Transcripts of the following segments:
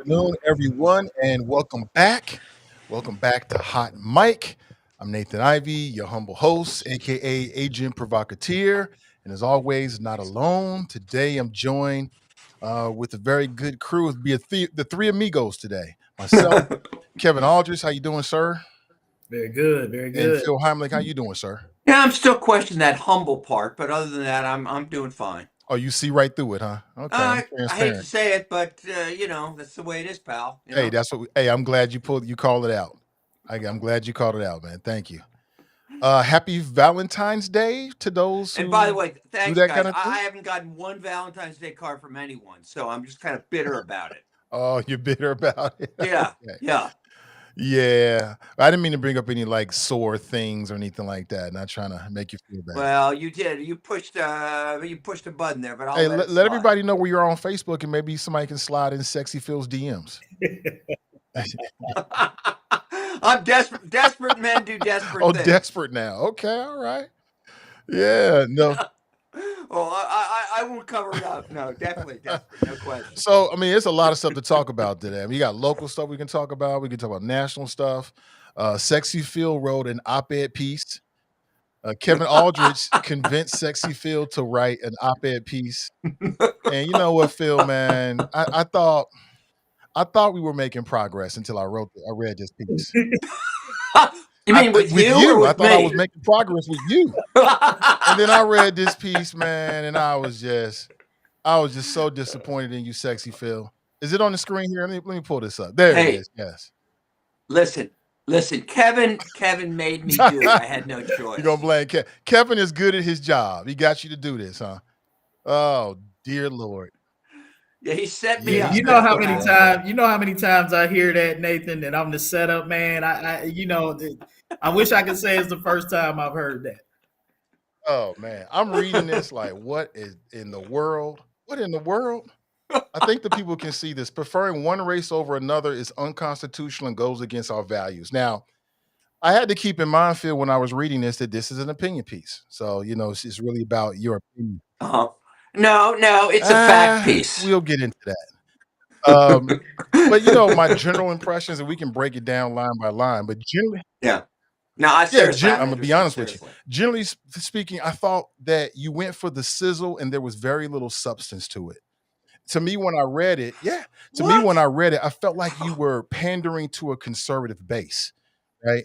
afternoon, everyone, and welcome back. Welcome back to Hot Mic. I'm Nathan Ivy, your humble host, aka Agent Provocateur. And as always, not alone. Today I'm joined with a very good crew. It'll be the three amigos today. Myself, Kevin Aldridge, how you doing, sir? Very good, very And good. Phil Heimlich, how you doing, sir? Yeah, I'm still questioning that humble part, but other than that, I'm doing fine. Oh, you see right through it, huh? Okay, I'm I hate to transparent. say it, but that's the way it is, pal. Hey, I'm glad you called it out. I'm glad you called it out, man. Thank you. Happy Valentine's Day to those And by the who way, do thanks, that guys. kind of I thing. haven't gotten one Valentine's Day card from anyone, so I'm just kind of bitter about it. Oh, you're bitter about it. Yeah, Okay. yeah. Yeah. I didn't mean to bring up any like sore things or anything like that. Not trying to make you feel bad. Well, you did. You pushed a button there, but I'll Hey, let it let slide. everybody know where you're on Facebook and maybe somebody can slide in Sexy Phil's DMs. I'm desperate. Desperate men do desperate Oh, things. desperate now. Okay, all right. Yeah, no. Oh, I won't cover it up. No, definitely desperate. No question. So, I mean, there's a lot of stuff to talk about today. I mean, you got local stuff we can talk about. We can talk about national stuff. Sexy Phil wrote an op-ed piece. Kevin Aldridge convinced Sexy Phil to write an op-ed piece. And you know what, Phil, man, I thought we were making progress until I read this piece. You mean with With you or you, I with thought I was me? making progress with you. And then I read this piece, man, and I was just so disappointed in you, Sexy Phil. Is it on the screen here? Let me pull this up. There it Hey, is. Yes. listen, listen. Kevin made me do it. I had no You're gonna choice. blame Kevin is good at his job. He got you to do this, huh? Oh, dear Lord. Yeah, he set me You He's up. know That's how what many happened. yeah. times I hear that, Nathan, that I'm the setup man. I wish I could say it's the first time I've heard that. Oh man. I'm reading this like, what is in the world? What in the world? I think the people can see this. Preferring one race over another is unconstitutional and goes against our values. Now, I had to keep in mind, Phil, when I was reading this, that this is an opinion piece. So, it's really about your opinion. Uh-huh. No, it's a fact piece. We'll get into that. But my general impressions, and we can break it down line by line. But generally, Yeah. No, I yeah, seriously, I'm I'm gonna be interested. honest with you. Seriously. Generally speaking, I thought that you went for the sizzle, and there was very little substance to it. To me, when I read it, yeah, to me when What? I read it, I felt like you were pandering to a conservative base, right?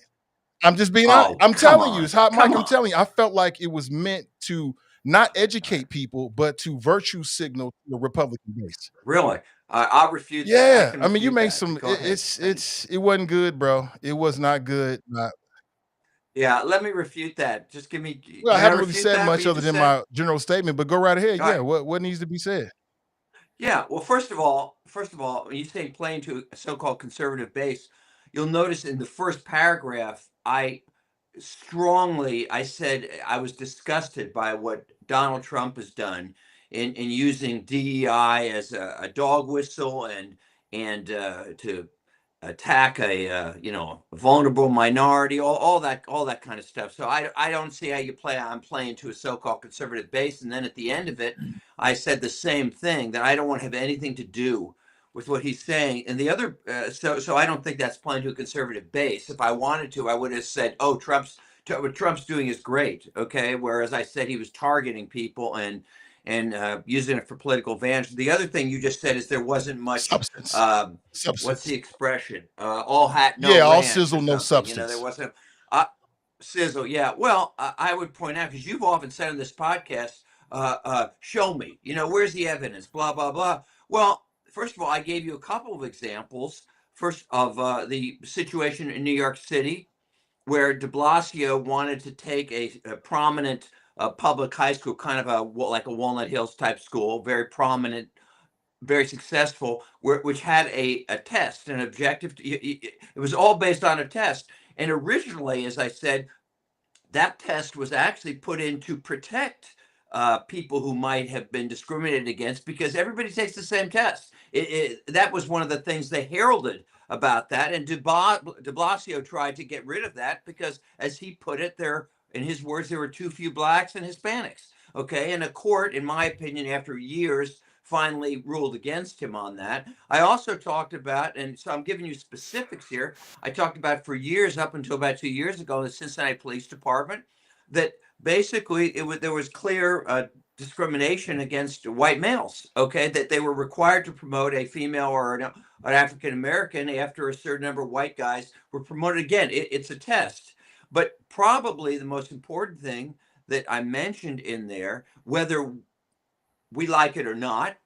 I'm just being honest. Oh, I'm come telling you, it's on, hot, Mike. come I'm on. telling you, I felt like it was meant to not educate people, but to virtue signal to the Republican base. Really? I'll refute that. I Yeah, can I mean, you refute made that. some. Go ahead. It wasn't good, bro. It was not good. Yeah, let me refute that. Just give me. Well, I Can I haven't really refute said that? What much you other just than said? my general statement, but go right ahead. All Yeah, right. what needs to be said? Yeah. Well, first of all, when you say playing to a so-called conservative base, you'll notice in the first paragraph, I said I was disgusted by what Donald Trump has done in using DEI as a dog whistle and to attack a vulnerable minority, all that kind of stuff. So I don't see how you play. I'm playing to a so-called conservative base, and then at the end of it, I said the same thing, that I don't want to have anything to do with what he's saying. And the other, so I don't think that's playing to a conservative base. If I wanted to, I would have said, "Oh, what Trump's doing is great." Okay, whereas I said he was targeting people and using it for political advantage. The other thing you just said is there wasn't much. Substance, Um, what's substance. the expression? All hat, no Yeah, all ranch, or sizzle, no something. There substance. wasn't. Uh, Sizzle, yeah. Well, I would point out, because you've often said on this podcast, show me, where's the evidence, blah, blah, blah. Well, first of all, I gave you a couple of examples. First, of the situation in New York City, where de Blasio wanted to take a prominent public high school, kind of like a Walnut Hills type school, very prominent, very successful, which had a test, an objective. It was all based on a test. And originally, as I said, that test was actually put in to protect people who might have been discriminated against, because everybody takes the same test. That was one of the things they heralded about that. And de Blasio tried to get rid of that because, as he put it, in his words, there were too few blacks and Hispanics. Okay. And a court, in my opinion, after years, finally ruled against him on that. I also talked about, and so I'm giving you specifics here. I talked about for years, up until about 2 years ago, the Cincinnati Police Department, that basically there was clear discrimination against white males. Okay, that they were required to promote a female or an African American after a certain number of white guys were promoted. Again, it's a test. But probably the most important thing that I mentioned in there, whether we like it or not,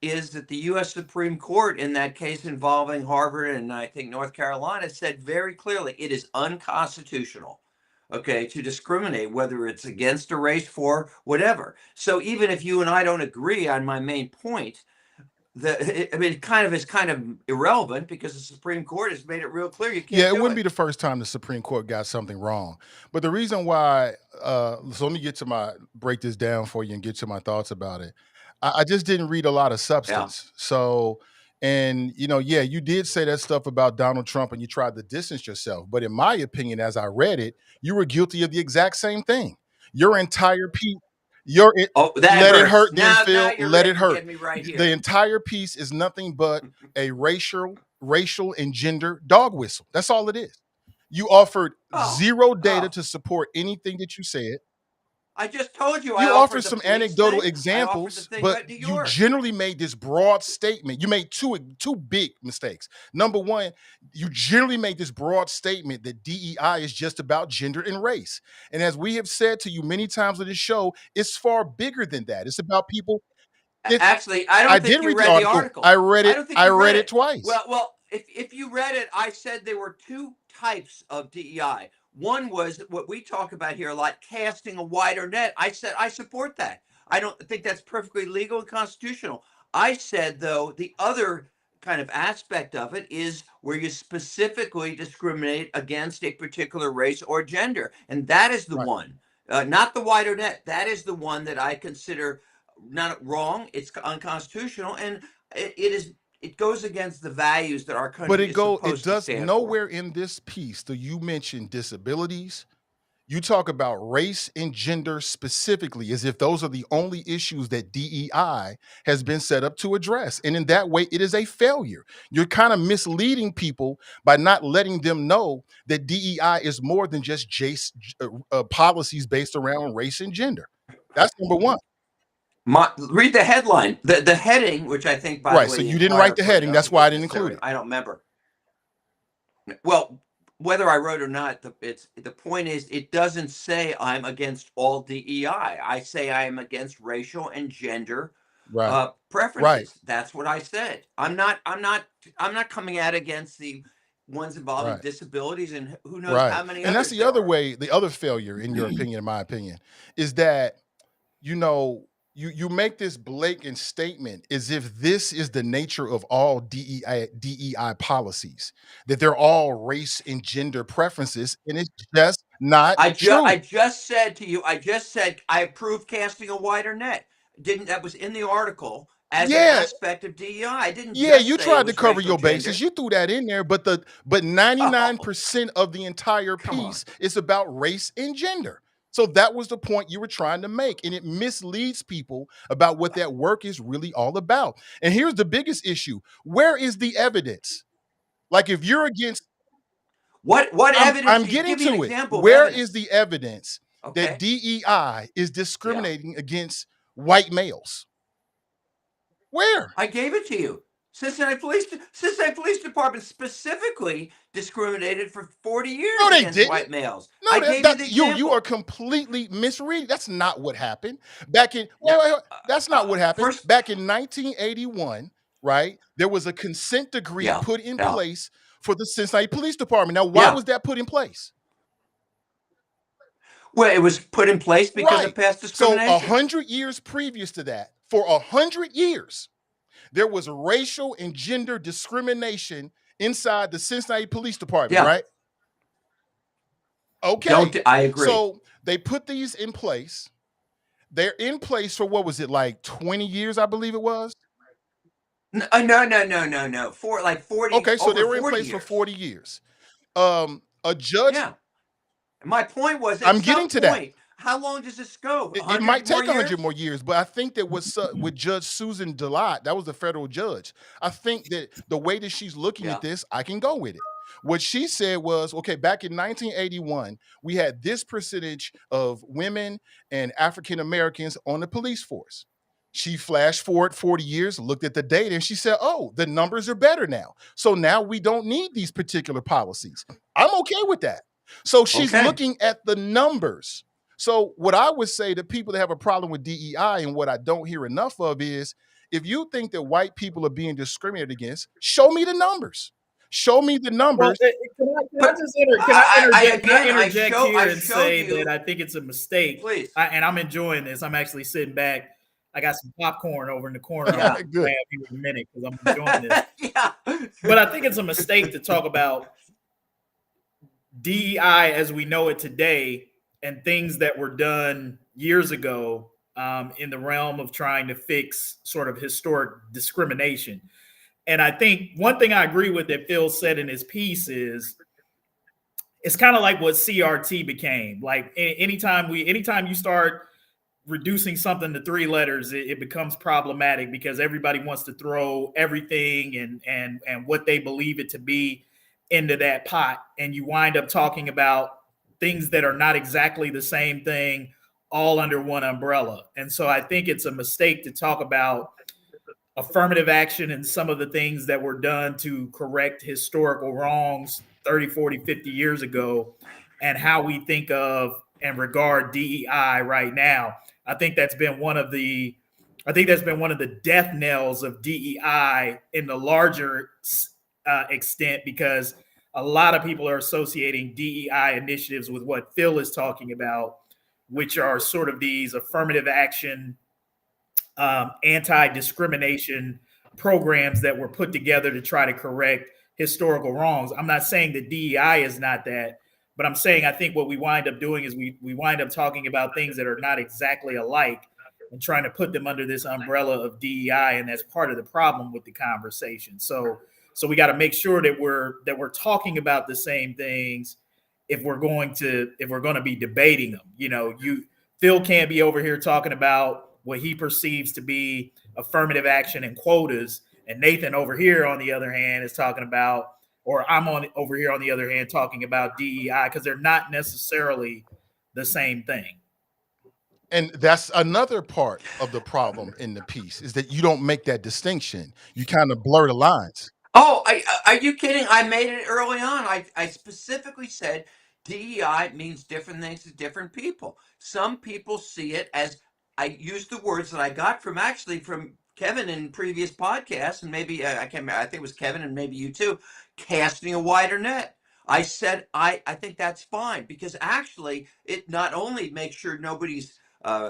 is that the U.S. Supreme Court, in that case involving Harvard and I think North Carolina, said very clearly it is unconstitutional, okay, to discriminate, whether it's against a race, for whatever. So even if you and I don't agree on my main point, it kind of irrelevant, because the Supreme Court has made it real clear you can't Yeah, it do wouldn't be it. the first time the Supreme Court got something wrong. But the reason why, so let me break this down for you and get to my thoughts about it. I just didn't read a lot of Yeah. substance. So, and yeah, you did say that stuff about Donald Trump and you tried to distance yourself. But in my opinion, as I read it, you were guilty of the exact same thing. Your entire piece, your it, Oh, that let it hurts. hurt, then Now Phil, you're let it hurt. getting me right The here. entire piece is nothing but a racial and gender dog whistle. That's all it is. You offered Oh, zero data oh. to support anything that you said. I just told you I You offered offered the some police anecdotal thing. I offered the examples, thing but about New you York. generally made this broad statement. You made two big mistakes. Number one, you generally made this broad statement that DEI is just about gender and race. And as we have said to you many times on this show, it's far bigger than that. It's about people. It's Actually, I I don't think did you read the read the article. I article. read I it. don't think I you read read it it. twice. Well, if you read it, I said there were two types of DEI. One was what we talk about here, like casting a wider net. I said I support that. I don't think that's perfectly legal and constitutional. I said, though, the other kind of aspect of it is where you specifically discriminate against a particular race or gender, and that is the Right. one, not the wider net. That is the one that I consider not wrong. It's unconstitutional, and it goes against the values that our But country is it supposed to does stand for. nowhere in this piece do you mention disabilities. You talk about race and gender specifically as if those are the only issues that DEI has been set up to address. And in that way, it is a failure. You're kind of misleading people by not letting them know that DEI is more than just policies based around race and gender. That's number one. Read the headline, the heading, which I think, by the Right. way, So the you didn't write Inquirer the put it. heading. I don't That's think it why I was didn't include necessarily. it. I don't remember. Well, whether I wrote or not, the point is, it doesn't say I'm against all DEI. I say I am against racial and gender Right. Right. preferences. That's what I said. I'm not coming out against the ones involving Right. disabilities and who knows Right. how many And that's others the there other are. way, the other failure, in your opinion, in my opinion, is that, you know, you make this blatant statement as if this is the nature of all DEI policies, that they're all race and gender preferences, and it's just not I true. just said to you, I just said I approve casting a wider net. Didn't That was in the article as an Yeah, aspect of DEI. I didn't yeah, just you say it tried to was cover racial your bases. gender. You threw that in there, but 99% of the entire Come on. piece is about race and gender. So that was the point you were trying to make, and it misleads people about what that work is really all about. And here's the biggest issue: where is the evidence? Like, if you're against, What evidence? I'm You getting give me an to it. example of Where is evidence. the evidence that Okay. DEI is Yeah. discriminating against white males? Where? I gave it to you. Cincinnati Police Department specifically discriminated for 40 No, years they against didn't. white males. No, I gave you that the you are example. completely misreading. That's not what happened. Back in No, that's not what happened. first, Back in 1981, right? There was a consent decree yeah, put in yeah, place for the Cincinnati Police Department. Now, why yeah. was that put in place? Well, it was put in place because of Right. past So discrimination. 100 years previous to that, for 100 years, there was racial and gender discrimination inside the Cincinnati Police Department, Yeah, right? don't Okay. I agree? So they put these in place. They're in place for, what was it, like 20 years, I believe it was? No. For like 40, Okay, so they over were in 40 place for years. 40 years. A judge, Yeah. My point was, at I'm some getting to that. point, how long does this go? It might 100 more take 100 years? more years, but I think that with Judge Susan Delott, that was the federal judge. I think that the way that she's looking at Yeah. this, I can go with it. What she said was, okay, back in 1981, we had this percentage of women and African Americans on the police force. She flashed forward 40 years, looked at the data, and she said, oh, the numbers are better now. So now we don't need these particular policies. I'm okay with that. So she's Okay. looking at the numbers. So what I would say to people that have a problem with DEI, and what I don't hear enough of, is if you think that white people are being discriminated against, show me the numbers. Show me the Well, numbers. But can I again, interject I here and showed say that you, I think it's a mistake, please. and I'm enjoying this. I'm actually sitting back. I got some popcorn over in the corner. I'm Yeah. gonna Good. grab here in a minute because I'm enjoying this. Yeah. But I think it's a mistake to talk about DEI as we know it today and things that were done years ago in the realm of trying to fix sort of historic discrimination. And I think one thing I agree with that Phil said in his piece is it's kind of like what CRT became. Like anytime you start reducing something to three letters, it becomes problematic because everybody wants to throw everything and what they believe it to be into that pot, and you wind up talking about things that are not exactly the same thing all under one umbrella. And so I think it's a mistake to talk about affirmative action and some of the things that were done to correct historical wrongs 30, 40, 50 years ago and how we think of and regard DEI right now. I think that's been one of the death knells of DEI in the larger extent, because a lot of people are associating DEI initiatives with what Phil is talking about, which are sort of these affirmative action anti-discrimination programs that were put together to try to correct historical wrongs. I'm not saying that DEI is not that, but I'm saying I think what we wind up doing is we wind up talking about things that are not exactly alike and trying to put them under this umbrella of DEI, and that's part of the problem with the conversation. So we got to make sure that we're talking about the same things if we're going to be debating them. You know, Phil can't be over here talking about what he perceives to be affirmative action and quotas, and Nathan over here on the other hand is talking about, or I'm on over here on the other hand talking about DEI, because they're not necessarily the same thing. And that's another part of the problem in the piece, is that you don't make that distinction. You kind of blur the lines. Oh, are you kidding? I made it early on. I specifically said DEI means different things to different people. Some people see it as, I used the words that I got from Kevin in previous podcasts, and maybe I can't remember, I think it was Kevin and maybe you too, casting a wider net. I said I think that's fine, because actually it not only makes sure nobody's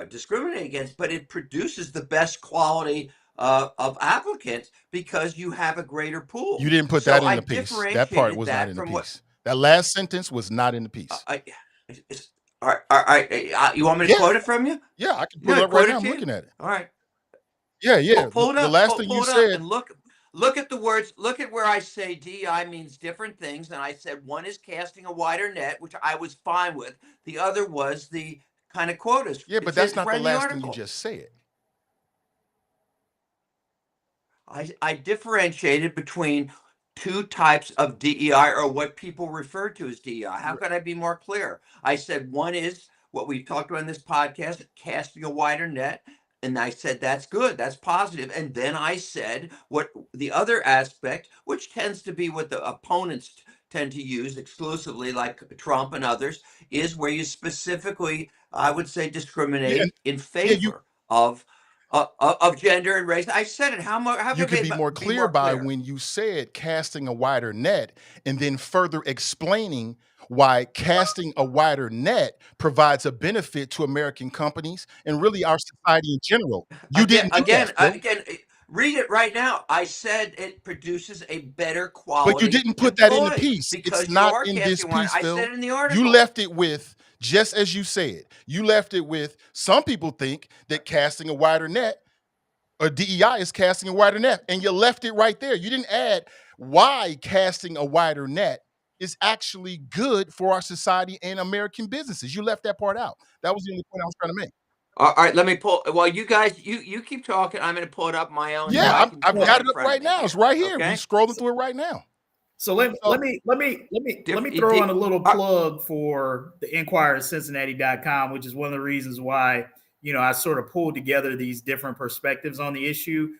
discriminated against, but it produces the best quality of applicants because you have a greater pool. You didn't put So that in I the piece. That part differentiated was not that in the from what piece. That last sentence was not in the piece. it's, all right, you want me to Yeah, quote it from you? yeah, I can pull Yeah, it up right quote now. it I'm to you. looking at it. All right, Yeah, yeah. pull it The up, last thing you pull it up, said, and look at the words. Look at where I say DI means different things, and I said one is casting a wider net, which I was fine with. The other was the kind of quotas. yeah, but It's that's it's not right the in the last thing you article. just said. I differentiated between two types of DEI, or what people refer to as DEI. How could I be more clear? I said one is what we talked about in this podcast, casting a wider net. And I said, that's good, that's positive. And then I said what the other aspect, which tends to be what the opponents tend to use exclusively, like Trump and others, is where you specifically, I would say, Yeah, and discriminate in yeah, you favor of gender and race. I said it. How you could could I be more be clear more by clear? when you said casting a wider net, and then further explaining why casting a wider net provides a benefit to American companies and really our society in general. You didn't do that, Phil. Read it right now. I said it produces a better But you quality didn't put that in the employee piece. It's because you not are in this casting one. piece, I said Phil. it in the You article. left it with, just as you said, you left it with, some people think that casting a wider net, or DEI is casting a wider net, and you left it right there. You didn't add why casting a wider net is actually good for our society and American businesses. You left that part out. That was the only point I was trying to make. All right, let me pull. Well, you guys, you keep talking. I'm going to pull it up my own so Yeah, I can I've have it got in it up front of right me now. It's here. right here. We Okay. scrolling through it right now. So let So me throw in a little plug for the Inquirer at Cincinnati.com, which is one of the reasons why, I sort of pulled together these different perspectives on the issue.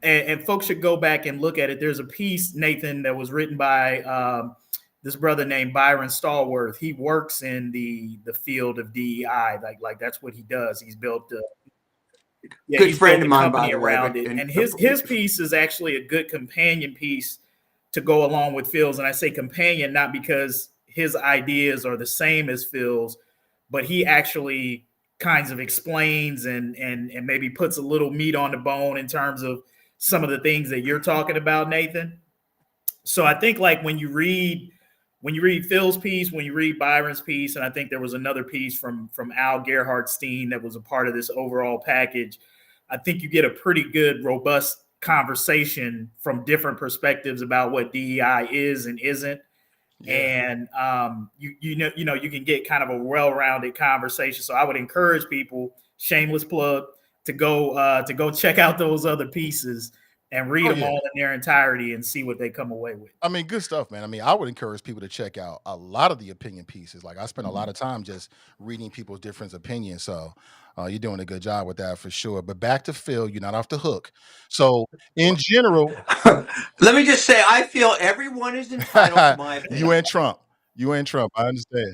And folks should go back and look at it. There's a piece, Nathan, that was written by this brother named Byron Stallworth. He works in the field of DEI. Like that's what he does. He's built Good he's friend built of a mine, by company the way. around it. And his piece is actually a good companion piece to go along with Phil's. And I say companion not because his ideas are the same as Phil's, but he actually kinds of explains and maybe puts a little meat on the bone in terms of some of the things that you're talking about, Nathan. So I think like when you read Phil's piece, when you read Byron's piece, and I think there was another piece from Al Gerhard Steen that was a part of this overall package, I think you get a pretty good, robust conversation from different perspectives about what DEI is and isn't. yeah. And you can get kind of a well-rounded conversation. So I would encourage people, shameless plug, to go check out those other pieces and read Oh them yeah. all in their entirety and see what they come away with. I mean, good stuff, man. I mean, I would encourage people to check out a lot of the opinion pieces. Like I spend a lot of time just reading people's different opinions. So you're doing a good job with that for sure. But back to Phil, you're not off the hook. So in general, Let me just say, I feel everyone is entitled to my you opinion. and Trump. You and Trump. I understand.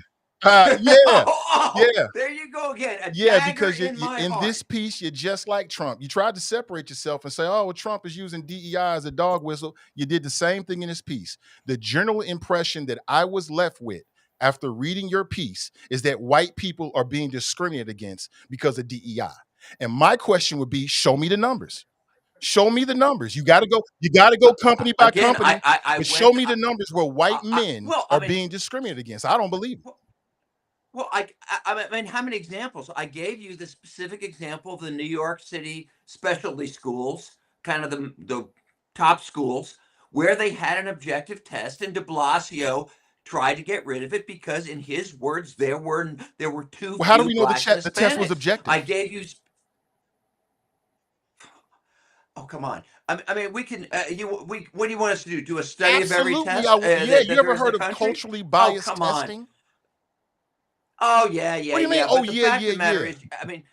Yeah. Oh, Yeah. there you go again. A Yeah, dagger because in my in this heart. piece, you're just like Trump. You tried to separate yourself and say, oh, well, Trump is using DEI as a dog whistle. You did the same thing in this piece. The general impression that I was left with after reading your piece is that white people are being discriminated against because of DEI. And my question would be, show me the numbers. Show me the numbers. You got to go company by Again, company, I but show went. me the numbers where white men Well, I are mean, being discriminated against. I don't believe it. well, I mean, how many examples? I gave you the specific example of the New York City specialty schools, kind of the top schools, where they had an objective test, and De Blasio tried to get rid of it because, in his words, there were too Well, how do few we know blacks and the test was Hispanics. I objective? gave you. Oh, come on. I mean, we can. What do you want us to do? Do a study of every Absolutely. test Yeah, that you there ever is in the heard of country? culturally Oh, biased come on. testing? Oh, yeah, yeah, What do you mean? yeah. Oh, But the yeah, fact yeah, of the matter yeah. is, I mean,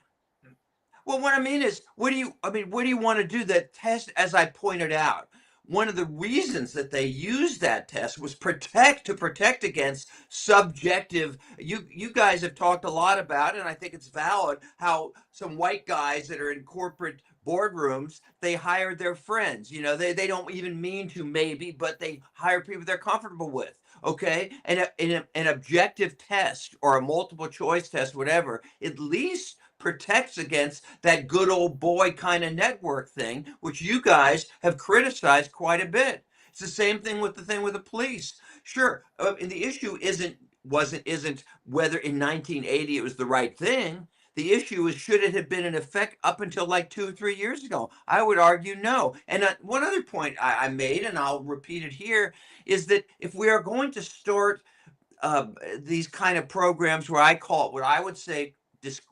well, what I mean is, what do you want to do? That test, as I pointed out, one of the reasons that they used that test was to protect against subjective. You guys have talked a lot about, and I think it's valid, how some white guys that are in corporate boardrooms, they hire their friends. They don't even mean to, maybe, but they hire people they're comfortable with. Okay, and an objective test or a multiple choice test, whatever, at least protects against that good old boy kind of network thing, which you guys have criticized quite a bit. It's the same thing with the police. Sure, and the issue isn't whether in 1980 it was the right thing. The issue is, should it have been in effect up until like 2 or 3 years ago? I would argue no. And one other point I made, and I'll repeat it here, is that if we are going to start these kind of programs, where I call it, what I would say,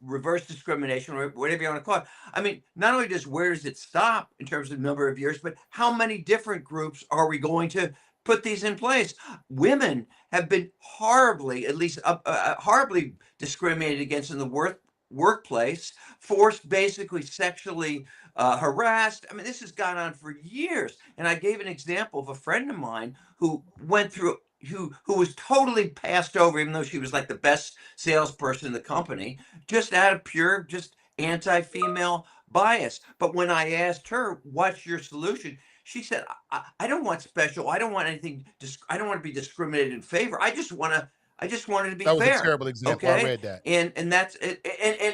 reverse discrimination, or whatever you want to call it. I mean, not only where does it stop in terms of number of years, but how many different groups are we going to put these in place? Women have been horribly, at least horribly discriminated against in the workplace, forced, basically sexually harassed. I mean, this has gone on for years. And I gave an example of a friend of mine who went through who was totally passed over, even though she was like the best salesperson in the company, just out of pure, just anti-female bias. But when I asked her, what's your solution? She said, I don't want special. I don't want anything. I don't want to be discriminated in favor. I just wanted to be That was a fair. terrible example. I Okay. read that. And that's it.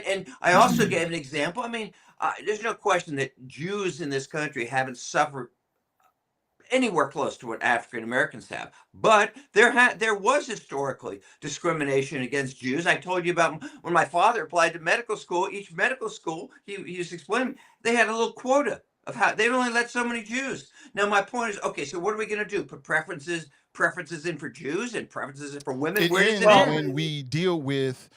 And I also gave an example. I mean, there's no question that Jews in this country haven't suffered anywhere close to what African Americans have. But there was historically discrimination against Jews. I told you about when my father applied to medical school. Each medical school, he used to explain, they had a little quota of how they'd only let so many Jews. Now my point is, okay, so what are we going to do? Put preferences preferences in for Jews and preferences in for women? It Where does it ends Well, when end? we deal with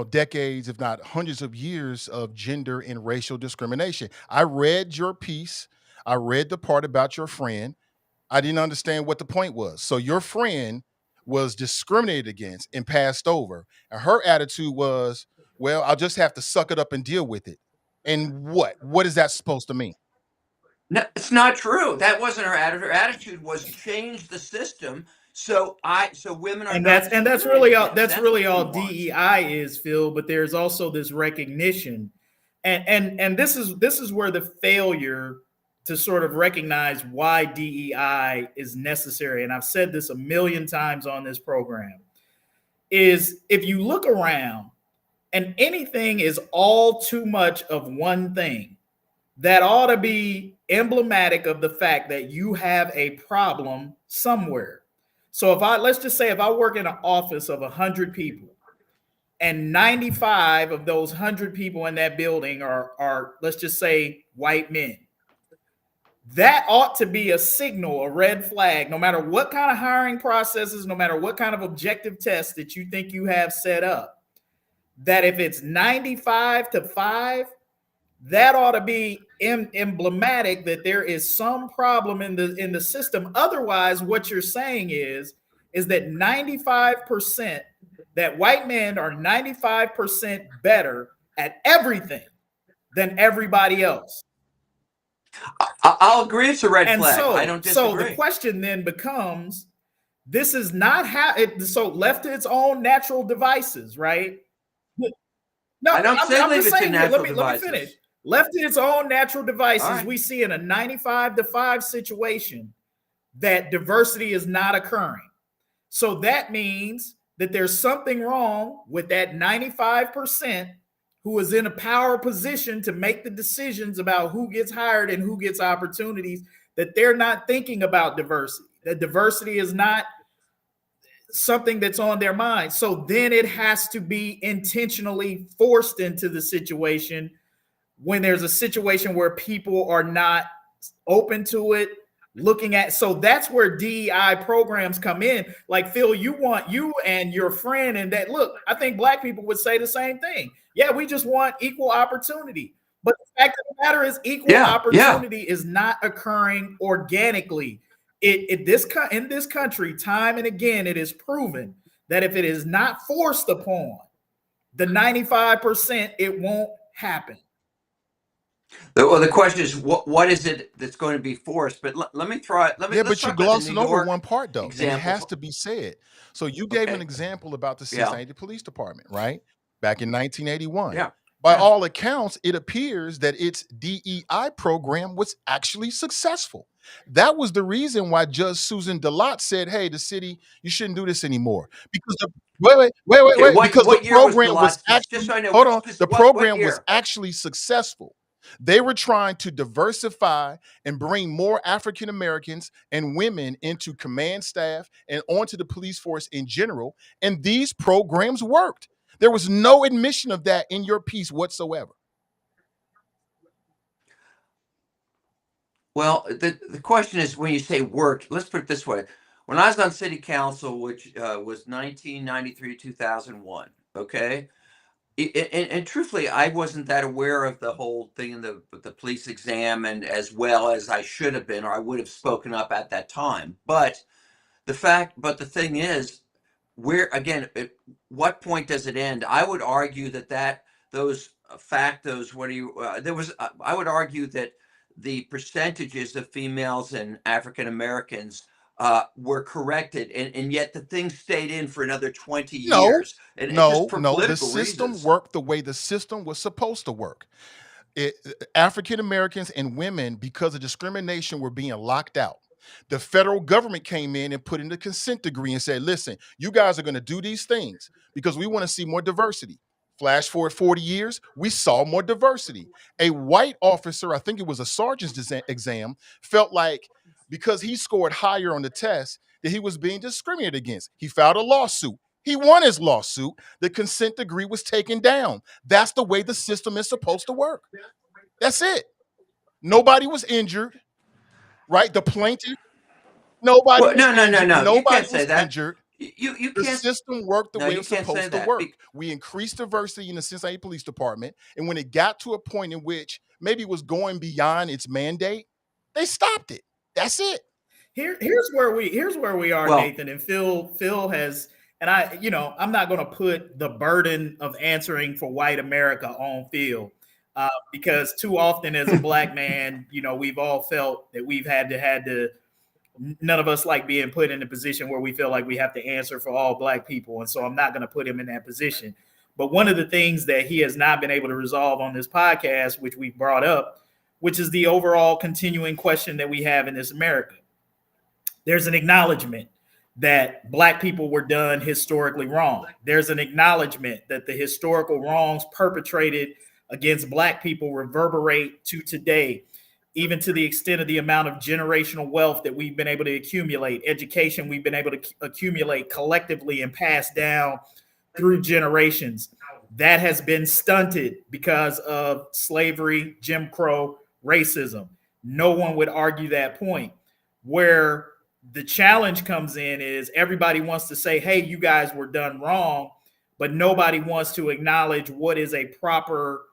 decades, if not hundreds of years of gender and racial discrimination. I read your piece. I read the part about your friend. I didn't understand what the point was. So your friend was discriminated against and passed over. And her attitude was, well, I'll just have to suck it up and deal with it. And what? What is that supposed to mean? No, it's not true. That wasn't her attitude. Her attitude was change the system so women are and not that's discriminated really all against. That's what she wants. DEI is, Phil. But there's also this recognition, and this is where the failure to sort of recognize why DEI is necessary. And I've said this a million times on this program. Is if you look around and anything is all too much of one thing, that ought to be emblematic of the fact that you have a problem somewhere. So if I let's just say if I work in an office of 100 people and 95 of those 100 people in that building are let's just say white men, that ought to be a signal, a red flag, no matter what kind of hiring processes, no matter what kind of objective tests that you think you have set up, that if it's 95 to 5, that ought to be emblematic that there is some problem in the system. Otherwise, what you're saying is that 95% that white men are 95% better at everything than everybody else. I'll agree it's a red And flag. I so don't so the disagree. question then becomes, this is not how it, so left to its own natural devices, right? No, I don't say I'm leave just it to saying here. Let natural me finish. devices. Left to its own natural All devices, right. we see in a 95 to 5 situation that diversity is not occurring. So that means that there's something wrong with that 95% who is in a power position to make the decisions about who gets hired and who gets opportunities, that they're not thinking about diversity. That diversity is not something that's on their mind. So then it has to be intentionally forced into the situation when there's a situation where people are not open to it, looking at. So that's where DEI programs come in. Like, Phil, you want you and your friend, and that look, I think black people would say the same thing. Yeah, we just want equal opportunity. But the fact of the matter is, equal Yeah, yeah. opportunity is not occurring organically. In this country, time and again, it is proven that if it is not forced upon the 95%, it won't happen. Well, the question is, what is it that's going to be forced? But let me try. Yeah, Let's but you're talk about the New glossing over one York part though, and it has example. to be said. So you gave an Okay. example about the Yeah. Cincinnati Police Department, right? Back in 1981. Yeah. By Yeah. all accounts, it appears that its DEI program was actually successful. That was the reason why Judge Susan DeLotte said, "Hey, the city, you shouldn't do this anymore." Because the Okay. because the What year was the program was lot? Just actually, so I know, hold on, just the what program was year? actually successful. They were trying to diversify and bring more African Americans and women into command staff and onto the police force in general. And these programs worked. There was no admission of that in your piece whatsoever. Well, the question is when you say work. Let's put it this way: when I was on city council, which was 1993 2001, okay. And truthfully, I wasn't that aware of the whole thing in the police exam, and as well as I should have been, or I would have spoken up at that time. But the thing is, where again, at what point does it end? I would argue that those factos, what do you? There was, I would argue that the percentages of females and African Americans were corrected, and yet the thing stayed in for another 20 No, years, and just no, for no. The political system reasons. worked the way the system was supposed to work. African Americans and women, because of discrimination, were being locked out. The federal government came in and put in the consent decree and said, listen, you guys are going to do these things because we want to see more diversity. Flash forward 40 years, we saw more diversity. A white officer, I think it was a sergeant's exam, felt like because he scored higher on the test, that he was being discriminated against. He filed a lawsuit. He won his lawsuit. The consent decree was taken down. That's the way the system is supposed to work. That's it. Nobody was injured, right? The plaintiff. Nobody Well, was no, no, no, injured. no. You Nobody can't say was that. injured. You The can't. system worked the No, way it you was can't say supposed to that. work. We increased diversity in the Cincinnati Police Department, and when it got to a point in which maybe it was going beyond its mandate, they stopped it. That's it. Here's where we are, Well, Nathan. And Phil has, and I'm not going to put the burden of answering for white America on Phil, because too often as a black man, we've all felt that we've had to. None of us like being put in a position where we feel like we have to answer for all black people, and so I'm not going to put him in that position. But one of the things that he has not been able to resolve on this podcast, which we brought up, which is the overall continuing question that we have in this America. There's an acknowledgement that black people were done historically wrong. There's an acknowledgement that the historical wrongs perpetrated against black people reverberate to today, even to the extent of the amount of generational wealth that we've been able to accumulate, education we've been able to accumulate collectively and pass down through generations. That has been stunted because of slavery, Jim Crow, racism. No one would argue that point. Where the challenge comes in is everybody wants to say, hey, you guys were done wrong, but nobody wants to acknowledge what is a proper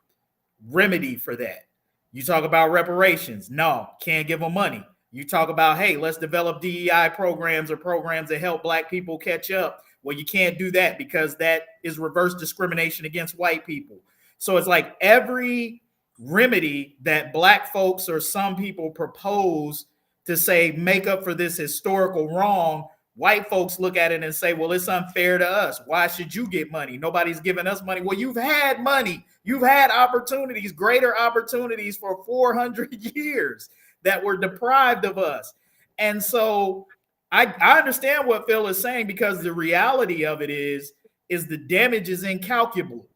remedy for that. You talk about reparations. No, can't give them money. You talk about, hey, let's develop DEI programs or programs that help black people catch up. Well, you can't do that because that is reverse discrimination against white people. So it's like every remedy that black folks or some people propose to say make up for this historical wrong, white folks look at it and say, well, it's unfair to us. Why should you get money? Nobody's giving us money. Well, you've had money. You've had opportunities, greater opportunities for 400 years that were deprived of us. And so I understand what Phil is saying, because the reality of it is the damage is incalculable.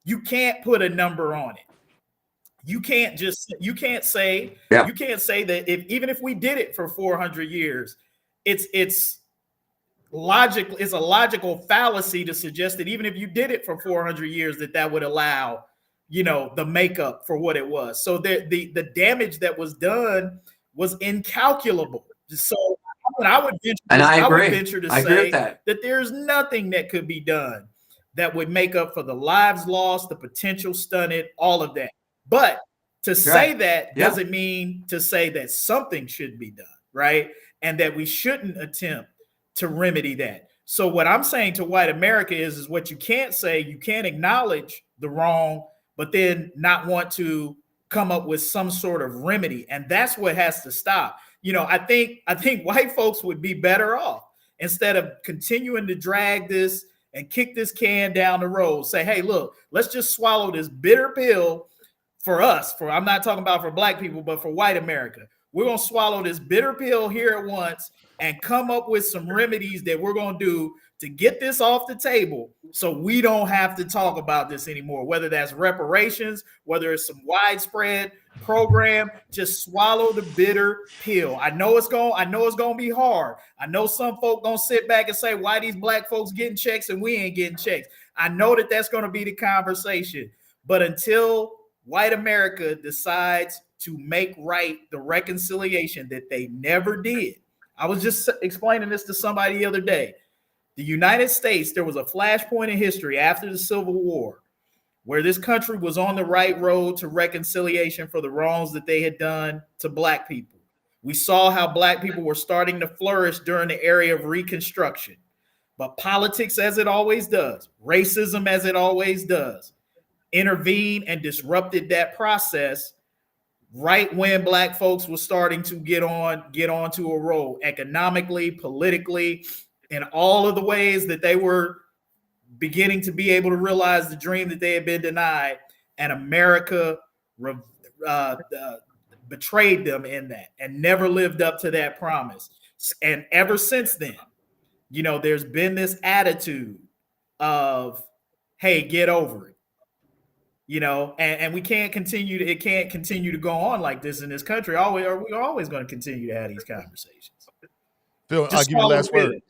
You can't put a number on it. You can't say yeah. that even if we did it for 400 years, it's logical. It's a logical fallacy to suggest that even if you did it for 400 years, that would allow, the makeup for what it was. So the damage that was done was incalculable. So And I I would agree. venture to I agree with say that. that there's nothing that could be done that would make up for the lives lost, the potential stunted, all of that. But to say Right. that Yeah. doesn't mean to say that something should be done, right? And that we shouldn't attempt to remedy that. So what I'm saying to white America is what you can't say. You can't acknowledge the wrong, but then not want to come up with some sort of remedy. And that's what has to stop. I think white folks would be better off, instead of continuing to drag this and kick this can down the road. Say, hey, look, let's just swallow this bitter pill for us. I'm not talking about for black people, but for white America. We're going to swallow this bitter pill here at once and come up with some remedies that we're going to do to get this off the table, so we don't have to talk about this anymore. Whether that's reparations, whether it's some widespread program, just swallow the bitter pill. I know it's going to be hard. I know some folk going to sit back and say, why these black folks getting checks and we ain't getting checks? I know that's going to be the conversation. But until white America decides to make right the reconciliation that they never did. I was just explaining this to somebody the other day. The United States, there was a flashpoint in history after the Civil War where this country was on the right road to reconciliation for the wrongs that they had done to black people. We saw how black people were starting to flourish during the era of Reconstruction. But politics, as it always does, racism, as it always does, intervened and disrupted that process right when black folks were starting to get onto a roll economically, politically, in all of the ways that they were beginning to be able to realize the dream that they had been denied. And America betrayed them in that and never lived up to that promise. And ever since then, there's been this attitude of, hey, get over it. And we can't continue to, it can't continue to go on like this in this country. We're always going to continue to have these conversations. Phil, I'll give you the last word.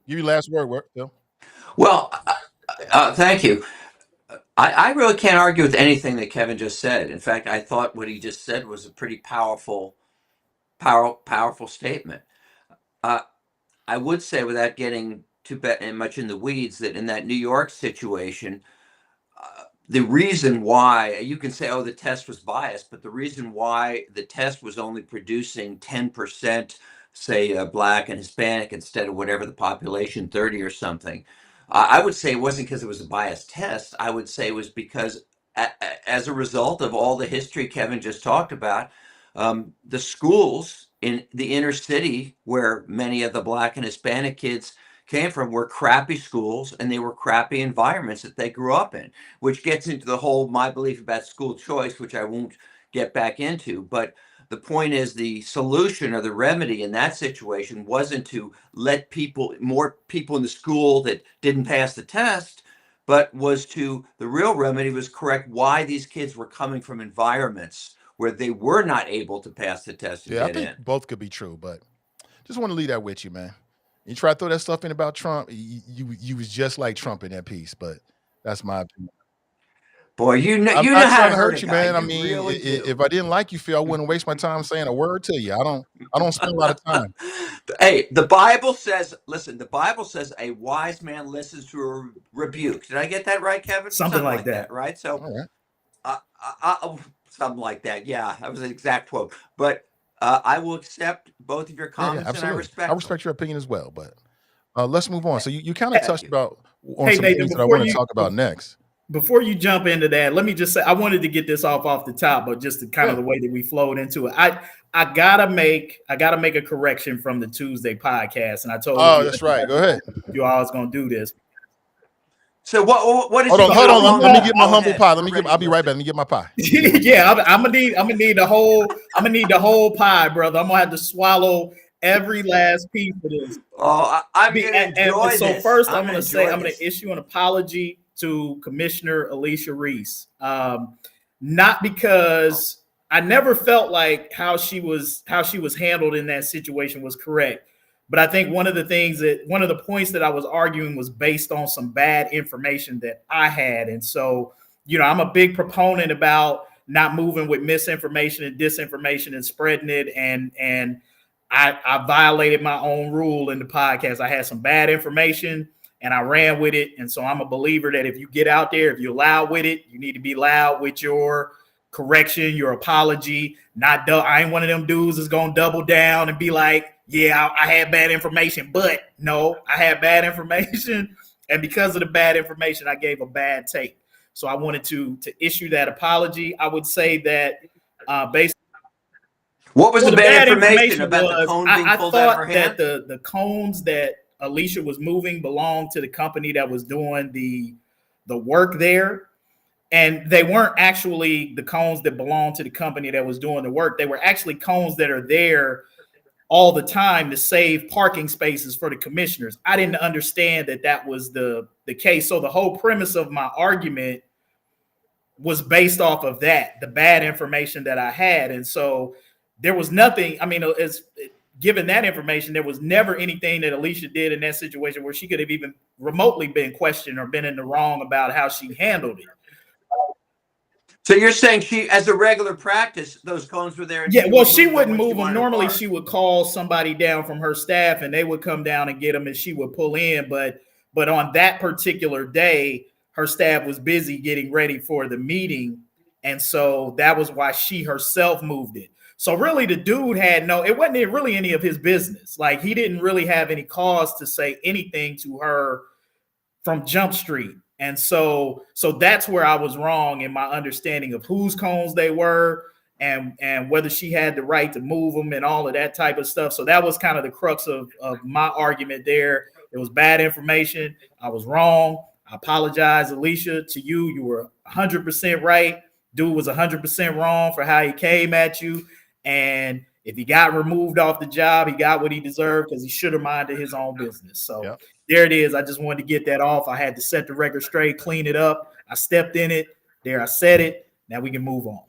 Give you the last word, Phil. Well, thank you. I really can't argue with anything that Kevin just said. In fact, I thought what he just said was a pretty powerful Powerful statement. I would say, without getting too much in the weeds, that in that New York situation, the reason why you can say, oh, the test was biased, but the reason why the test was only producing 10%, say, Black and Hispanic instead of whatever the population, 30 or something, I would say it wasn't because it was a biased test. I would say it was because, as a result of all the history Kevin just talked about, the schools in the inner city where many of the Black and Hispanic kids came from were crappy schools, and they were crappy environments that they grew up in, which gets into the whole my belief about school choice, which I won't get back into. But the point is, the solution or the remedy in that situation wasn't to let more people in the school that didn't pass the test, but the real remedy was correct why these kids were coming from environments where they were not able to pass the test and Yeah, I get think in. both could be true, but just want to leave that with you, man. You try to throw that stuff in about Trump, you was just like Trump in that piece, but that's my opinion. Boy, I'm you know not how trying to to hurt hurt a you, guy. man. I You mean, really do. if I didn't like you, Phil, I wouldn't waste my time saying a word to you. I don't spend a lot of time. Hey, the Bible says, listen, the Bible says a wise man listens to a rebuke. Did I get that right, Kevin? Something like That, that. right? So, All right. something like that. Yeah, that was an exact quote. But I will accept both of your Yeah, comments, and I absolutely. I respect them. respect your opinion as well, but let's move on. So you kind of Thank touched you. about on Hey some Nathan, things that I want to talk about next. before you jump into that, let me just say I wanted to get this off the top, but just the kind of Yeah. the way that we flowed into it. I gotta make a correction from the Tuesday podcast, and I told Oh, you that's right. Go ahead. you always gonna do this. So what is Hold it on, you hold don't on. want Let to me know? get my Go humble ahead. pie. We're ready I'll to be right back. listen. Let me get my pie. Yeah, I'm gonna need the whole pie, brother. I'm gonna have to swallow every last piece of this. Oh, I'm going to And enjoy so this. first, I'm going to I'm enjoy going to this. issue an apology to Commissioner Alicia Reese. Not because I never felt like how she was handled in that situation was correct, but I think one of the points that I was arguing was based on some bad information that I had, and so I'm a big proponent about not moving with misinformation and disinformation and spreading it, and I violated my own rule in the podcast. I had some bad information and I ran with it. And so I'm a believer that if you get out there, if you're loud with it, you need to be loud with your correction, your apology. I ain't one of them dudes that's gonna double down and be like, yeah, I had bad information, but no, I had bad information. And because of the bad information, I gave a bad take. So I wanted to issue that apology. I would say that based What was well, the the bad bad information information about the was cone being I pulled out of her thought that hand? the cones that Alicia was moving belonged to the company that was doing the work there. And they weren't actually the cones that belonged to the company that was doing the work. They were actually cones that are there all the time to save parking spaces for the commissioners. I didn't understand that was the case. So the whole premise of my argument was based off of the bad information that I had. And so there was nothing, I mean, given that information, there was never anything that Alicia did in that situation where she could have even remotely been questioned or been in the wrong about how she handled it. So you're saying as a regular practice, those cones were there and Yeah, she well, would she move them wouldn't when she move them. wanted to Normally, park? she would call somebody down from her staff, and they would come down and get them, and she would pull in. But on that particular day, her staff was busy getting ready for the meeting, and so that was why she herself moved it. So really, the dude it wasn't really any of his business. Like he didn't really have any cause to say anything to her from Jump Street. And so that's where I was wrong in my understanding of whose cones they were and whether she had the right to move them and all of that type of stuff. So that was kind of the crux of my argument there. It was bad information. I was wrong. I apologize, Alicia, to you. You were 100% right. Dude was 100% wrong for how he came at you. And if he got removed off the job, he got what he deserved because he should have minded his own business. So Yep. there it is. I just wanted to get that off. I had to set the record straight, clean it up. I stepped in it. There, I said it. Now we can move on.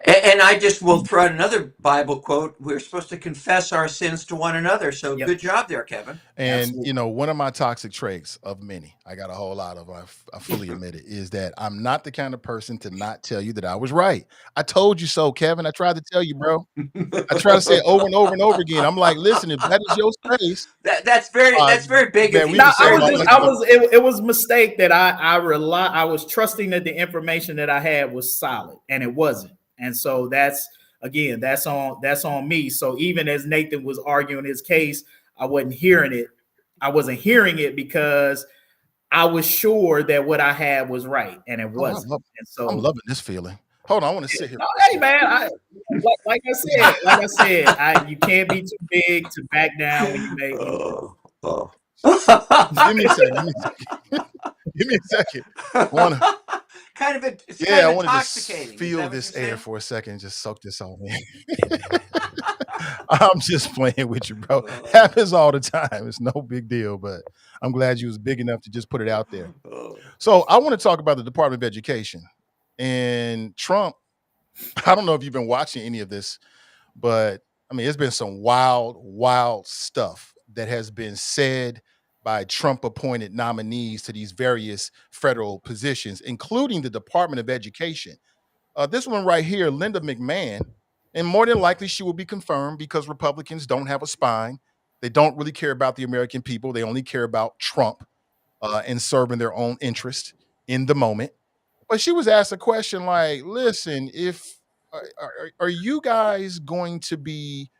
And I just will throw out another Bible quote. We're supposed to confess our sins to one another. So Yep, good job there, Kevin. And absolutely. one of my toxic traits of many, I got a whole lot of them, I fully admit it, is that I'm not the kind of person to not tell you that I was right. I told you so, Kevin. I tried to tell you, bro. I try to say it over and over and over again. I'm like, listen, if that is your space, uh, That's very big of man, you. we No, can I say Very it was like big just, of like I you. that. was, it was a mistake that I trusting that the information that I had was solid, and it wasn't. And so that's again, that's on me. So even as Nathan was arguing his case, I wasn't hearing it. I wasn't hearing it because I was sure that what I had was right, and it Oh, wasn't. And I'm so, loving this feeling. Hold on, I want to yeah, sit here no, for a hey second. man, like I said, you can't be too big to back down when you make when Oh, oh. Give me a second. Give me a second. Give me a second. I want to. It's Yeah, kind I of want to just intoxicating. Is feel that what you're this air saying? for a second. Just soak this all in. I'm just playing with you, bro. Oh, Happens all the time. It's no big deal, but I'm glad you was big enough to just put it out there. oh. So I want to talk about the Department of Education and Trump. I don't know if you've been watching any of this, but I mean, it's been some wild, wild stuff that has been said by Trump appointed nominees to these various federal positions, including the Department of Education. This one right here, Linda McMahon, and more than likely she will be confirmed because Republicans don't have a spine. They don't really care about the American people. They only care about Trump and serving their own interest in the moment. But she was asked a question like, listen, if are you guys going to be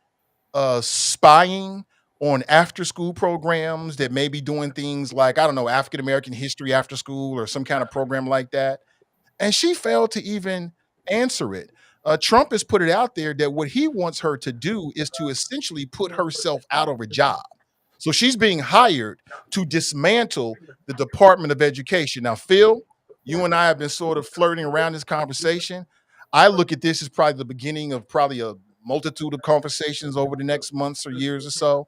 spying on after school programs that may be doing things like, I don't know, African American history after school or some kind of program like that? And she failed to even answer it. Trump has put it out there that what he wants her to do is to essentially put herself out of a job. So she's being hired to dismantle the Department of Education. Now, Phil, you and I have been sort of flirting around this conversation. I look at this as probably the beginning of probably a multitude of conversations over the next months or years or so.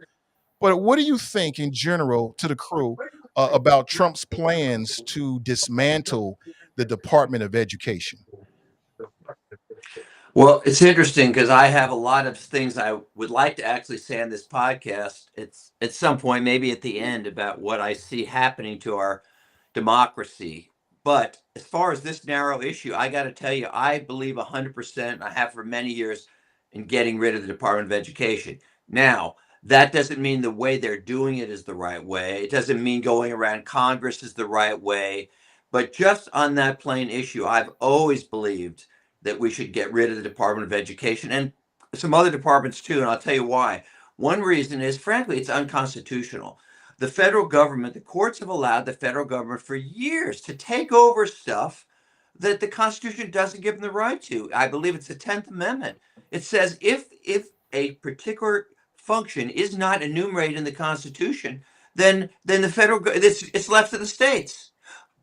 But what do you think in general to the crew about Trump's plans to dismantle the Department of Education? Well, it's interesting because I have a lot of things I would like to actually say on this podcast. It's at some point, maybe at the end, about what I see happening to our democracy. But as far as this narrow issue, I got to tell you, I believe 100%, I have for many years, in getting rid of the Department of Education. Now, that doesn't mean the way they're doing it is the right way. It doesn't mean going around Congress is the right way. But just on that plain issue, I've always believed that we should get rid of the Department of Education and some other departments too. And I'll tell you why. One reason is, frankly, it's unconstitutional. The federal government, the courts have allowed the federal government for years to take over stuff that the Constitution doesn't give them the right to. I believe it's the 10th Amendment. It says if a particular function is not enumerated in the Constitution, then the federal it's left to the states.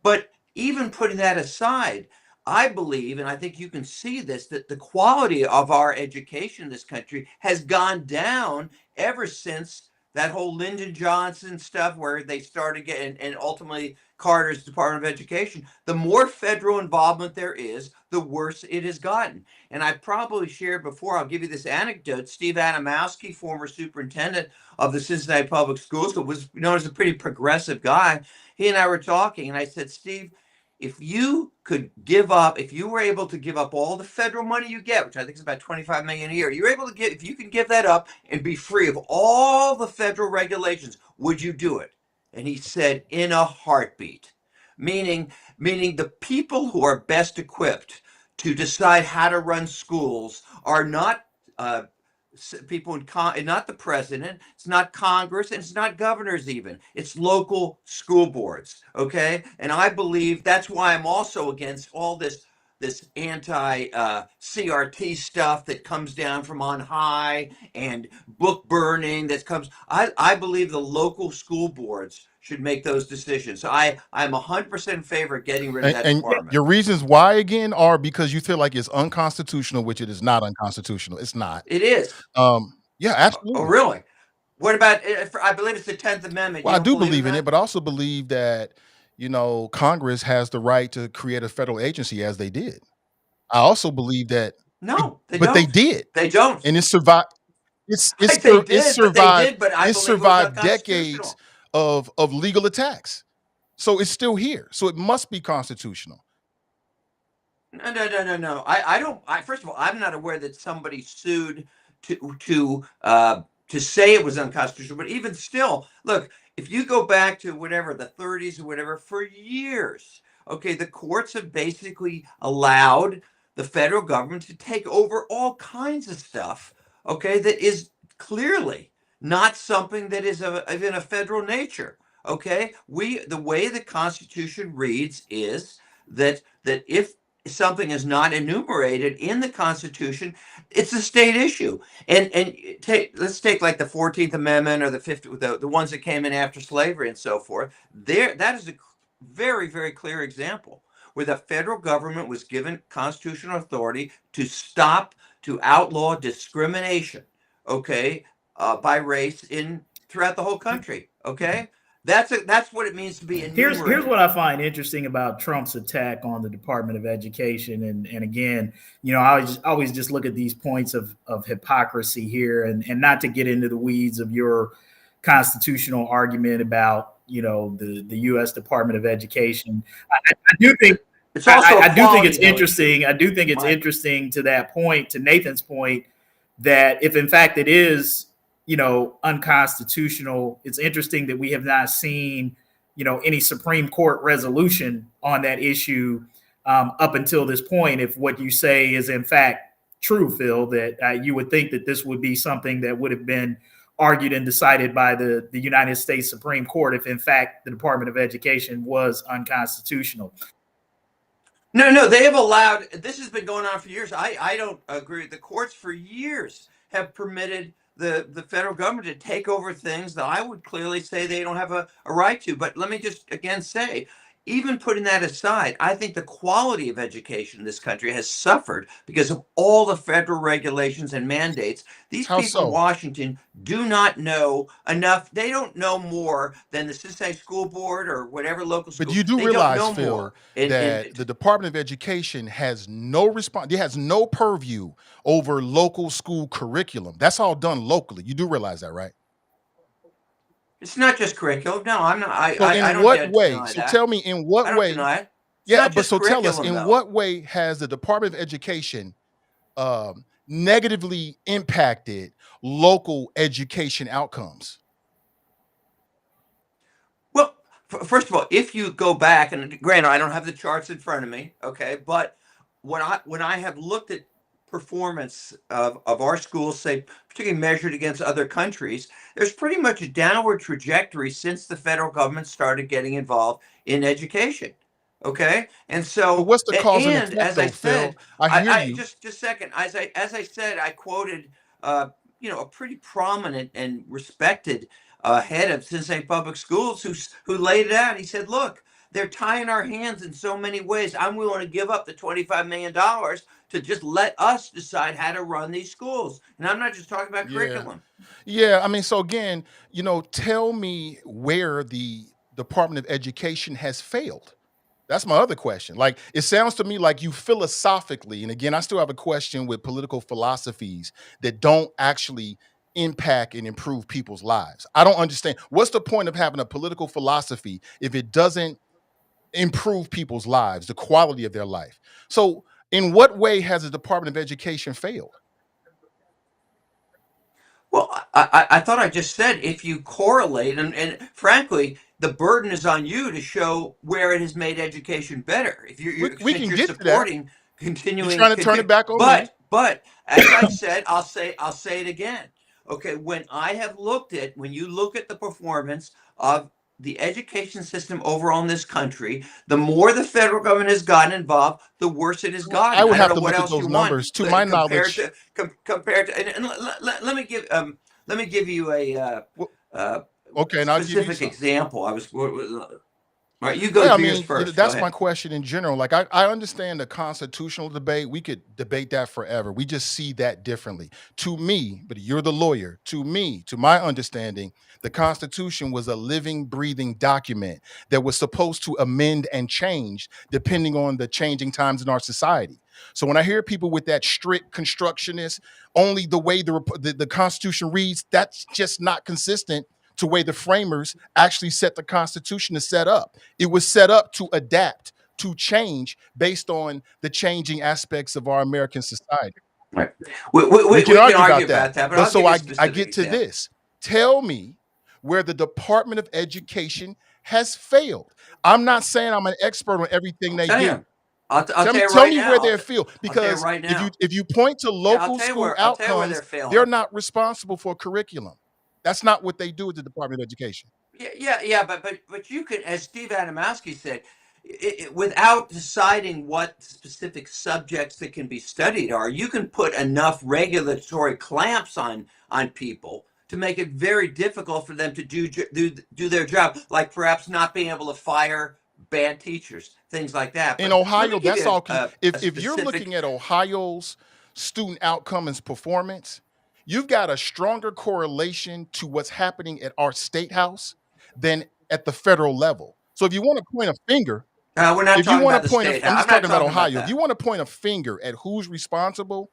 But even putting that aside, I believe, and I think you can see this, that the quality of our education in this country has gone down ever since that whole Lyndon Johnson stuff where they started getting, and ultimately Carter's Department of Education. The more federal involvement there is, the worse it has gotten. And I probably shared before, I'll give you this anecdote. Steve Adamowski, former superintendent of the Cincinnati Public Schools, who was known as a pretty progressive guy, he and I were talking, and I said, Steve, if you could give up, if you were able to give up all the federal money you get, which I think is about 25 million a year, you're able to get, if you can give that up and be free of all the federal regulations, would you do it? And he said, in a heartbeat. Meaning the people who are best equipped to decide how to run schools are not uh, people not the president, it's not Congress, and it's not governors even. It's local school boards, okay? And I believe that's why I'm also against all this anti CRT stuff that comes down from on high and book burning that comes. I believe the local school boards should make those decisions. So I'm 100% in favor of getting rid of that And department. your reasons why again are because you feel like it's unconstitutional, which it is not unconstitutional. It's not. It is. Yeah, Oh, absolutely. really? What about? I believe it's the 10th Amendment. Well, You I don't do believe in believe in it, that? but I also believe that Congress has the right to create a federal agency as they did. I also believe that. No, they But they don't. did, They don't. and it survived. They It did, but they survived. did. But I It believe it was survived decades unconstitutional. of legal attacks. So it's still here. So it must be constitutional. No. I don't. First of all, I'm not aware that somebody sued to say it was unconstitutional. But even still, look, if you go back to whatever the 30s or whatever, for years, okay, the courts have basically allowed the federal government to take over all kinds of stuff, okay, that is clearly not something that is of in a federal nature. Okay, the way the Constitution reads is that if something is not enumerated in the Constitution, it's a state issue. And let's take like the 14th Amendment or the 50th, the ones that came in after slavery and so forth. That is a very, very clear example where the federal government was given constitutional authority to outlaw discrimination, okay, by race in throughout the whole country. Okay, that's what it means to be Here's enumerated. what I find interesting about Trump's attack on the Department of Education, and again, I always just look at these points of hypocrisy here, and not to get into the weeds of your constitutional argument about the U.S. Department of Education. I do think It's also I do think it's equality, though, interesting. I do think it's Mike. interesting to that point, to Nathan's point, that if in fact it is unconstitutional, it's interesting that we have not seen any Supreme Court resolution on that issue up until this point. If what you say is in fact true, Phil, that you would think that this would be something that would have been argued and decided by the United States Supreme Court if in fact the Department of Education was unconstitutional. No, they have allowed. This has been going on for years. I don't agree. The courts for years have permitted the federal government to take over things that I would clearly say they don't have a right to. But let me just again say, even putting that aside, I think the quality of education in this country has suffered because of all the federal regulations and mandates. These How people in so? Washington do not know enough. They don't know more than the Cincinnati School Board or whatever local But school. you do They don't realize, know Phil, more. And that the Department of Education has no response. It has no purview over local school curriculum. That's all done locally. You do realize that, right? it's not just curriculum. No, I'm not. So I in don't what way? deny So that. tell me in I what don't way? deny it. It's Yeah, not but just so tell us curriculum, in though. what way has the Department of Education negatively impacted local education outcomes? Well, first of all, if you go back, and granted, I don't have the charts in front of me, okay, but when I have looked at performance of our schools, say, particularly measured against other countries, there's pretty much a downward trajectory since the federal government started getting involved in education. Okay, and But so what's the cause and effect, as I though, Phil? said, I hear I you. just a second, as I said, I quoted uh, a pretty prominent and respected head of Cincinnati Public Schools who laid it out. He said, "Look, they're tying our hands in so many ways. I'm willing to give up the $25 million to just let us decide how to run these schools." And I'm not just talking about Yeah. curriculum. Yeah. I mean, so again, tell me where the Department of Education has failed. That's my other question. Like, it sounds to me like you philosophically, and again, I still have a question with political philosophies that don't actually impact and improve people's lives. I don't understand. What's the point of having a political philosophy if it doesn't improve people's lives, the quality of their life? So, in what way has the Department of Education failed? Well, I thought I just said if you correlate, and frankly, the burden is on you to show where it has made education better. If We since can you're get to that. supporting You're continuing, trying to turn it back on me. but as I said, I'll say it again. Okay, when you look at the performance of the education system overall in this country, the more the federal government has gotten involved, the worse it has I gotten. would I don't have know to what look at else you those want numbers. To my compared knowledge, to compared to. And let me give you a well, uh, okay, and I'll give you specific some. example. All right, you go Well, I do yours mean, first. Go that's my ahead. question in general. Like, I understand the constitutional debate. We could debate that forever. We just see that differently. To me, but you're the lawyer. To me, to my understanding, the Constitution was a living, breathing document that was supposed to amend and change depending on the changing times in our society. So when I hear people with that strict constructionist, only the way the Constitution reads, that's just not consistent to the way the framers actually set the Constitution to set up. It was set up to adapt, to change based on the changing aspects of our American society. Right. We can We can argue argue about that. about that, but But I'll so give you a I specific get to example. this. Tell me where the Department of Education has failed. I'm not saying I'm an expert on everything I'll they tell do. you. I'll tell you Tell right me now. where they're failed. I'll tell you Because right now. if you point to Yeah, local school I'll tell you where outcomes, they're failing. they're not responsible for curriculum. That's not what they do at the Department of Education. Yeah. But you can, as Steve Adamowski said, without deciding what specific subjects that can be studied are, you can put enough regulatory clamps on people to make it very difficult for them to do their job, like perhaps not being able to fire bad teachers, things like that. In But let me Ohio, give that's you all. a If you're specific. looking at Ohio's student outcome and performance, you've got a stronger correlation to what's happening at our state house than at the federal level. So if you want to point a finger, We're not if you talking want about to the point a, state. I'm I'm just not talking about talking about Ohio. If you that. want to point a finger at who's responsible,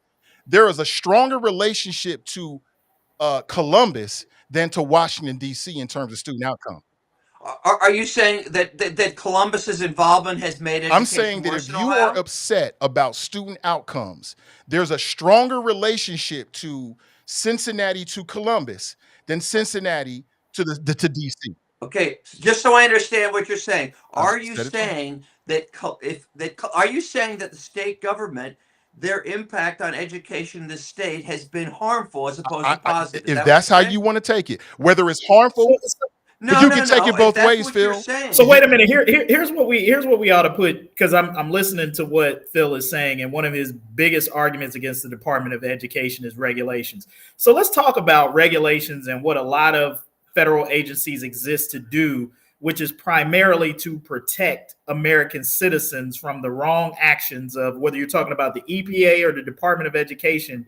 there is a stronger relationship to Columbus than to Washington D.C. in terms of student outcome. Are you saying that Columbus's involvement has made I'm education saying that worse if in you are Ohio? upset about student outcomes, there's a stronger relationship to Cincinnati to Columbus than Cincinnati to DC. Okay, just so I understand what you're saying, I've are you said it twice. saying that are you saying that the state government, their impact on education in the state has been harmful as opposed to positive? Is If that what that's you're how saying? you want to take it, whether it's harmful, So, but No, you can take no. it If both that's ways, what you're Phil. So saying, wait a minute. Here's what we ought to put, because I'm listening to what Phil is saying, and one of his biggest arguments against the Department of Education is regulations. So let's talk about regulations and what a lot of federal agencies exist to do, which is primarily to protect American citizens from the wrong actions of whether you're talking about the EPA or the Department of Education.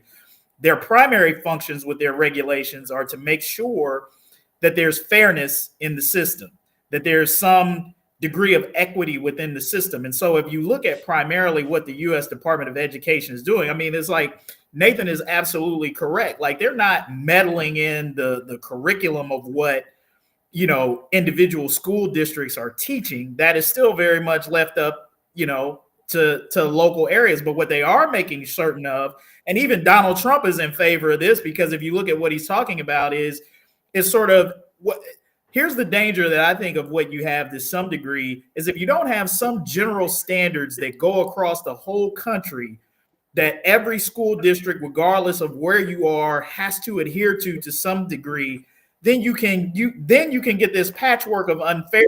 Their primary functions with their regulations are to make sure that there's fairness in the system, that there's some degree of equity within the system. And so if you look at primarily what the US Department of Education is doing, I mean, it's like Nathan is absolutely correct. Like they're not meddling in the curriculum of what individual school districts are teaching. That is still very much left up, to local areas. But what they are making certain of, and even Donald Trump is in favor of this, because if you look at what he's talking about is sort of what here's the danger that I think of what you have to some degree is if you don't have some general standards that go across the whole country that every school district, regardless of where you are, has to adhere to some degree, then you can get this patchwork of unfair.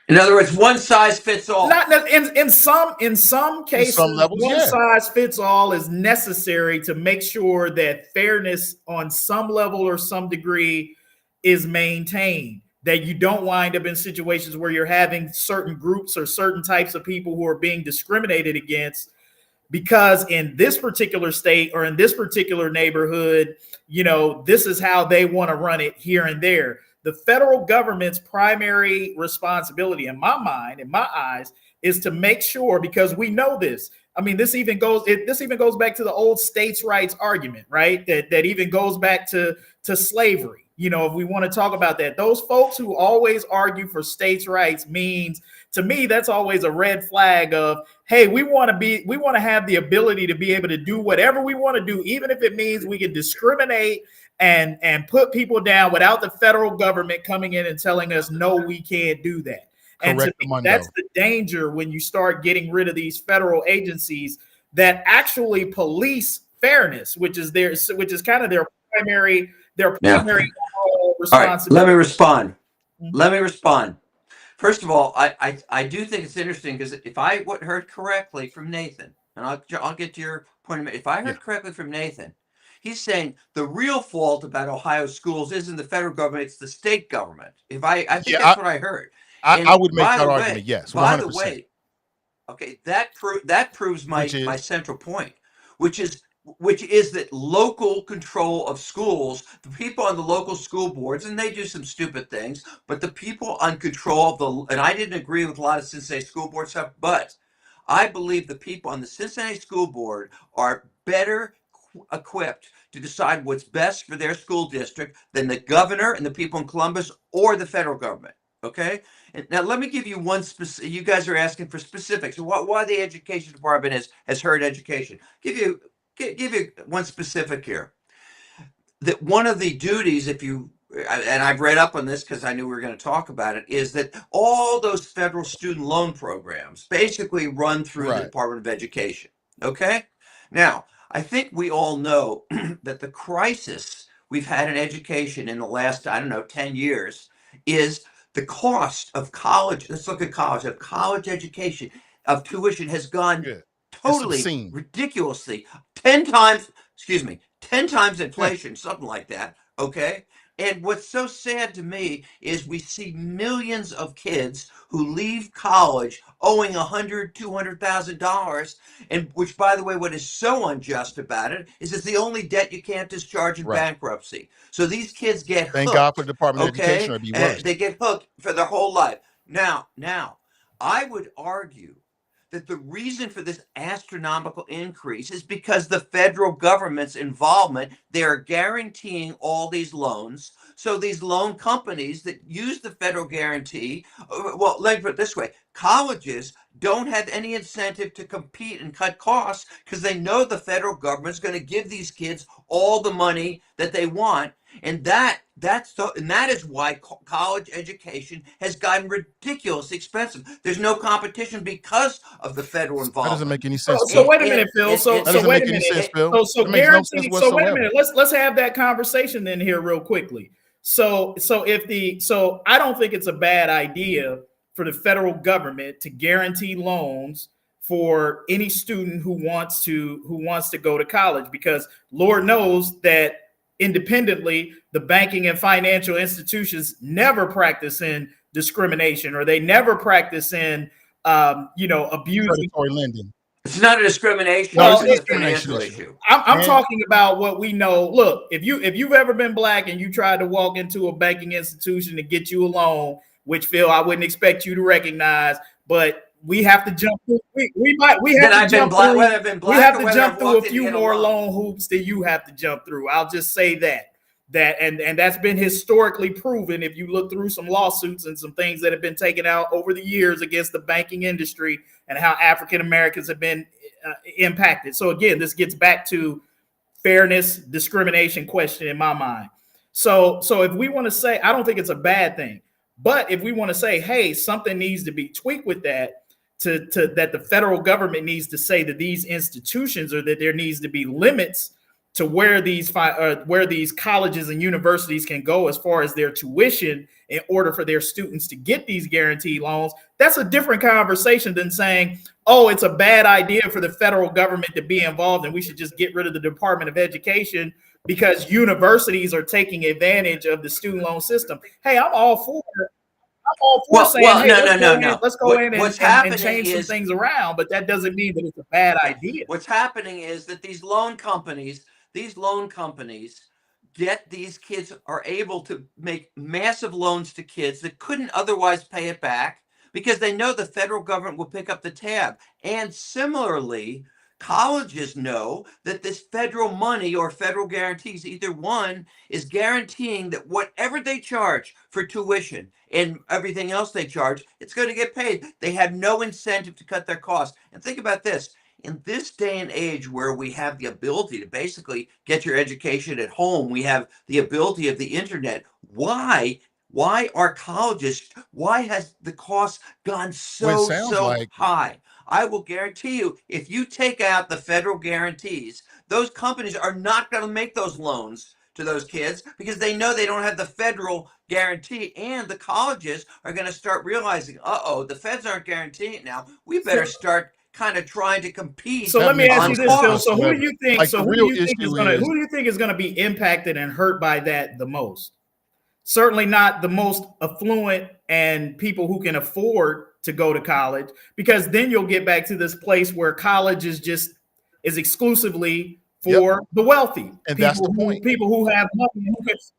in other words, one size fits all. Not in some In some cases, levels, one yeah. size fits all is necessary to make sure that fairness on some level or some degree is maintained. That you don't wind up in situations where you're having certain groups or certain types of people who are being discriminated against because in this particular state or in this particular neighborhood, this is how they want to run it here and there. The federal government's primary responsibility, in my mind, in my eyes, is to make sure, because we know this. I mean, this even goes back to the old states' rights argument, right? That even goes back to slavery. If we want to talk about that, those folks who always argue for states' rights means, to me, that's always a red flag of, hey, we want to have the ability to be able to do whatever we want to do, even if it means we can discriminate and put people down without the federal government coming in and telling us, no, we can't do that. And to Correct, me, Mundo. that's the danger when you start getting rid of these federal agencies that actually police fairness, which is kind of their primary Yeah. All right. responsibility. Let me respond. Let me respond. First of all, I do think it's interesting because if I heard correctly from Nathan, and I'll get to your point of view. If I Yeah. heard correctly from Nathan, he's saying the real fault about Ohio schools isn't the federal government; it's the state government. I think Yeah, that's what I heard. I And would make that argument. Yes, by 100%. the way, okay, that proves Which my is central point, which is that local control of schools, the people on the local school boards, and they do some stupid things, but the people on control of and I didn't agree with a lot of Cincinnati school board stuff, but I believe the people on the Cincinnati School Board are better equipped to decide what's best for their school district than the governor and the people in Columbus or the federal government. Okay. And now let me give you one specific. You guys are asking for specifics. Why the education department has heard education. Give you one specific here. That one of the duties, if you and I've read up on this because I knew we were going to talk about it, is that all those federal student loan programs basically run through the Right. Department of Education. Okay. Now, I think we all know that the crisis we've had in education in the last, I don't know, 10 years is the cost of college. Let's look at college, of college education, of tuition has gone Yeah. It's totally obscene. ridiculously 10 times, excuse me, 10 times inflation, something like that. Okay. And what's so sad to me is we see millions of kids who leave college owing $100,000-$200,000, and which, by the way, what is so unjust about it is it's the only debt you can't discharge in Right. bankruptcy. So these kids get Thank hooked. God for the Department of Education, Okay, or it'd be worse. they get hooked for their whole life. Now, I would argue that the reason for this astronomical increase is because the federal government's involvement. They are guaranteeing all these loans. So these loan companies that use the federal guarantee, well, let me put it this way, colleges don't have any incentive to compete and cut costs because they know the federal government's going to give these kids all the money that they want. And that is why college education has gotten ridiculously expensive. There's no competition because of the federal involvement. That doesn't make any sense. So wait a minute, Phil. That doesn't make any sense, Phil. So That makes no sense guarantee. So wait a whatsoever. minute. Let's have that conversation then here real quickly. So I don't think it's a bad idea for the federal government to guarantee loans for any student who wants to go to college, because Lord knows that independently the banking and financial institutions never practice in discrimination, or they never practice in abusing Predatory lending. It's not a discrimination. No, It's it's a a discrimination financial issue. issue. I'm talking about what we know. Look, if you've ever been black and you tried to walk into a banking institution to get you a loan, which Phil, I wouldn't expect you to recognize, but we have to jump through. We have to jump through a few more loan hoops that you have to jump through. I'll just say that and that's been historically proven. If you look through some lawsuits and some things that have been taken out over the years against the banking industry and how African Americans have been impacted. So again, this gets back to fairness, discrimination question in my mind. So if we want to say, I don't think it's a bad thing, but if we want to say, hey, something needs to be tweaked with that, to that the federal government needs to say that these institutions, or that there needs to be limits to where these colleges and universities can go as far as their tuition in order for their students to get these guaranteed loans. That's a different conversation than saying, oh, it's a bad idea for the federal government to be involved and we should just get rid of the Department of Education because universities are taking advantage of the student loan system. Hey, I'm all for saying, hey, let's go in and change some things around, but that doesn't mean that it's a bad idea. What's happening is that these loan companies get these kids, are able to make massive loans to kids that couldn't otherwise pay it back because they know the federal government will pick up the tab. And similarly, colleges know that this federal money or federal guarantees, either one, is guaranteeing that whatever they charge for tuition and everything else they charge, it's going to get paid. They have no incentive to cut their costs. And think about this. In this day and age where we have the ability to basically get your education at home, we have the ability of the internet. Why are colleges, why has the cost gone so high? I will guarantee you, if you take out the federal guarantees, those companies are not going to make those loans to those kids because they know they don't have the federal guarantee, and the colleges are going to start realizing, the feds aren't guaranteeing it now. We better start kind of trying to compete. So let me ask you this, Phil. So who do you think? Who do you think is going to be impacted and hurt by that the most? Certainly not the most affluent and people who can afford to go to college, because then you'll get back to this place where college is exclusively Yep. for the wealthy, And that's the point. people who have money.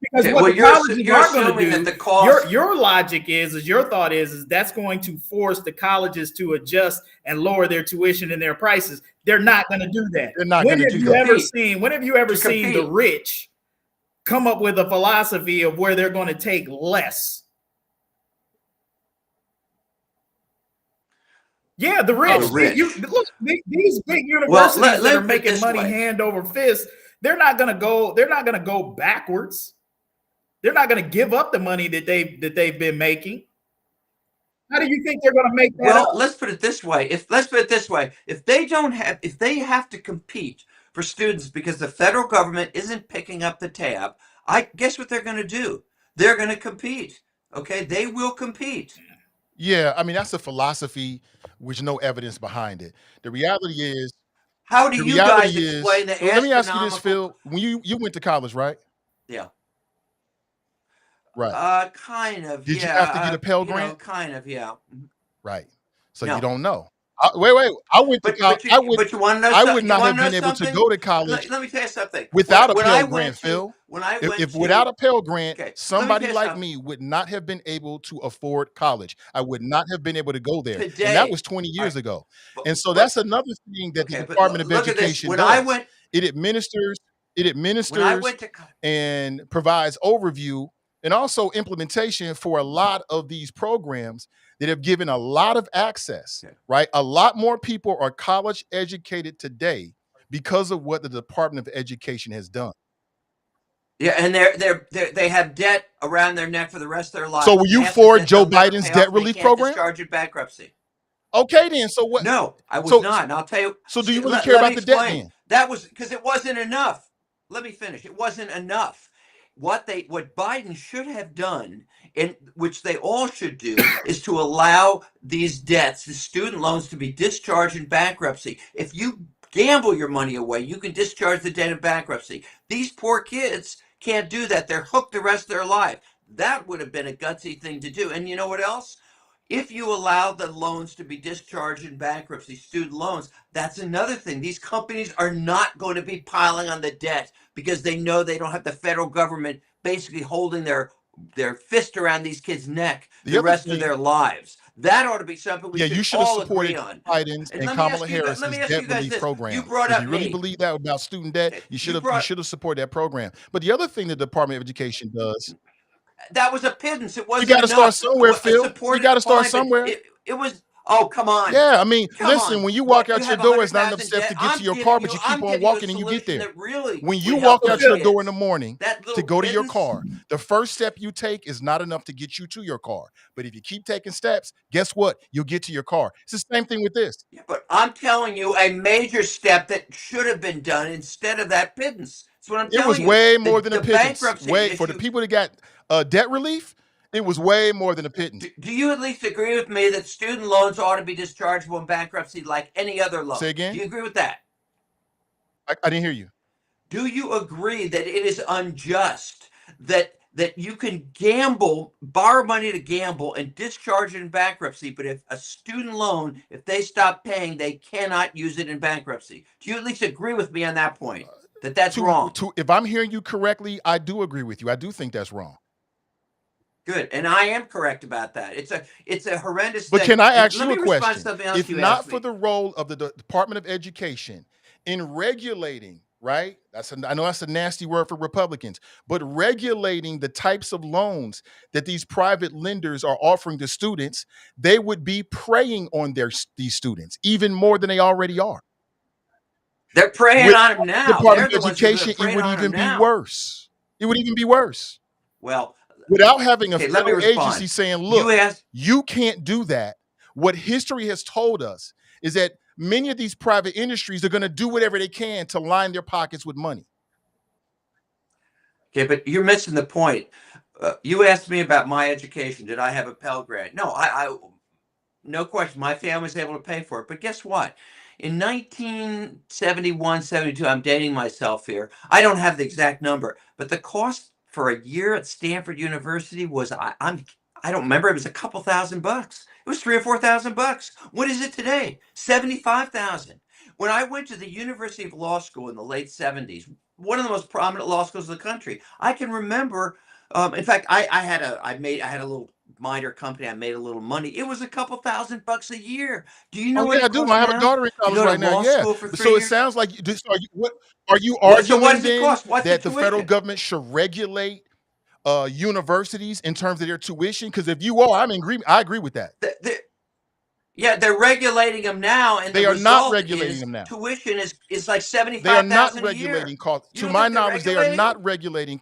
Because Okay, what well, the colleges you're are going to assuming that do, the cost. your logic is your thought is that's going to force the colleges to adjust and lower their tuition and their prices. They're not going to do that. They're not When going to have do you that. ever seen? When have you ever To seen the compete. rich come up with a philosophy of where they're going to take less? Yeah, the rich. The rich. Look, these big Well, universities that let are me put it making this money way. hand over fist, they're not going to go. They're not going to go backwards. They're not going to give up the money that they've been making. How do you think they're going to make that Well, up? let's put it this way. If they have to compete for students because the federal government isn't picking up the tab, I guess what they're going to do? They're going to compete. Okay, they will compete. Yeah, I mean that's a philosophy with no evidence behind it. The reality is, How do the you guys reality explain is. the So let me ask you this, astronomical? Phil. When you went to college, right? Yeah. Right. Kind of. Did you have to get Yeah. a Pell Grant? Kind of. Yeah. Right. So you No. don't know. Wait. I went to But college. but you but you want to know I would something? You not want have to know been able to something? go to college Let me tell you something. without a When Pell I Grant, went to Phil. when I If, went if without to a Pell Grant, okay, let me tell somebody you like something. me would not have been able to afford college. I would not have been able to go there. And that Today, was 20 all years right, ago. but And so but that's another thing that the okay, but Department of look at this. Education does. It it When I administers went to and provides overview and also implementation for a lot of these programs that have given a lot of access, okay, right? A lot more people are college educated today because of what the Department of Education has done. yeah, and they have debt around their neck for the rest of their So lives, were you massive for debt Joe they'll never Biden's pay off, debt and they relief can't program? discharge in bankruptcy. Okay, then. So what? No, I was So not, and I'll tell you. so do you really care Let me about the debt explain. then? That was because it wasn't enough. Let me finish. It wasn't enough. What Biden should have done, and which they all should do, is to allow these debts, the student loans, to be discharged in bankruptcy. If you gamble your money away, you can discharge the debt in bankruptcy. These poor kids can't do that. They're hooked the rest of their life. That would have been a gutsy thing to do. And you know what else? If you allow the loans to be discharged in bankruptcy, student loans, that's another thing. These companies are not going to be piling on the debt because they know they don't have the federal government basically holding their fist around these kids' neck The the other rest of thing, their lives. That ought to be something we yeah, you should should have all agree supported on. Biden's And and Kamala let Harris's me ask debt you guys relief this. You program. brought If up you really me. believe that about student debt, Okay, you should have supported that program. But the other thing the Department of Education does, that was a pittance. It you wasn't got to start enough. somewhere, Phil. You Support got it to start fine, but somewhere. it was. Oh, come on. Yeah, I mean, Come listen, on. when you walk What, you out your have door, it's not enough 100,000 steps debt? to get to your car, but you keep I'm on giving you a walking and you get solution there. that really When you would help walk those out your door in kids. the morning That to little go to your pittance. car, the first step you take is not enough to get you to your car. But if you keep taking steps, guess what? You'll get to your car. It's the same thing with this. Yeah, but I'm telling you a major step that should have been done instead of that pittance. That's what I'm It was telling you. way more than a The pittance. bankruptcy Way for the issue. people that got debt relief, it was way more than a pittance. Do you at least agree with me that student loans ought to be dischargeable in bankruptcy like any other Say loan? Do again? you agree with that? I didn't hear you. Do you agree that it is unjust that you can gamble, borrow money to gamble, and discharge it in bankruptcy, but if a student loan, if they stop paying, they cannot use it in bankruptcy? Do you at least agree with me on that point? That's wrong. If I'm hearing you correctly, I do agree with you. I do think that's wrong. Good, and I am correct about that. It's a horrendous But thing. can I And ask let you a me respond to question? something else If you not asked for me. the role of the Department of Education in regulating, right? I know that's a nasty word for Republicans, but regulating the types of loans that these private lenders are offering to students, they would be preying on these students even more than they already are. They're preying Without on them the now. They're Department of the ones who are Education, it preying would on them even be now. worse. It would even be worse. Well, Without having a okay, let me federal respond. agency saying, You look, asked, you can't do that. What history has told us is that many of these private industries are going to do whatever they can to line their pockets with money. okay, but you're missing the point. You asked me about my education. Did I have a Pell Grant? No, no question. My family was able to pay for it. But guess what? In 1971, 72, I'm dating myself here. I don't have the exact number, but the cost for a year at Stanford University was I don't remember. It was a couple $1,000. It was $3,000 or $4,000. What is it today? 75,000. When I went to the University of Law School in the late 70s, one of the most prominent law schools in the country, I can remember. In fact, I had a little minor company. I made a little money. It was a couple $1,000 a year. Do you know Oh what yeah, I it do. costs I have a now daughter in to college go to right now. law Yeah, school for three so it years? sounds like what are you So what arguing does it then cost? What's the that the federal tuition? government should regulate universities in terms of their tuition? Because if you are, I'm in agreement. I agree with that. Yeah, they're regulating them now, and the They are not result regulating is them now. tuition is like They are not 75,000 a year. regulating cost. You To don't my think they're knowledge, they are regulating them? not regulating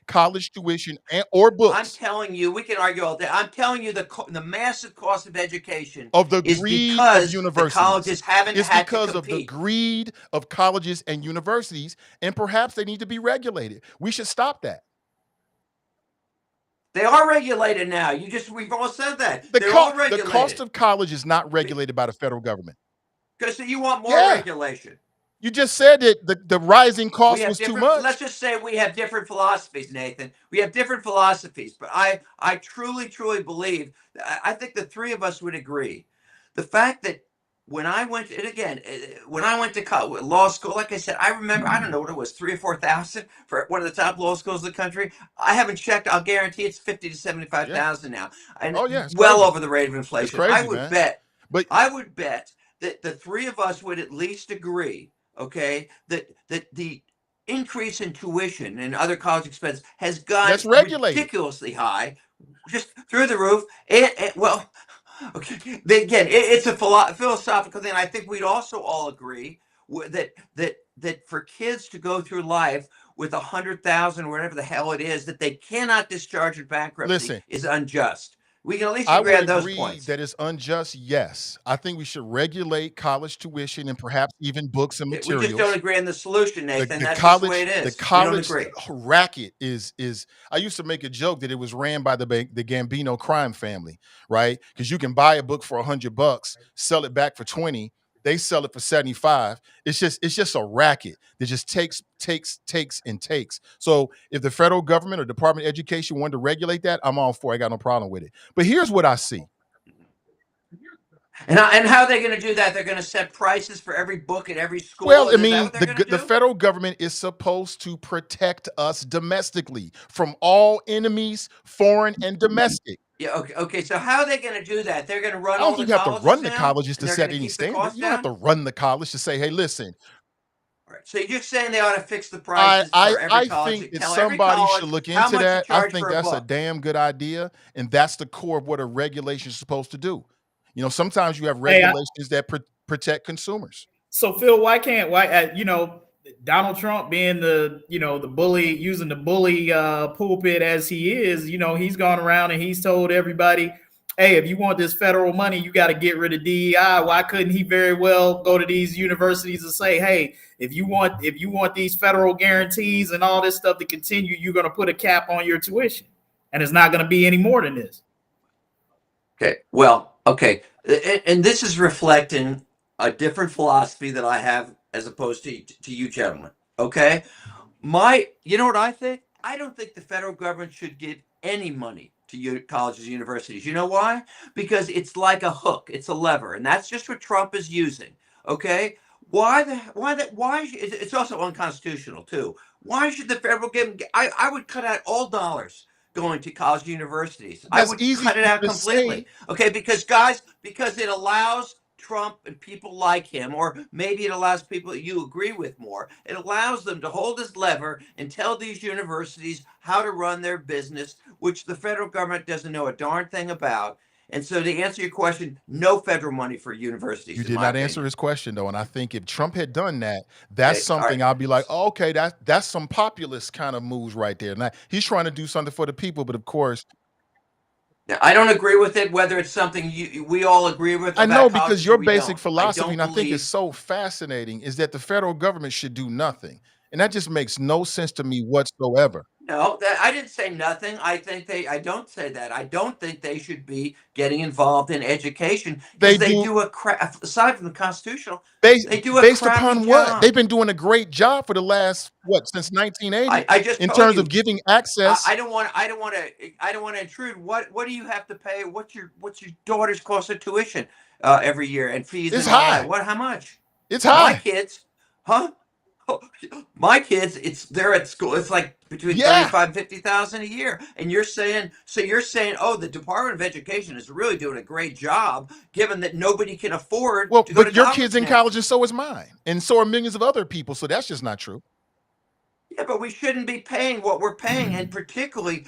college tuition or I'm books. telling you, we can argue all day. I'm telling you, the massive cost of education Of the is greed of because the universities. colleges haven't It's had to because of the compete. greed of colleges and universities, and perhaps they need to be regulated. We should stop that. They are regulated now. We've all said that The they're all the cost regulated of college is not regulated by the federal government. because you want more Yeah, regulation. you just said that the rising We cost have was too different. Let's much. just say we have different philosophies, Nathan. We have different philosophies, but I truly believe. I think the three of us would agree. The fact that when I went, and again, when I went to law school, like I said, I remember, I don't know what it was, 3 or 4 thousand for one of the top law schools in the country. I haven't checked. I'll guarantee it's 50 to Yeah. 75,000 now, and Oh yeah, it's well crazy. over the rate of It's inflation. crazy, man. But I would bet that the three of us would at least agree, okay, that the increase in tuition and other college expense has gone let's regulate it. ridiculously high, just through the roof. Well, okay, it's a philosophical thing. I think we'd also all agree that for kids to go through life with 100,000 or whatever the hell it is that they cannot discharge in bankruptcy Listen, is unjust. We can at least I agree would on those agree points. that it's unjust. Yes, I think we should regulate college tuition and perhaps even books and We just don't materials. agree on the solution, The Nathan. the That's just the way college it the is. We don't college agree. racket is. I used to make a joke that it was ran by the Gambino crime family, right? Because you can buy a book for $100, sell it back for 20. They sell it for 75. It's just a racket that just takes and takes. So if the federal government or Department of Education wanted to regulate that, I'm all for it. I got no problem with it. But here's what I see. And how are they going to do that? They're going to set prices for every book at every school, Well, I and is that mean, what they're going to the do? federal government is supposed to protect us domestically from all enemies, foreign and domestic. Yeah. Okay. Okay. So how are they going to do that? They're going to run I don't all the think you have to colleges run the now, colleges and to they're going set to any keep the standard. cost You don't have down. to run the college to say, "Hey, listen, All right. So you're saying they ought to fix the I prices I for every I college, think that tell every somebody should college look how into much to that." I charge think for a that's a book. damn good idea, and that's the core of what a regulation is supposed to do. Sometimes you have Hey, regulations that protect consumers. so Phil, Donald Trump being the bully, using the bully pulpit as he is, he's gone around and he's told everybody, hey, if you want this federal money, you got to get rid of DEI. Why couldn't he very well go to these universities and say, hey, if you want these federal guarantees and all this stuff to continue, you're going to put a cap on your tuition, and it's not going to be any more than this. Okay. Well, okay. And this is reflecting a different philosophy that I have as opposed to you gentlemen. Okay. You know what I think? I don't think the federal government should give any money to colleges and universities. You know why? Because it's like a hook, it's a lever, and that's just what Trump is using. Okay. It's also unconstitutional too. Why should the federal government? I would cut out all dollars going to college and universities. I That's would easy cut it for out you to say. completely. Okay, because it allows Trump and people like him, or maybe it allows people that you agree with more. It allows them to hold this lever and tell these universities how to run their business, which the federal government doesn't know a darn thing about. And so, to answer your question, no federal money for universities, You in did my not answer opinion. his question though, and I think if Trump had done that, that's Okay, all right. something I'll be like, oh, okay, that's some populist kind of moves right there. Now he's trying to do something for the people, but of course, Now, I don't agree with it. Whether it's something we all agree with I know about because colleges or your we basic don't, I philosophy, don't and I think it's believe. so fascinating, is that the federal government should do nothing, and that just makes no sense to me whatsoever. No, I didn't say nothing. I don't say that. I don't think they should be getting involved in education They because they do do aside from the constitutional, based they do a based crappy upon what? They've job. been doing a great job for the last since 1980 I just in told terms you of giving access. I don't want to intrude. What do you have to pay? What's your daughter's cost of tuition every year and fees It's and all that? high. How much? It's My high. kids, huh? My kids, they're at school. It's like between Yeah. 35 and 50,000 a year. And you're saying, oh, the Department of Education is really doing a great job, given that nobody can afford Well, to go to but your kid's college in now. college, and so is mine, and so are millions of other people. So that's just not true. Yeah, but we shouldn't be paying what we're paying, and particularly,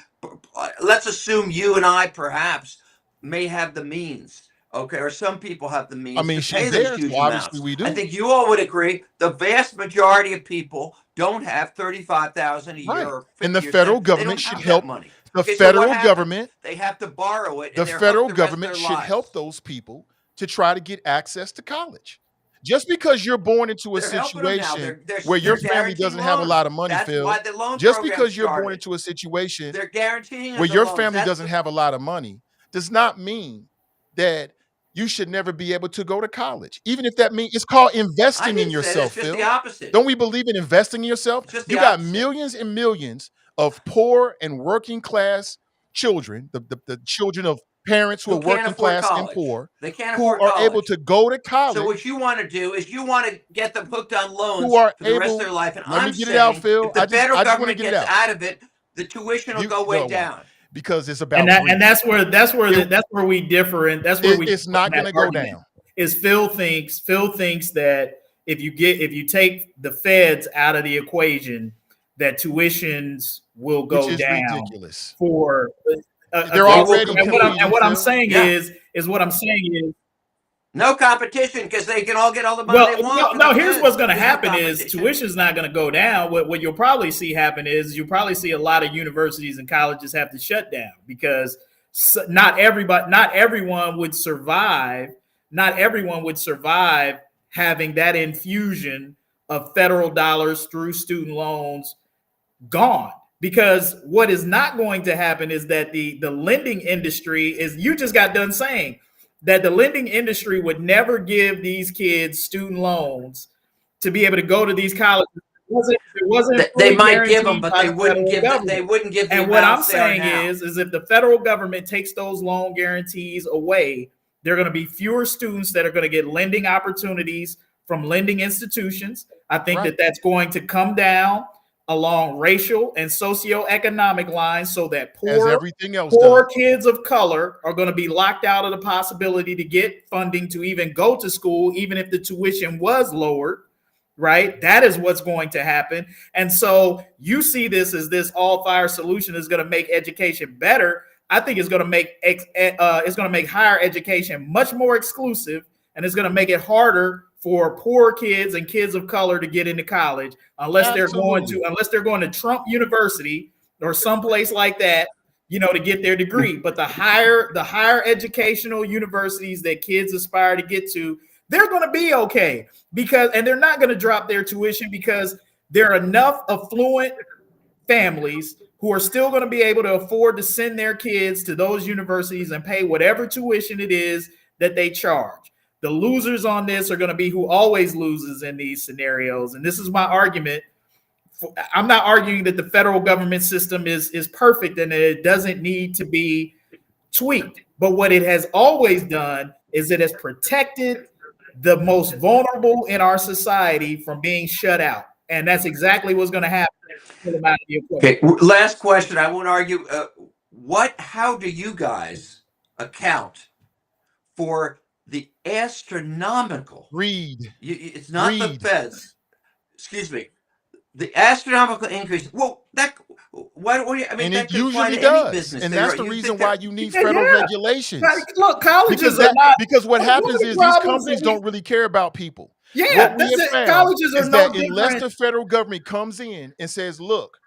let's assume you and I perhaps may have the means, okay, or some people have the I means mean, to she's pay those there, so huge obviously amounts. we I do. think you all would agree the vast majority of people don't have 35,000 a year Right. or And the 50 or federal 70. They government don't should have that help. money. The Okay, so what federal happens? government, They have to borrow it, the and they're hooked federal the rest of government their should help lives. those people to try to get access to college. Just because you're born into a They're helping them now. situation where your They're family guaranteeing doesn't have a loans. lot of money, That's why Phil, the loan just program because you're born started. into a situation They're guaranteeing where the your loans. family That's doesn't have a lot of money does not mean that you should never be able to go to college. Even if that means it's called I investing in didn't say that. yourself, It's just the Phil. opposite. Don't we believe in investing in yourself? It's just the You got opposite. millions and millions of poor and working class children, the children of parents who are Who can't working afford class and college? poor, They can't who afford are able college. to go to So college, what you want to do is you want to get them hooked on who loans are for the rest of able, their life. And let me I'm get it out, saying Phil. if the federal I just want to government get it gets out. out of it, the tuition will You go way know why? down. Because it's And about greed. that's where It, we differ, and that's where we it's differ on not that going to go argument. down. Is Phil thinks that if you take the feds out of the equation, that tuitions will Which go is down ridiculous. for They're They will already and compete. competing, what I'm Phil. saying Yeah. is what I'm saying is No competition because they can all get all the money well, they want from the no. Here's what's feds. going to There's no happen is competition. tuition's not going to go down. What you'll probably see happen is you'll probably see a lot of universities and colleges have to shut down because not everyone would survive. Not everyone would survive having that infusion of federal dollars through student loans gone. Because what is not going to happen is that the lending industry is, you just got done saying that the lending industry would never give these kids student loans to be able to go to these colleges. It wasn't They fully might give them, guaranteed but by they the wouldn't federal give they government. wouldn't give the And what I'm amounts they are saying now. is if the federal government takes those loan guarantees away, there are going to be fewer students that are going to get lending opportunities from lending institutions. I think Right. that that's going to come down along racial and socioeconomic lines so that As everything else poor does. kids of color are going to be locked out of the possibility to get funding to even go to school, even if the tuition was lowered, right? That is what's going to happen. And so you see this as this all fire solution is going to make education better. I think it's going to make higher education much more exclusive, and it's going to make it harder for poor kids and kids of color to get into college unless they're Absolutely. going to Trump University or someplace like that, to get their degree. But the higher educational universities that kids aspire to get to, they're going to be okay and they're not going to drop their tuition because there are enough affluent families who are still going to be able to afford to send their kids to those universities and pay whatever tuition it is that they charge. The losers on this are going to be who always loses in these scenarios. And this is my argument. I'm not arguing that the federal government system is perfect and that it doesn't need to be tweaked. But what it has always done is it has protected the most vulnerable in our society from being shut out. And that's exactly what's going to happen. Okay, last question. I won't argue. How do you guys account for the astronomical? Greed. It's not the Greed. feds. Excuse me. The astronomical increase. Well, why don't we? I mean, And that it could apply usually to any does. business. And that's the You reason think why that? you need federal regulations. Look, colleges are not. Because what one of happens the is these problems companies don't really care about people. Yeah, What we that's have it. found Colleges are is no that unless different. the federal government comes in and says, look,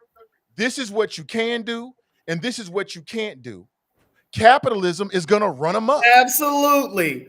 this is what you can do, and this is what you can't do, capitalism is going to run amok. Absolutely.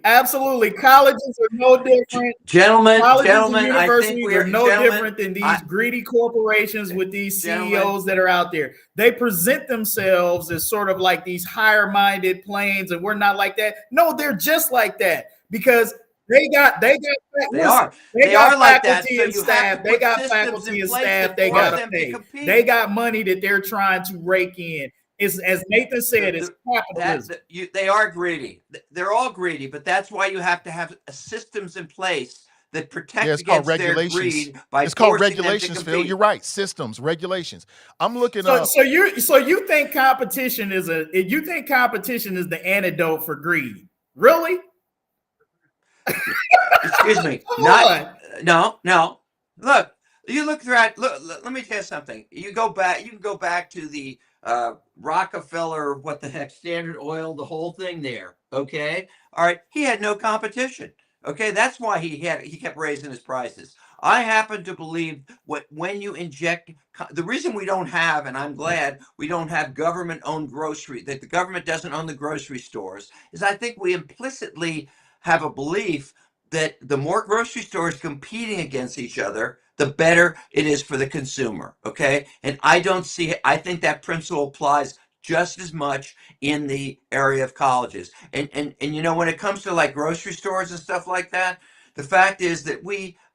Colleges are no different. Gentlemen, Colleges and I think universities we are are. no Gentlemen, different than these greedy corporations with these Gentlemen. CEOs that are out there. They present themselves as sort of like these higher-minded planes, and we're not like that. No, they're just like that because they got They are like that. faculty So and you have staff. to They put got systems faculty in and place staff that they force got to them to pay. compete. They got money that they're trying to rake in. It's, as Nathan said, it's capitalism. They are greedy. They're all greedy, but that's why you have to have systems in place that Yeah, protect it's called against their regulations. greed by It's called forcing them to regulations, Phil. You're compete. right. Systems, regulations. I'm looking So up. you think competition is the antidote for greed? Really? Excuse me, Come not on. no. Look, you look throughout. Look, let me tell you something. You go back. You can go back to the Rockefeller, what the heck, Standard Oil, the whole thing there. Okay, all right. He had no competition. Okay, that's why he kept raising his prices. I happen to believe when you inject the reason we don't have, and I'm glad we don't have government owned grocery, that the government doesn't own the grocery stores, is I think we implicitly have a belief that the more grocery stores competing against each other, the better it is for the consumer. Okay. And I think that principle applies just as much in the area of colleges. And when it comes to like grocery stores and stuff like that, the fact is that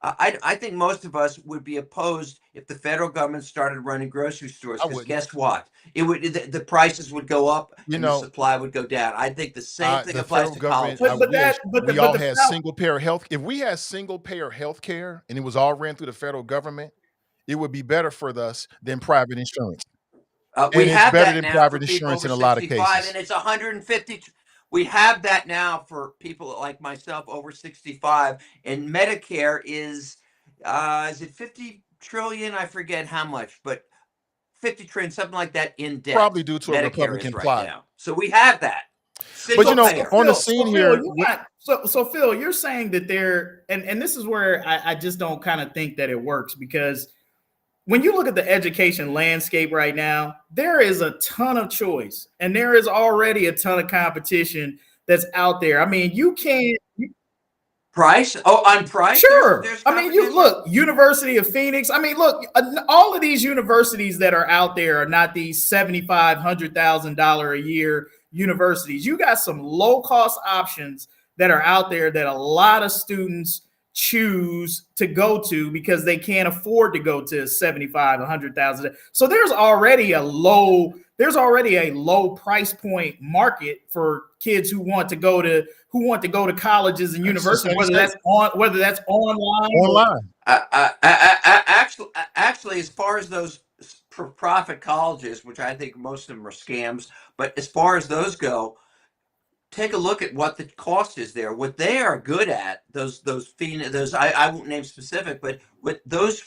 I think most of us would be opposed if the federal government started running grocery stores, I because wouldn't. guess what? The prices would go up You and the know, supply would go down. I think the same thing the applies federal to government, I But colleges. but wish that but the we but all the had South. single payer health. If we had single payer health care and it was all ran through the federal government, it would be better for us than private insurance. We And it's have better that than now for private people insurance over in a lot of 65, and cases. it's 150. We have that now for people like myself over 65, and Medicare is it 50 trillion? I forget how much, but 50 trillion, something like that, in debt. Probably due to a Medicare is Republican right plot. now. So we have that. But Single payer. on the scene here, So Phil, you're saying that and this is where I just don't kind of think that it works, because when you look at the education landscape right now, there is a ton of choice and there is already a ton of competition that's out there. I mean, you can't. Price? Oh, on price, Sure. there's I mean, you competition. look, University of Phoenix. I mean, look, all of these universities that are out there are not these $75,000-$100,000 a year universities. You got some low cost options that are out there that a lot of students choose to go to because they can't afford to go to 75, 100,000. So there's already a low price point market for kids who want to go to colleges and that's the universities, same state. whether that's online or. Online. Actually, as far as those for-profit colleges, which I think most of them are scams, but as far as those go, take a look at what the cost is there. What they are good at, I won't name specific, but what those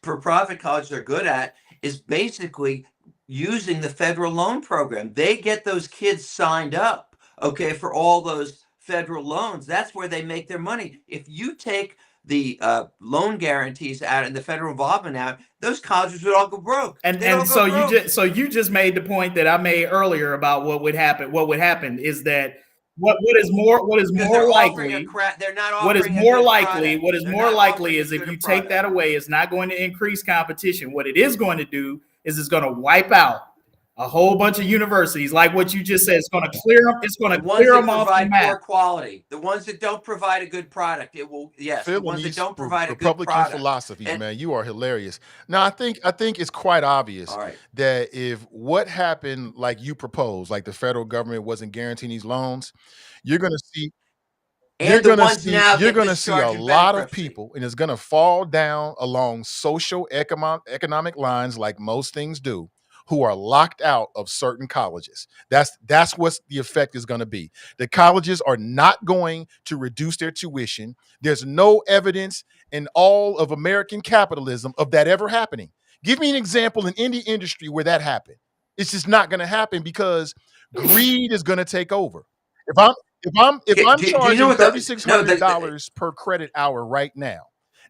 for-profit colleges are good at is basically using the federal loan program. They get those kids signed up, okay, for all those federal loans. That's where they make their money. If you take the loan guarantees out and the federal involvement out, those colleges would all go broke. They'd all And go so broke. you just made the point that I made earlier about what would happen. What would happen is that what is Because more likely they're not offering a good product. what is They're more not likely offering as is if good a you take product. that away, it's not going to increase competition. What it is going to do is it's going to wipe out a whole bunch of universities, like what you just said. It's going to clear them. It's going The to ones clear that them off the provide map. poor quality, the ones that don't provide a good product, it will. Yes, the Phil and ones that these don't provide a good Republican product. philosophies, And man, you are hilarious. Now, I think it's quite obvious all right, that if what happened, like you proposed, like the federal government wasn't guaranteeing these loans, you're gonna see and the ones now you're get gonna see a discharged in lot of bankruptcy. people, and it's gonna fall down along social economic lines, like most things do, who are locked out of certain colleges. That's what the effect is gonna be. The colleges are not going to reduce their tuition. There's no evidence in all of American capitalism of that ever happening. Give me an example in any industry where that happened. It's just not gonna happen because greed is gonna take over. If I'm if I'm Do you know charging what thirty the six no hundred dollars per credit hour right now,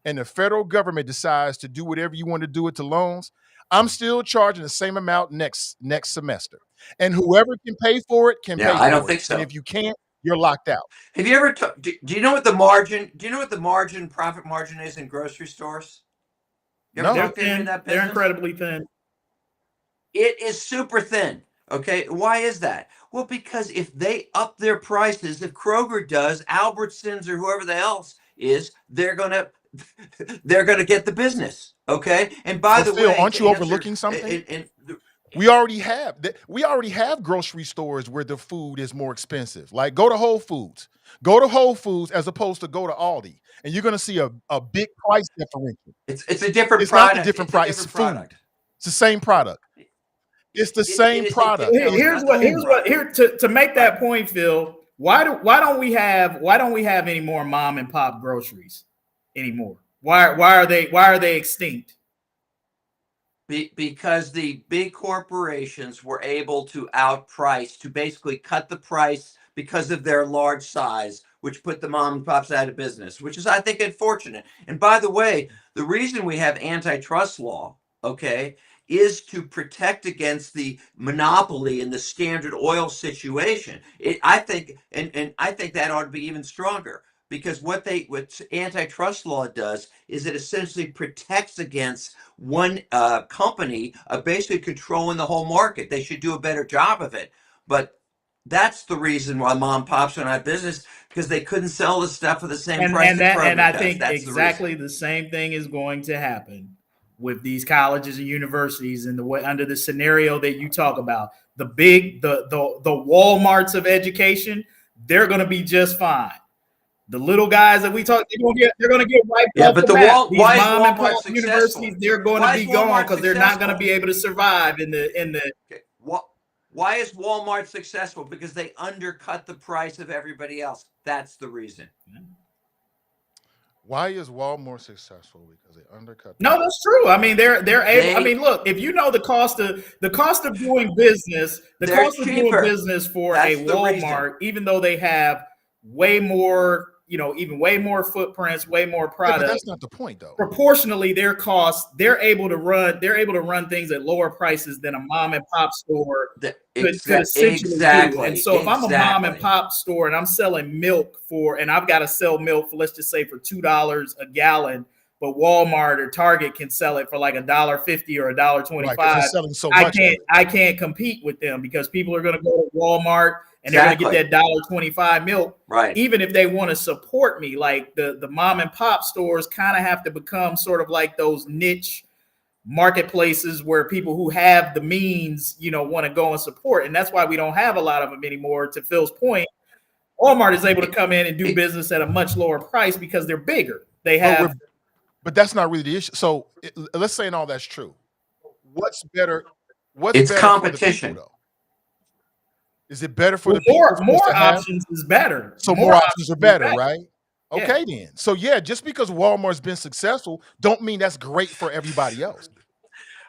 and the federal government decides to do whatever you want to do it to loans, I'm still charging the same amount next semester. And whoever can pay for it can Yeah, pay I don't for it. think And so. if you can't, you're locked out. Have you ever do you know what the margin? Do you know what the profit margin is in grocery stores? You ever They're No, talk to anybody in thin. that They're business? incredibly thin. It is super thin. Okay, why is that? Well, because if they up their prices, if Kroger does, Albertsons or whoever the else is, they're gonna get the business. Okay, and by but the Phil, way, aren't to you answer overlooking something? and We already have grocery stores where the food is more expensive. Like go to Whole Foods. Go to Whole Foods as opposed to go to Aldi. And you're gonna see a big price differential. It's a different It's not the product. different It's a price, it's different product. food. It's the same product. It's the It same is a product. no, It's it's Here's not the what same food. product. to make that point, Phil. Why don't we have any more mom and pop groceries anymore? Why are they extinct? Because the big corporations were able to outprice, to basically cut the price because of their large size, which put the mom and pops out of business, which is, I think, unfortunate. And by the way, the reason we have antitrust law, okay, is to protect against the monopoly in the Standard Oil situation. I think, and I think that ought to be even stronger because what antitrust law does is it essentially protects against one company basically controlling the whole market. They should do a better job of it. But that's the reason why mom and pops went out of business because they couldn't sell the stuff for the same price that And Kroger I does. think That's the reason. exactly the same thing is going to happen with these colleges and universities and the way under the scenario that you talk about. The Walmarts of education, they're going to be just fine. The little guys that we talk, they're gonna get wiped Yeah, off but the map. These why is mom and Walmart pop universities, successful? they're going to Why is be gone Walmart because they're not going to successful? be able to survive in the. Okay. Why is Walmart successful? Because they undercut the price of everybody else. That's the reason. Why is Walmart successful? Because they undercut the No, price. that's true. I mean, they're able. I They mean, look, if you know the cost of doing business, the they're cost of doing cheaper. business for a That's the reason. Walmart, even though they have way more, even way more footprints, way more Yeah, but products. that's not the point though. Proportionally, their costs, they're able to run things at lower prices than a mom and pop store could essentially do. And so if I'm a mom and pop store and I'm selling milk and I've got to sell milk for, let's just say, for $2 a gallon, but Walmart or Target can sell it for like $1.50 or $1.25. Right, they're selling so much. I can't compete with them because people are going to go to Walmart and they're going to get that $1.25 milk. Right. Even if they want to support me, like the mom and pop stores kind of have to become sort of like those niche marketplaces where people who have the means, want to go and support. And that's why we don't have a lot of them anymore. To Phil's point, Walmart is able to come in and do business at a much lower price because they're bigger. They have. But that's not really the issue. So let's say all that's true. What's better? It's better competition. for the people, though? Is it better for the people? More options is better. So more options are better, right? Okay, then. So yeah, just because Walmart's been successful, don't mean that's great for everybody else.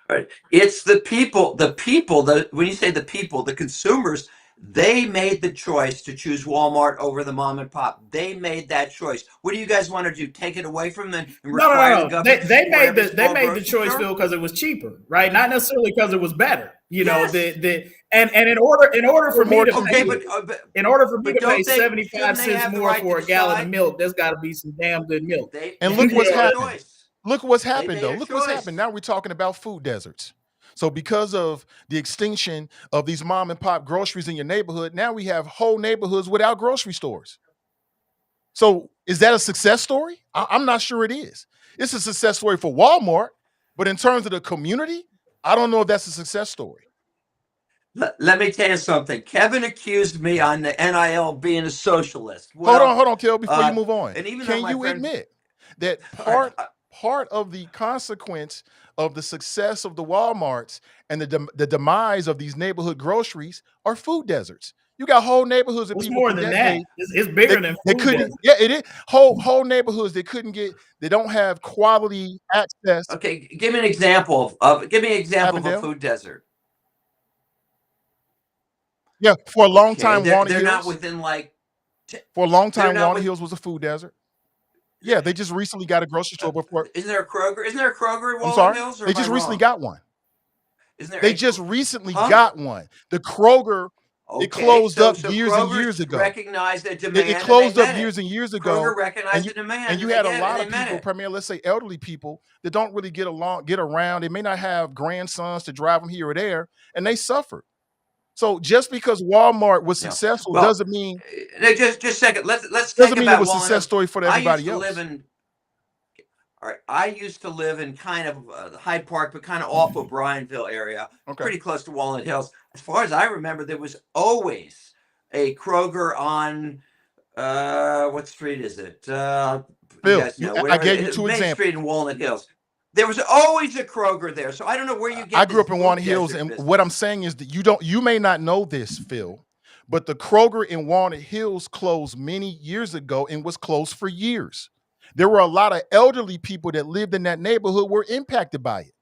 Right. It's the people. When you say the people, the consumers, they made the choice to choose Walmart over the mom and pop. They made that choice. What do you guys want to do? Take it away from them and require the government? They made the choice, Phil, because it was cheaper, right? Not necessarily because it was better. Yes. And in order for me to pay 75 cents more for a gallon of milk, there's got to be some damn good milk. Look what's happened. Look what's happened, though. Look what's happened. Now we're talking about food deserts. So because of the extinction of these mom and pop groceries in your neighborhood, now we have whole neighborhoods without grocery stores. So is that a success story? I'm not sure it is. It's a success story for Walmart, but in terms of the community, I don't know if that's a success story. Let me tell you something. Kevin accused me on the NIL of being a socialist. Well, hold on, Kel, before you move on. And even can you admit that part of the consequence of the success of the Walmarts and the demise of these neighborhood groceries are food deserts? You got whole neighborhoods of people. More than that. It's bigger than food deserts. Yeah, it is. Whole neighborhoods they don't have quality access. Okay, give me an example of a food desert. Yeah, for a long time, they're Hills, not within for a long time, Walnut Hills was a food desert. Yeah, they just recently got a grocery store before. Isn't there a Kroger? Isn't there a Kroger in Walnut Hills? They just recently got one. They just recently got one. The Kroger, it closed up years and years ago. Recognized the demand. It closed up years and years ago. Kroger recognized the demand. And you had a lot of people, primarily, let's say elderly people, that don't really get around. They may not have grandsons to drive them here or there, and they suffered. So just because Walmart was successful doesn't mean. Just a second. Let's doesn't think mean about it was a success story for everybody else. All right, I used to live in kind of Hyde Park, but kind of off of Bryanville area, Okay. pretty close to Walnut Hills. As far as I remember, there was always a Kroger on what street is it? You Phil, guys know, I whatever gave you two Main examples. Street in Walnut Hills. There was always a Kroger there, so I don't know where you get. I grew this up in food Walnut Hills, desert and business. what I'm saying is that you may not know this, Phil, but the Kroger in Walnut Hills closed many years ago and was closed for years. There were a lot of elderly people that lived in that neighborhood were impacted by it.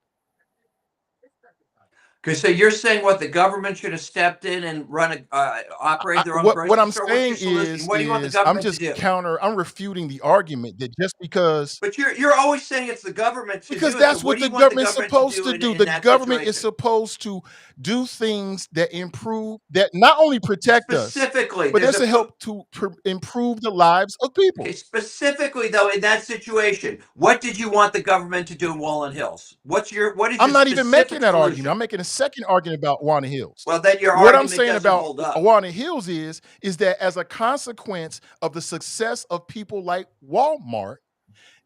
Okay, so you're saying what the government should have stepped in and operate their own What grocery I'm store? What's your saying solution? What do you want the is I'm government to just do? I'm refuting the argument that just because But you're always saying it's the government to because do it. So that's what do the you want the government's government to supposed do to do. in The that government is situation? supposed to do things that improve, that not only protect us, Specifically, but there's that's to help to improve the lives of people. Okay, specifically though, in that situation, what did you want the government to do in Walnut Hills? What is your I'm not even making specific that solution? argument. I'm making a second argument about Walnut Hills. Well, then your What I'm argument saying doesn't about hold up. Walnut Hills is that as a consequence of the success of people like Walmart,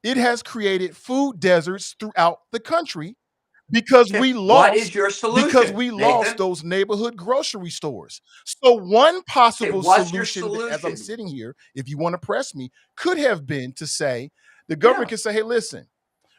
it has created food deserts throughout the country because Okay, we what is lost your solution, Nathan? those neighborhood grocery stores. So one Okay, possible what's your solution, as I'm solution? sitting here, if you want to press me, could have been to say the Yeah. government can say, hey, listen,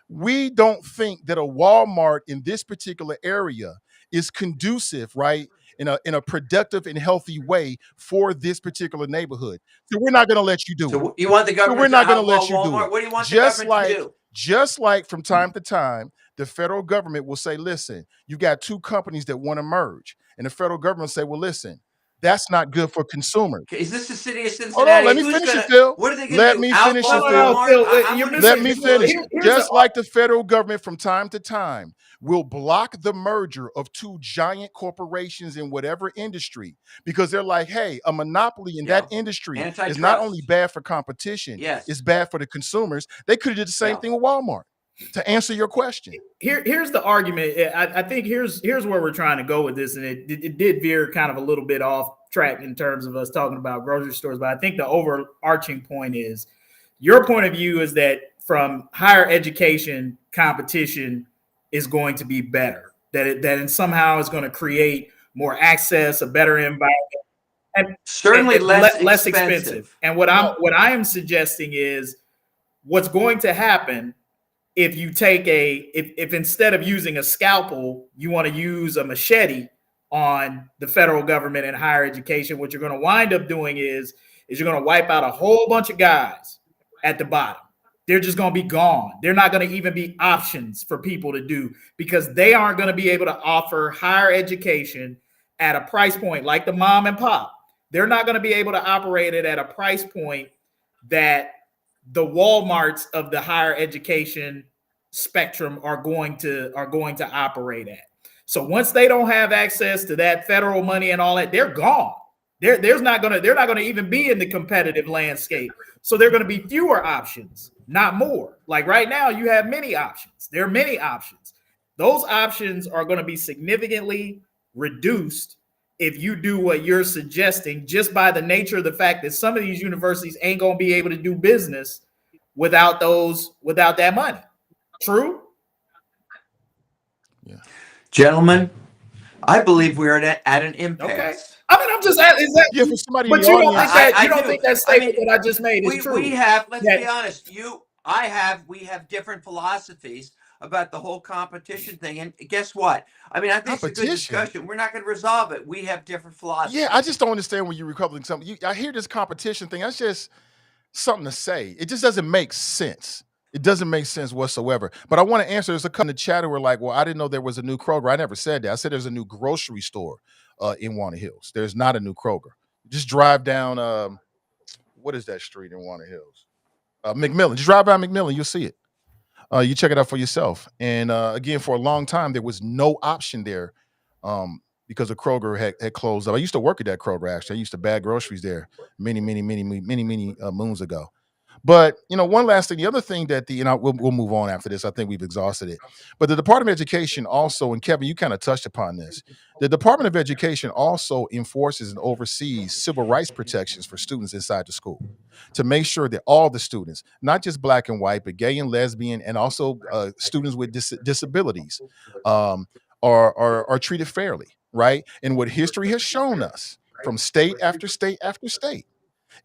we don't think that a Walmart in this particular area is conducive, right, in a productive and healthy way for this particular neighborhood. So we're not going to let you do it. So you want the So we're government to not going to outlaw let you do Walmart? it. What do you want the Just government to like do? just like from time to time, the federal government will say, listen, you got two companies that want to merge. And the federal government will say, well, listen, that's not good for consumers. Okay, is this the city of Cincinnati? Hold on, let me Who's finish it, gonna? Phil. What are they going to Let do? me finish Outlaw it, Phil. Walmart? Phil, I'm you're gonna missing- Let say me this, finish. here's Just the- like the federal government from time to time will block the merger of two giant corporations in whatever industry because they're like, hey, a monopoly in that industry is not Antitrust. only bad for competition, Yes. it's bad for the consumers. They could have did the same Yeah. thing with Walmart. To answer your question, Here's the argument. I think here's where we're trying to go with this, and it did veer kind of a little bit off track in terms of us talking about grocery stores. But I think the overarching point is your point of view is that from higher education, competition is going to be better. That it somehow is going to create more access, a better environment, and Certainly less expensive. And what I am suggesting is what's going to happen if you take if instead of using a scalpel, you want to use a machete on the federal government and higher education, what you're going to wind up doing is you're going to wipe out a whole bunch of guys at the bottom. They're just going to be gone. They're not going to even be options for people to do because they aren't going to be able to offer higher education at a price point like the mom and pop. They're not going to be able to operate it at a price point that the Walmarts of the higher education spectrum are going to operate at. So once they don't have access to that federal money and all that, they're gone. They're not gonna even be in the competitive landscape. So there are going to be fewer options, not more. Like right now, you have many options. There are many options. Those options are going to be significantly reduced if you do what you're suggesting, just by the nature of the fact that some of these universities ain't going to be able to do business without that money. True? yeah. Gentlemen, I believe we're at an impasse. Okay. I mean, I'm just asking. Yeah, for somebody But in the you don't audience, think that you don't think that statement that I just made is true? We have. Let's That- be honest. We have different philosophies about the whole competition thing. And guess what? I mean, I think it's a good Competition? discussion. We're not going to resolve it. We have different philosophies. yeah, I just don't understand when you're recovering something. I hear this competition thing. That's just something to say. It just doesn't make sense. It doesn't make sense whatsoever. But I want to answer. There's a couple in the chat who were like, well, I didn't know there was a new Kroger. I never said that. I said there's a new grocery store in Walnut Hills. There's not a new Kroger. Just drive down, what is that street in Walnut Hills? McMillan. Just drive by McMillan. You'll see it. You check it out for yourself. And again, for a long time, there was no option there because the Kroger had closed up. I used to work at that Kroger, actually. I used to bag groceries there many moons ago. But one last thing, the other thing that we'll move on after this. I think we've exhausted it. But the Department of Education also, and Kevin, you kind of touched upon this. The Department of Education also enforces and oversees civil rights protections for students inside the school to make sure that all the students, not just black and white, but gay and lesbian, and also students with disabilities, um, are treated fairly, right? And what history has shown us from state after state after state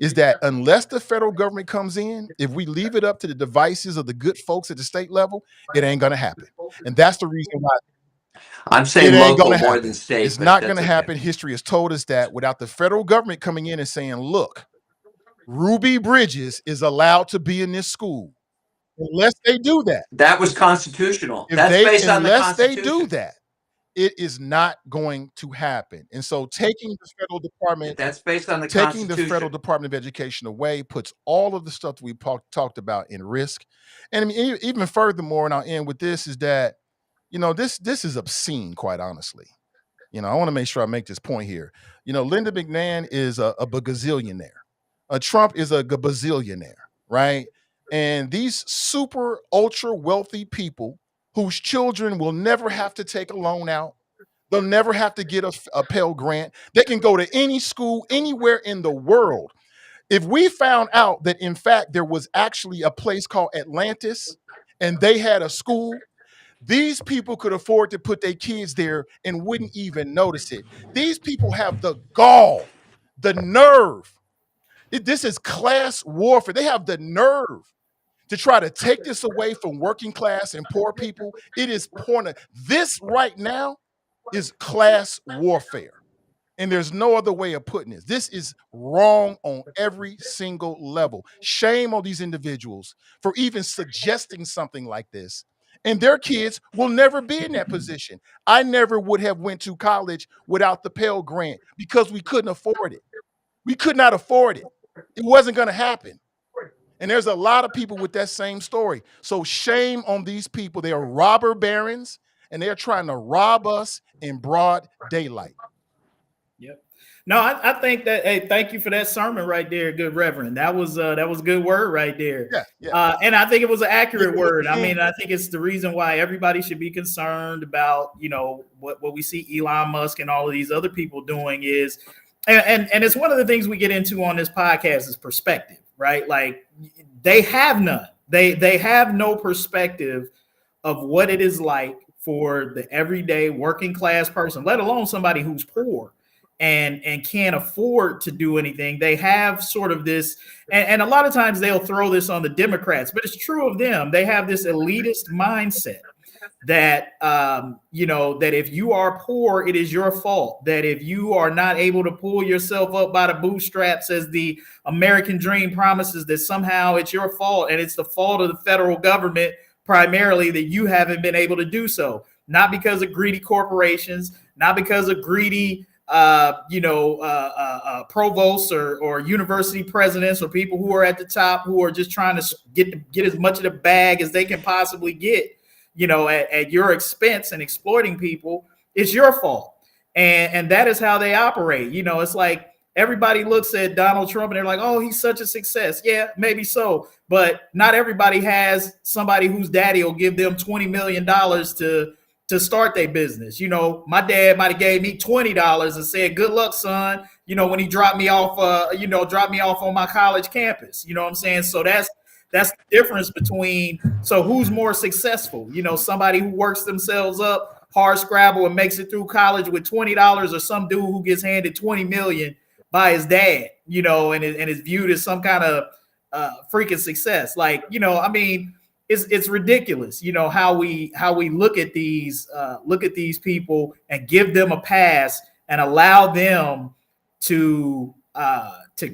is that unless the federal government comes in, if we leave it up to the devices of the good folks at the state level, it ain't going to happen. And that's the reason why I'm it saying ain't going local to more than happen. state, It's but not going that's to okay. happen. History has told us that without the federal government coming in and saying, look, Ruby Bridges is allowed to be in this school. Unless they do that, That was constitutional. if That's they based on the unless they do Constitution. that, it is not going to happen. And so That's based on the taking the federal Constitution. Department of Education away puts all of the stuff that we talked about in risk. And I mean, even furthermore, and I'll end with this, is that this is obscene, quite honestly. I want to make sure I make this point here. Linda McMahon is a bagazillionaire. Trump is a gabazillionaire, right? And these super ultra wealthy people whose children will never have to take a loan out, they'll never have to get a Pell Grant. They can go to any school anywhere in the world. If we found out that, in fact, there was actually a place called Atlantis and they had a school, these people could afford to put their kids there and wouldn't even notice it. These people have the gall, the nerve. This is class warfare. They have the nerve to try to take this away from working class and poor people. It is porn. This right now is class warfare. And there's no other way of putting this. This is wrong on every single level. Shame on these individuals for even suggesting something like this. And their kids will never be in that position. I never would have went to college without the Pell Grant because we couldn't afford it. We could not afford it. It wasn't going to happen. And there's a lot of people with that same story. So shame on these people. They are robber barons and they're trying to rob us in broad daylight. Yep. No, I think that. Hey, thank you for that sermon right there, good Reverend. That was a good word right there. Yeah. And I think it was an accurate It word. I mean, I think it's the reason why everybody should be concerned about what we see Elon Musk and all of these other people doing is, and it's one of the things we get into on this podcast is perspective, right? Like they have none. They have no perspective of what it is like for the everyday working class person, let alone somebody who's poor and can't afford to do anything. They have sort of this, and a lot of times they'll throw this on the Democrats, but it's true of them. They have this elitist mindset that that if you are poor, it is your fault. That if you are not able to pull yourself up by the bootstraps, as the American dream promises, that somehow it's your fault and it's the fault of the federal government primarily that you haven't been able to do so. Not because of greedy corporations, not because of greedy provosts or university presidents or people who are at the top who are just trying to get as much of the bag as they can possibly get, at your expense and exploiting people. It's your fault. And that is how they operate. It's like everybody looks at Donald Trump and they're like, oh, he's such a success. Yeah, maybe so. But not everybody has somebody whose daddy will give them $20 million to start their business. My dad might have gave me $20 and said, good luck, son, when he dropped me off on my college campus. You know what I'm saying? So that's the difference between, so who's more successful? Somebody who works themselves up, hard scrabble, and makes it through college with $20, or some dude who gets handed 20 million by his dad, and is viewed as some kind of freaking success. Like, I mean, it's ridiculous, how we look at these people and give them a pass and allow them to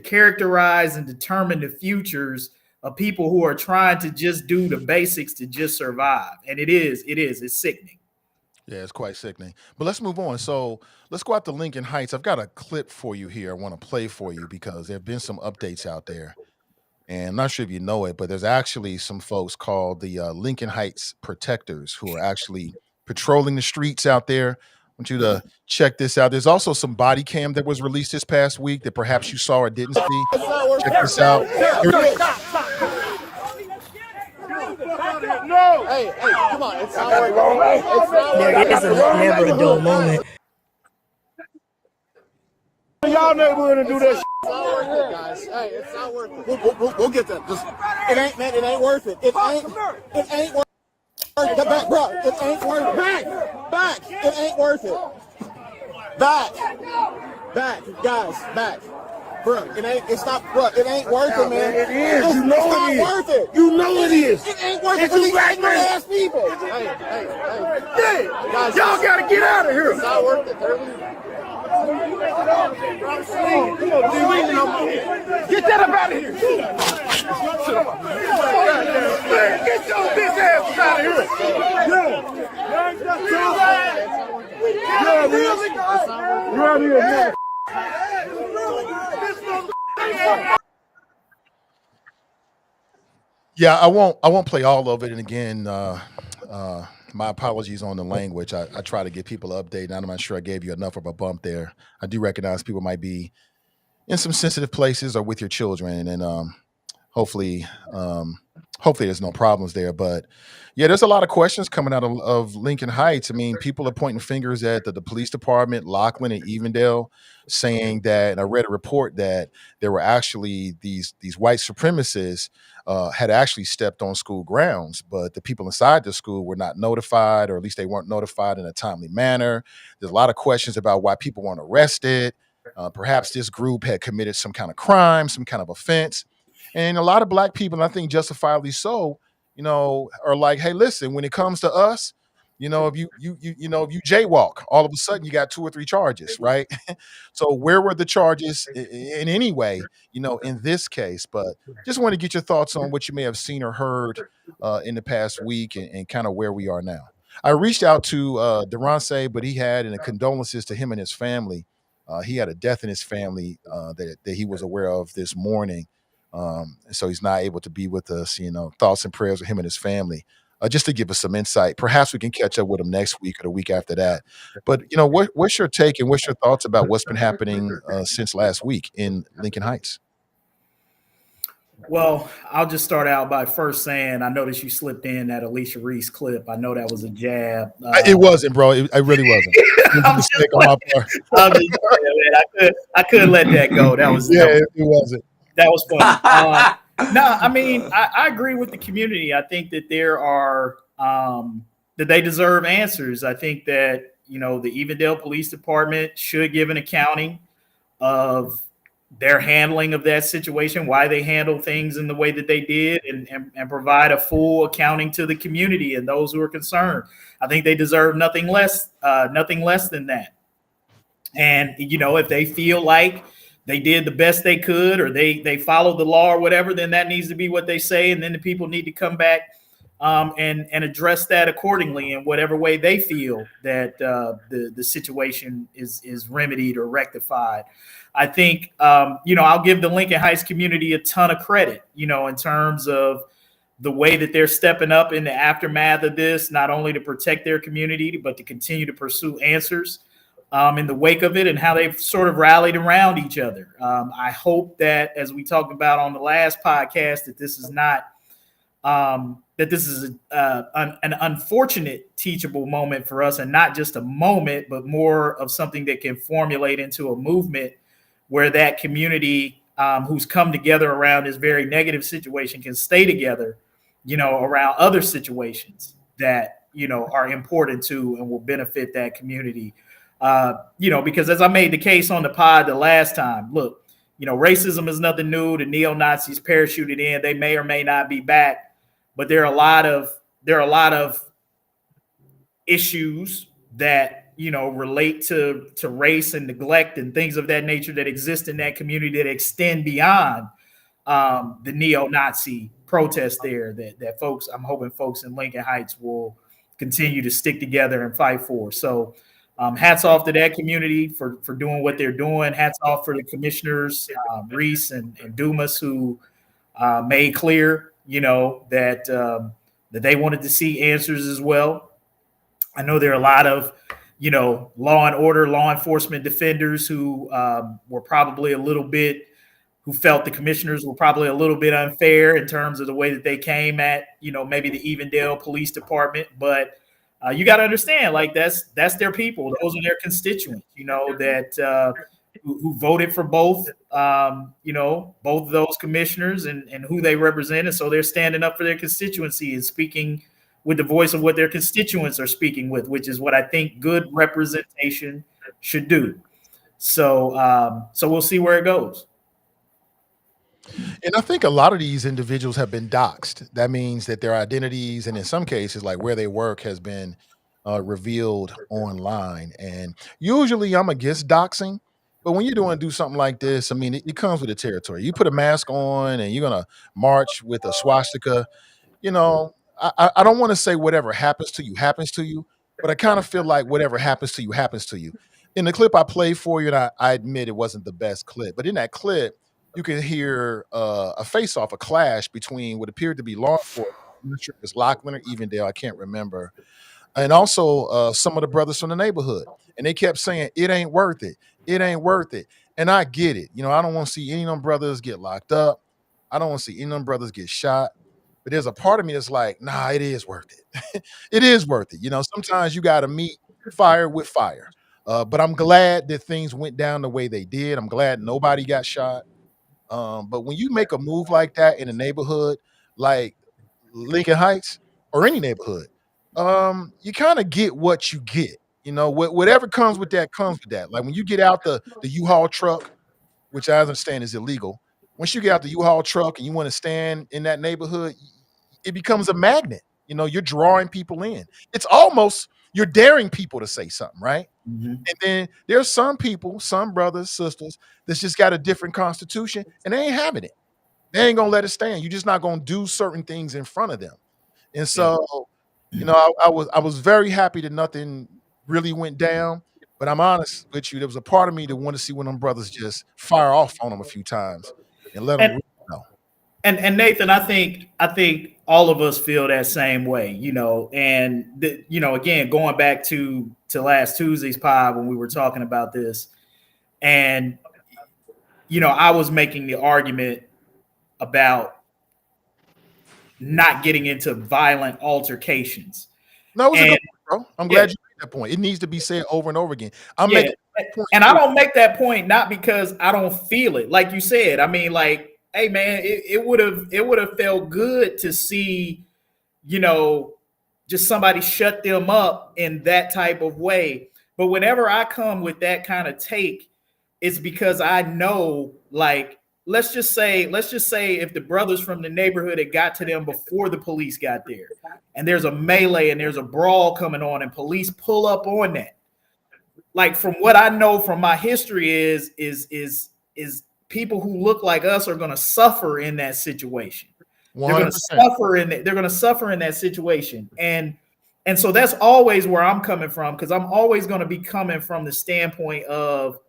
characterize and determine the futures of people who are trying to just do the basics to just survive. And it's sickening. Yeah, it's quite sickening. But let's move on. So let's go out to Lincoln Heights. I've got a clip for you here I want to play for you because there have been some updates out there. And I'm not sure if you know it, but there's actually some folks called the Lincoln Heights Protectors who are actually patrolling the streets out there. I want you to check this out. There's also some body cam that was released this past week that perhaps you saw or didn't see. Check this out. Here it is. No. Hey, come on. It's not working. There is never a dull moment. Y'all neighborhood and do that. It's not worth it, guys. Hey, it's not worth it. We'll get that. Just, it ain't, man. It ain't worth it. It ain't worth it. Get back, bro. It ain't worth it. Back. It ain't worth it. Back, guys. Back. Bro, it's not, bro, it ain't worth it, man. It is. It's not worth it. You know it is. It ain't worth it for these ignorant ass people. Hey. Guys, y'all gotta get out of here. It's not worth it. Get that up out of here. Get your bitch ass out of here. You're out here. Yeah, I won't play all of it. And again, my apologies on the language. I try to get people updated. I'm not sure I gave you enough of a bump there. I do recognize people might be in some sensitive places or with your children, and hopefully, hopefully there's no problems there. But yeah, there's a lot of questions coming out of Lincoln Heights. I mean, people are pointing fingers at the police department, Lockland and Evendale, saying that. And I read a report that there were actually these white supremacists had actually stepped on school grounds, but the people inside the school were not notified, or at least they weren't notified in a timely manner. There's a lot of questions about why people weren't arrested. Perhaps this group had committed some kind of crime, some kind of offense. And a lot of black people, and I think justifiably so, are like, hey, listen, when it comes to us, if you jaywalk, all of a sudden you got 2 or 3 charges, right? So where were the charges in any way, in this case? But just want to get your thoughts on what you may have seen or heard in the past week, and kind of where we are now. I reached out to Durance, but he had, and condolences to him and his family. He had a death in his family that he was aware of this morning. So he's not able to be with us. Thoughts and prayers with him and his family. Just to give us some insight. Perhaps we can catch up with him next week or the week after that. But what's your take and what's your thoughts about what's been happening since last week in Lincoln Heights? Well, I'll just start out by first saying I noticed you slipped in that Alicia Reese clip. I know that was a jab. It wasn't, bro. It really wasn't. It was a mistake on my part. I couldn't let that go. That was it wasn't. That was fun. No, I mean, I agree with the community. I think that there are that they deserve answers. I think that the Evendale Police Department should give an accounting of their handling of that situation, why they handled things in the way that they did, and provide a full accounting to the community and those who are concerned. I think they deserve nothing less than that. And if they feel like they did the best they could, or they followed the law or whatever, then that needs to be what they say. And then the people need to come back and address that accordingly in whatever way they feel that the situation is remedied or rectified. I think, I'll give the Lincoln Heights community a ton of credit, in terms of the way that they're stepping up in the aftermath of this, not only to protect their community, but to continue to pursue answers in the wake of it, and how they've sort of rallied around each other. I hope that, as we talked about on the last podcast, that this is not that this is an unfortunate teachable moment for us, and not just a moment, but more of something that can formulate into a movement where that community who's come together around this very negative situation can stay together, around other situations that, are important to and will benefit that community. Because as I made the case on the pod the last time, look, racism is nothing new. The neo-Nazis parachuted in. They may or may not be back, but there are a lot of issues that, relate to race and neglect and things of that nature that exist in that community that extend beyond the neo-Nazi protest there that folks, I'm hoping folks in Lincoln Heights will continue to stick together and fight for. So hats off to that community for doing what they're doing. Hats off for the commissioners, Reese and Dumas, who made clear, that they wanted to see answers as well. I know there are a lot of, law and order, law enforcement defenders who were probably a little bit who felt the commissioners were probably a little bit unfair in terms of the way that they came at, maybe the Evendale Police Department. But you got to understand, like that's their people; those are their constituents. That who voted for both, both of those commissioners and who they represent, and so they're standing up for their constituency and speaking with the voice of what their constituents are speaking with, which is what I think good representation should do. So we'll see where it goes. And I think a lot of these individuals have been doxxed. That means that their identities, and in some cases, like where they work, has been revealed online. And usually, I'm against doxing. But when you're doing do something like this, I mean, it comes with the territory. You put a mask on, and you're gonna march with a swastika. You know, I don't want to say whatever happens to you, but I kind of feel like whatever happens to you happens to you. In the clip I played for you, and I admit it wasn't the best clip, but in that clip, you can hear a face off, a clash between what appeared to be law enforcement. I'm not sure if it's Lachlan or Evendale, I can't remember, and also some of the brothers from the neighborhood. And they kept saying, "It ain't worth it. It ain't worth it." And I get it. I don't want to see any of them brothers get locked up. I don't want to see any of them brothers get shot. But there's a part of me that's like, nah, it is worth it. It is worth it. Sometimes you got to meet fire with fire. But I'm glad that things went down the way they did. I'm glad nobody got shot. But when you make a move like that in a neighborhood like Lincoln Heights or any neighborhood, you kind of get what you get. Whatever comes with that comes with that. Like when you get out the U-Haul truck, which I understand is illegal. Once you get out the U-Haul truck and you want to stand in that neighborhood, it becomes a magnet. You're drawing people in. It's almost you're daring people to say something, right? Mm-hmm. And then there's some people, some brothers, sisters, that's just got a different constitution and they ain't having it. They ain't gonna let it stand. You're just not gonna do certain things in front of them. And so, I was very happy that nothing really went down. But I'm honest with you, there was a part of me that wanted to see one of them brothers just fire off on them a few times and let them And know. and Nathan, I think all of us feel that same way, and again, going back to last Tuesday's pod when we were talking about this, and I was making the argument about not getting into violent altercations. No, it was a And good point, bro. I'm yeah, glad you made that point. It needs to be said over and over again. I'm yeah. making that point And I too. don't make that point not because I don't feel it. Like you said, I mean, like, hey man, it would have felt good to see, just somebody shut them up in that type of way. But whenever I come with that kind of take, it's because I know, like, let's just say if the brothers from the neighborhood had got to them before the police got there, and there's a melee and there's a brawl coming on, and police pull up on that. Like from what I know from my history is people who look like us are going to suffer in that situation. They're going to 100%. suffer in that. They're going to suffer in that situation, and so that's always where I'm coming from, because I'm always going to be coming from the standpoint of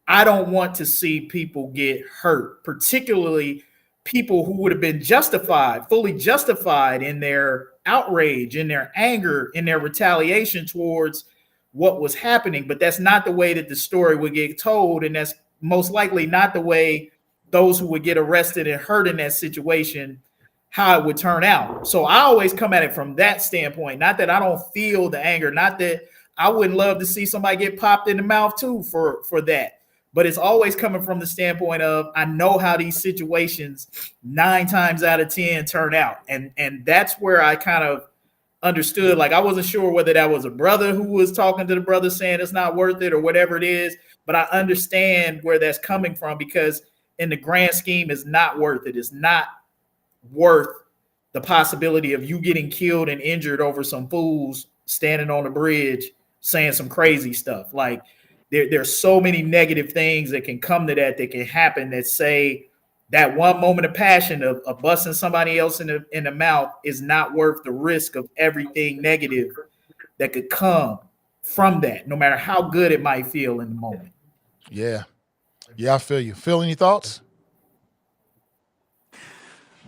I don't want to see people get hurt, particularly people who would have been fully justified in their outrage, in their anger, in their retaliation towards what was happening. But that's not the way that the story would get told. And that's most likely not the way those who would get arrested and hurt in that situation, how it would turn out. So I always come at it from that standpoint. Not that I don't feel the anger, not that I wouldn't love to see somebody get popped in the mouth too for that. But it's always coming from the standpoint of I know how these situations 9 times out of 10 turn out. And that's where I kind of understood. Like I wasn't sure whether that was a brother who was talking to the brother saying it's not worth it or whatever it is. But I understand where that's coming from, because in the grand scheme, it's not worth it. It's not worth the possibility of you getting killed and injured over some fools standing on the bridge saying some crazy stuff. Like there's so many negative things that can come to that can happen, that say that one moment of passion of busting somebody else in the mouth is not worth the risk of everything negative that could come from that, no matter how good it might feel in the moment. Yeah. I feel you. Phil, any thoughts?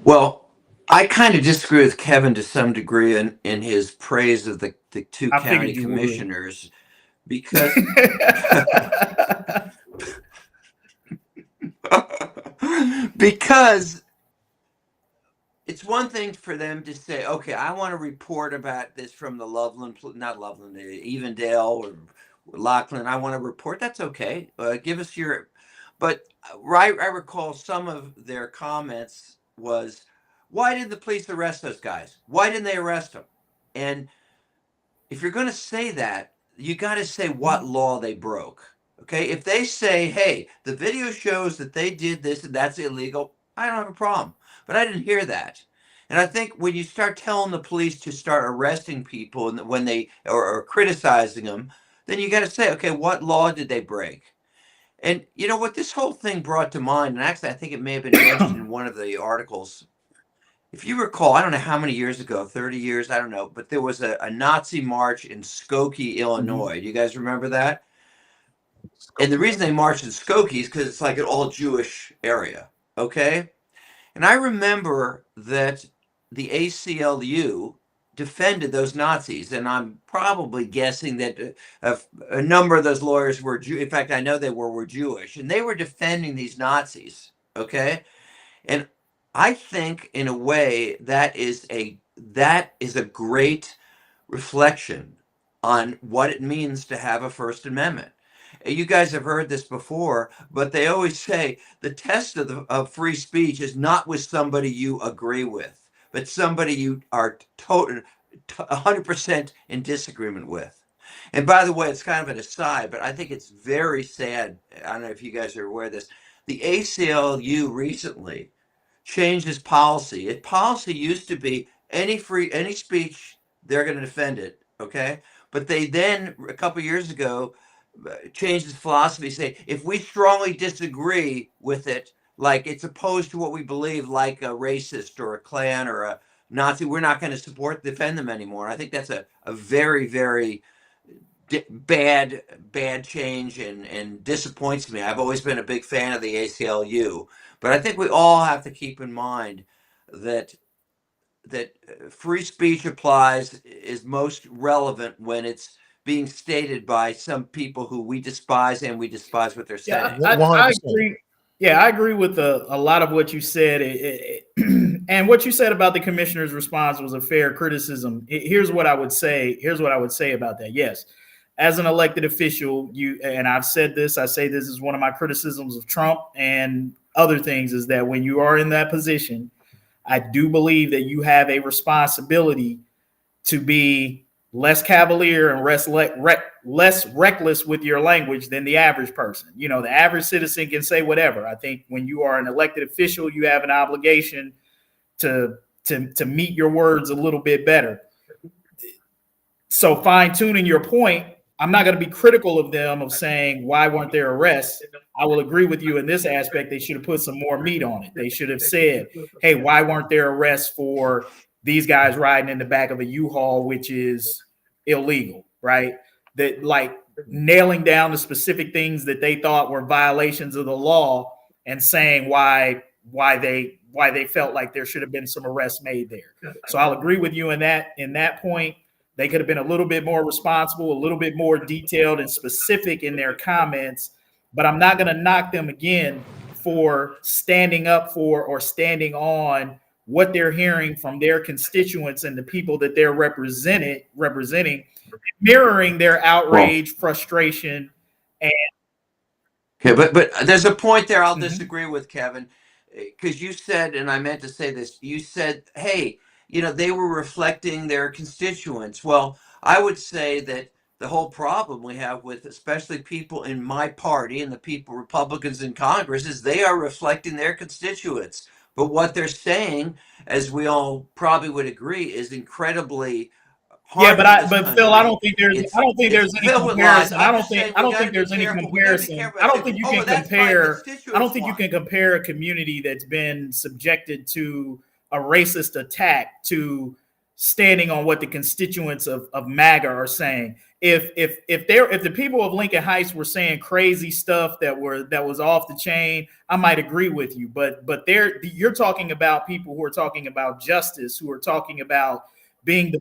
Well, I kind of disagree with Kevin to some degree in his praise of the 2 I county figured you would. commissioners, because Because it's one thing for them to say, okay, I want to report about this from the not Loveland, Evendale or Lachlan. I want to report. That's okay. Give us your. But I recall some of their comments was, why did the police arrest those guys? Why didn't they arrest them? And if you're going to say that, you got to say what law they broke. Okay. If they say, hey, the video shows that they did this and that's illegal, I don't have a problem. But I didn't hear that. And I think when you start telling the police to start arresting people and when they or criticizing them, then you got to say, okay, what law did they break? And you know what this whole thing brought to mind, and actually I think it may have been mentioned in one of the articles. If you recall, I don't know how many years ago, 30 years, I don't know, but there was a Nazi march in Skokie, Illinois. Do you guys remember that? And the reason they marched in Skokie is because it's like an all Jewish area. Okay. And I remember that the ACLU defended those Nazis. And I'm probably guessing that a number of those lawyers were Jew. In fact, I know they were Jewish, and they were defending these Nazis. Okay. And I think in a way that is a great reflection on what it means to have a First Amendment. You guys have heard this before, but they always say the test of free speech is not with somebody you agree with, but somebody you are 100% in disagreement with. And by the way, it's kind of an aside, but I think it's very sad. I don't know if you guys are aware of this. The ACLU recently changed its policy. Its policy used to be any speech, they're going to defend it, okay? But they then, a couple of years ago, changed its philosophy, say, if we strongly disagree with it, like it's opposed to what we believe, like a racist or a Klan or a Nazi, we're not going to defend them anymore. I think that's a very, very bad change and disappoints me. I've always been a big fan of the ACLU, but I think we all have to keep in mind that free speech is most relevant when it's being stated by some people who we despise and we despise what they're saying. Yeah, I agree. Yeah, I agree with a lot of what you said. And what you said about the commissioner's response was a fair criticism. Here's what I would say. Here's what I would say about that. Yes, as an elected official, and I've said this, I say this is one of my criticisms of Trump and other things, is that when you are in that position, I do believe that you have a responsibility to be less cavalier and less reckless with your language than the average person. You know, the average citizen can say whatever. I think when you are an elected official, you have an obligation to meet your words a little bit better. So fine tuning your point, I'm not going to be critical of them of saying, why weren't there arrests? I will agree with you in this aspect. They should have put some more meat on it. They should have said, hey, why weren't there arrests for these guys riding in the back of a U-Haul, which is illegal, right? That, like, nailing down the specific things that they thought were violations of the law and saying why they felt like there should have been some arrests made there. So I'll agree with you in that point. They could have been a little bit more responsible, a little bit more detailed and specific in their comments, but I'm not going to knock them again for standing up for or standing on what they're hearing from their constituents and the people that they're representing, mirroring their outrage, frustration, and okay, but there's a point there I'll disagree with, Kevin, because you said, and I meant to say this, you said, hey, you know, they were reflecting their constituents. Well, I would say that the whole problem we have with especially people in my party and the people, Republicans in Congress, is they are reflecting their constituents. But what they're saying, as we all probably would agree, is incredibly hard. Yeah, but Phil, I don't think there's any comparison. I don't think there's any comparison. I don't think you can compare. I don't think you can compare a community that's been subjected to a racist attack to standing on what the constituents of MAGA are saying. If the people of Lincoln Heights were saying crazy stuff that was off the chain, I might agree with you. But you're talking about people who are talking about justice, who are talking about being the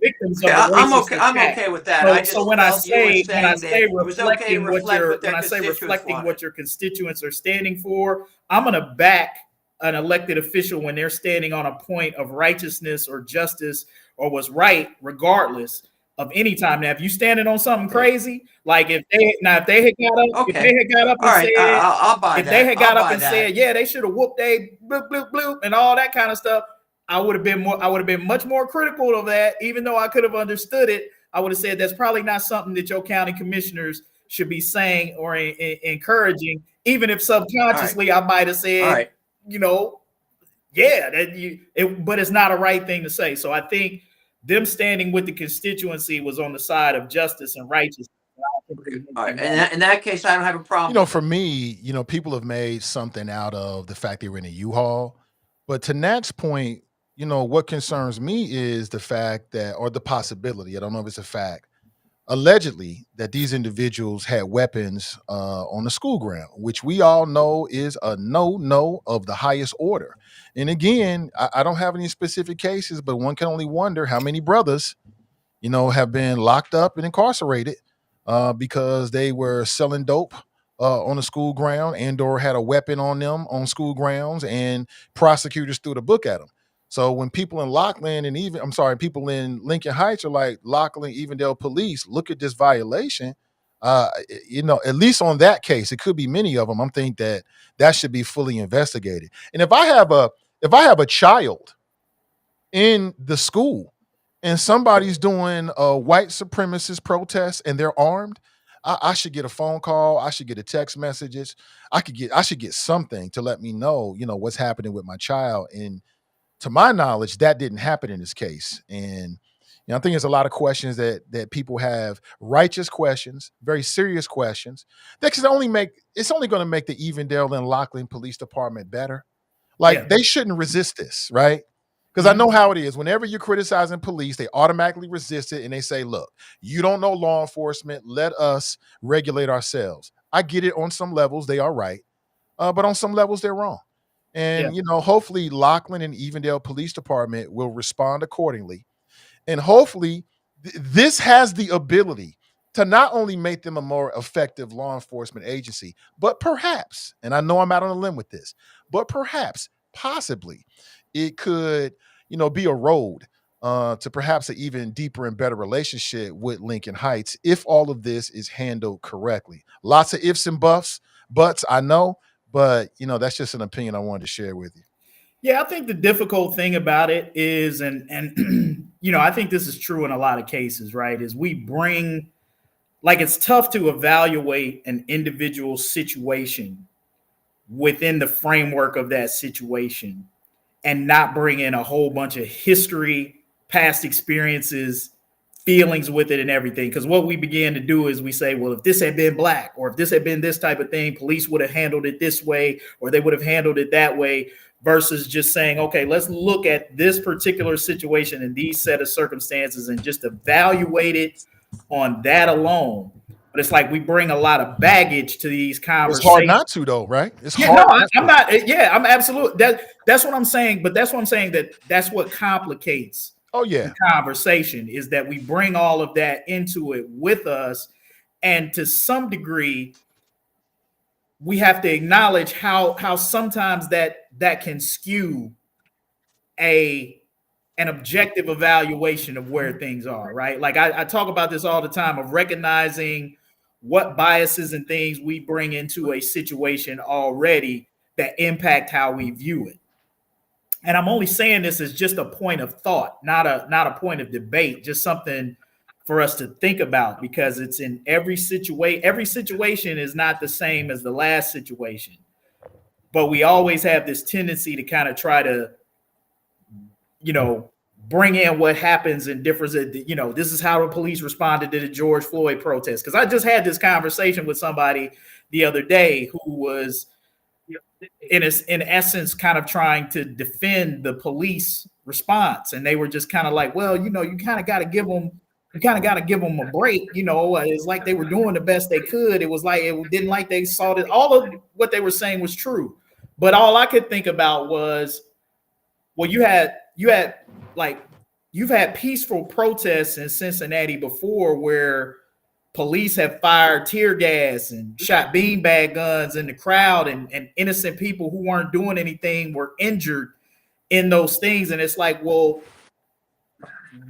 victims of Yeah, a racist attack. I'm okay with that. I just when I felt you were say saying that it was okay to reflect what their constituents wanted. what your constituents are standing for, I'm going to back an elected official when they're standing on a point of righteousness or justice or what's right, regardless of any time. Now, if you standing on something crazy, like if they had got up and said, I'll buy if that. they had got up and said, yeah, they should have whooped they bloop bloop bloop and all that kind of stuff, I would have been much more critical of that. Even though I could have understood it, I would have said that's probably not something that your county commissioners should be saying or encouraging. Even if subconsciously I might have said, but it's not a right thing to say. So I think them standing with the constituency was on the side of justice and righteousness. All right. In that case, I don't have a problem. For me, people have made something out of the fact they were in a U-Haul. But to Nat's point, what concerns me is the fact that, or the possibility, I don't know if it's a fact, allegedly that these individuals had weapons on the school ground, which we all know is a no of the highest order. And again, I don't have any specific cases, but one can only wonder how many brothers, have been locked up and incarcerated because they were selling dope on the school ground and/or had a weapon on them on school grounds, and prosecutors threw the book at them. So when people in Lockland and people in Lincoln Heights are like, Lockland, Evendale police, look at this violation. At least on that case, it could be many of them. I'm thinking that should be fully investigated. And if I have a child in the school and somebody's doing a white supremacist protest and they're armed, I should get a phone call. I should get a text messages. I should get something to let me know, what's happening with my child. And to my knowledge, that didn't happen in this case. And I think there's a lot of questions that people have, righteous questions, very serious questions. It's only going to make the Evendale and Lockland Police Department better. They shouldn't resist this, right? Because I know how it is. Whenever you're criticizing police, they automatically resist it and they say, look, you don't know law enforcement. Let us regulate ourselves. I get it on some levels. They are right. But on some levels, they're wrong. And, hopefully Lockland and Evendale Police Department will respond accordingly. And hopefully this has the ability to not only make them a more effective law enforcement agency, but perhaps, and I know I'm out on a limb with this, but perhaps, possibly, it could, be a road to perhaps an even deeper and better relationship with Lincoln Heights if all of this is handled correctly. Lots of ifs and buts, I know, but that's just an opinion I wanted to share with you. Yeah, I think the difficult thing about it is, and I think this is true in a lot of cases, right? Is it's tough to evaluate an individual situation within the framework of that situation and not bring in a whole bunch of history, past experiences, feelings with it and everything. Because what we began to do is we say, well, if this had been black, or if this had been this type of thing, police would have handled it this way, or they would have handled it that way, versus just saying, okay, let's look at this particular situation and these set of circumstances and just evaluate it on that alone. But it's like we bring a lot of baggage to these conversations. It's hard not to, though, right? It's hard. No, I'm not. Yeah, I'm absolutely. That's what I'm saying. But that's what I'm saying, that's what complicates the conversation, is that we bring all of that into it with us. And to some degree, we have to acknowledge how sometimes that can skew an objective evaluation of where things are, right? Like I talk about this all the time, of recognizing what biases and things we bring into a situation already that impact how we view it. And I'm only saying this as just a point of thought, not a point of debate, just something for us to think about, because it's in every situation. Every situation is not the same as the last situation, but we always have this tendency to kind of try to, bring in what happens in different, this is how the police responded to the George Floyd protest. Because I just had this conversation with somebody the other day who was, in essence, kind of trying to defend the police response. And they were just kind of like, well, you kind of got to give them a break. It's like they were doing the best they could. It was like, it didn't like they saw that all of what they were saying was true. But all I could think about was, well, you had like you've had peaceful protests in Cincinnati before where police have fired tear gas and shot beanbag guns in the crowd, and innocent people who weren't doing anything were injured in those things. And it's like, well,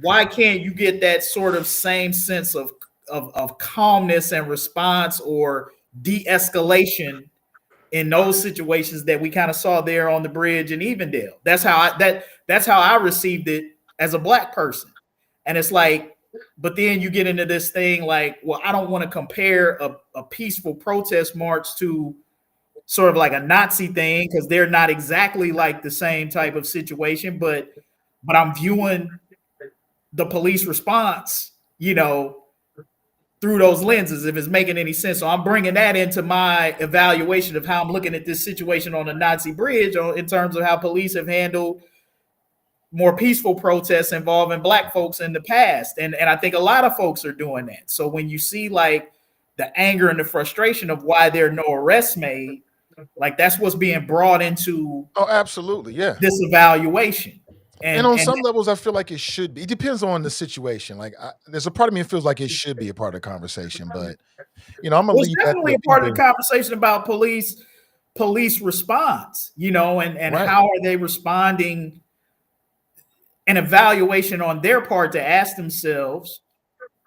why can't you get that sort of same sense of calmness and response or de-escalation in those situations that we kind of saw there on the bridge in Evendale? That's how I received it as a Black person. And it's like, but then you get into this thing like, well, I don't want to compare a peaceful protest march to sort of like a Nazi thing because they're not exactly like the same type of situation, but I'm viewing the police response, through those lenses, if it's making any sense. So I'm bringing that into my evaluation of how I'm looking at this situation on the Nazi bridge in terms of how police have handled more peaceful protests involving Black folks in the past. And I think a lot of folks are doing that. So when you see like the anger and the frustration of why there are no arrests made, like that's what's being brought into absolutely, yeah, this evaluation. And on some levels, I feel like it should be. It depends on the situation. Like, there's a part of me that feels like it should be a part of the conversation, but I'm gonna leave that. Definitely a part of the conversation about police response, and right. How are they responding? An evaluation on their part to ask themselves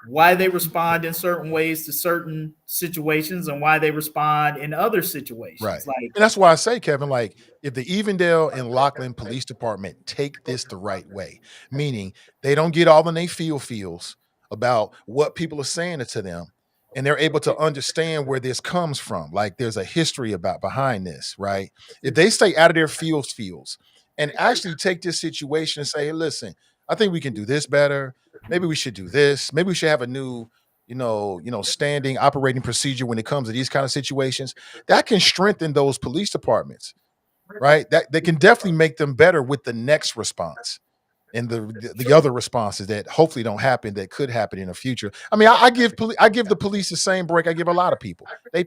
why they respond in certain ways to certain situations and why they respond in other situations. Right. And that's why I say, Kevin, like if the Evendale and Lockland Police Department take this the right way, meaning they don't get all in they feels about what people are saying to them, and they're able to understand where this comes from. Like there's a history behind this, right? If they stay out of their feels and actually take this situation and say, hey, listen, I think we can do this better. Maybe we should do this. Maybe we should have a new, standing operating procedure when it comes to these kind of situations. That can strengthen those police departments, right? That they can definitely make them better with the next response and the other responses that hopefully don't happen that could happen in the future. I mean, I give the police the same break I give a lot of people. I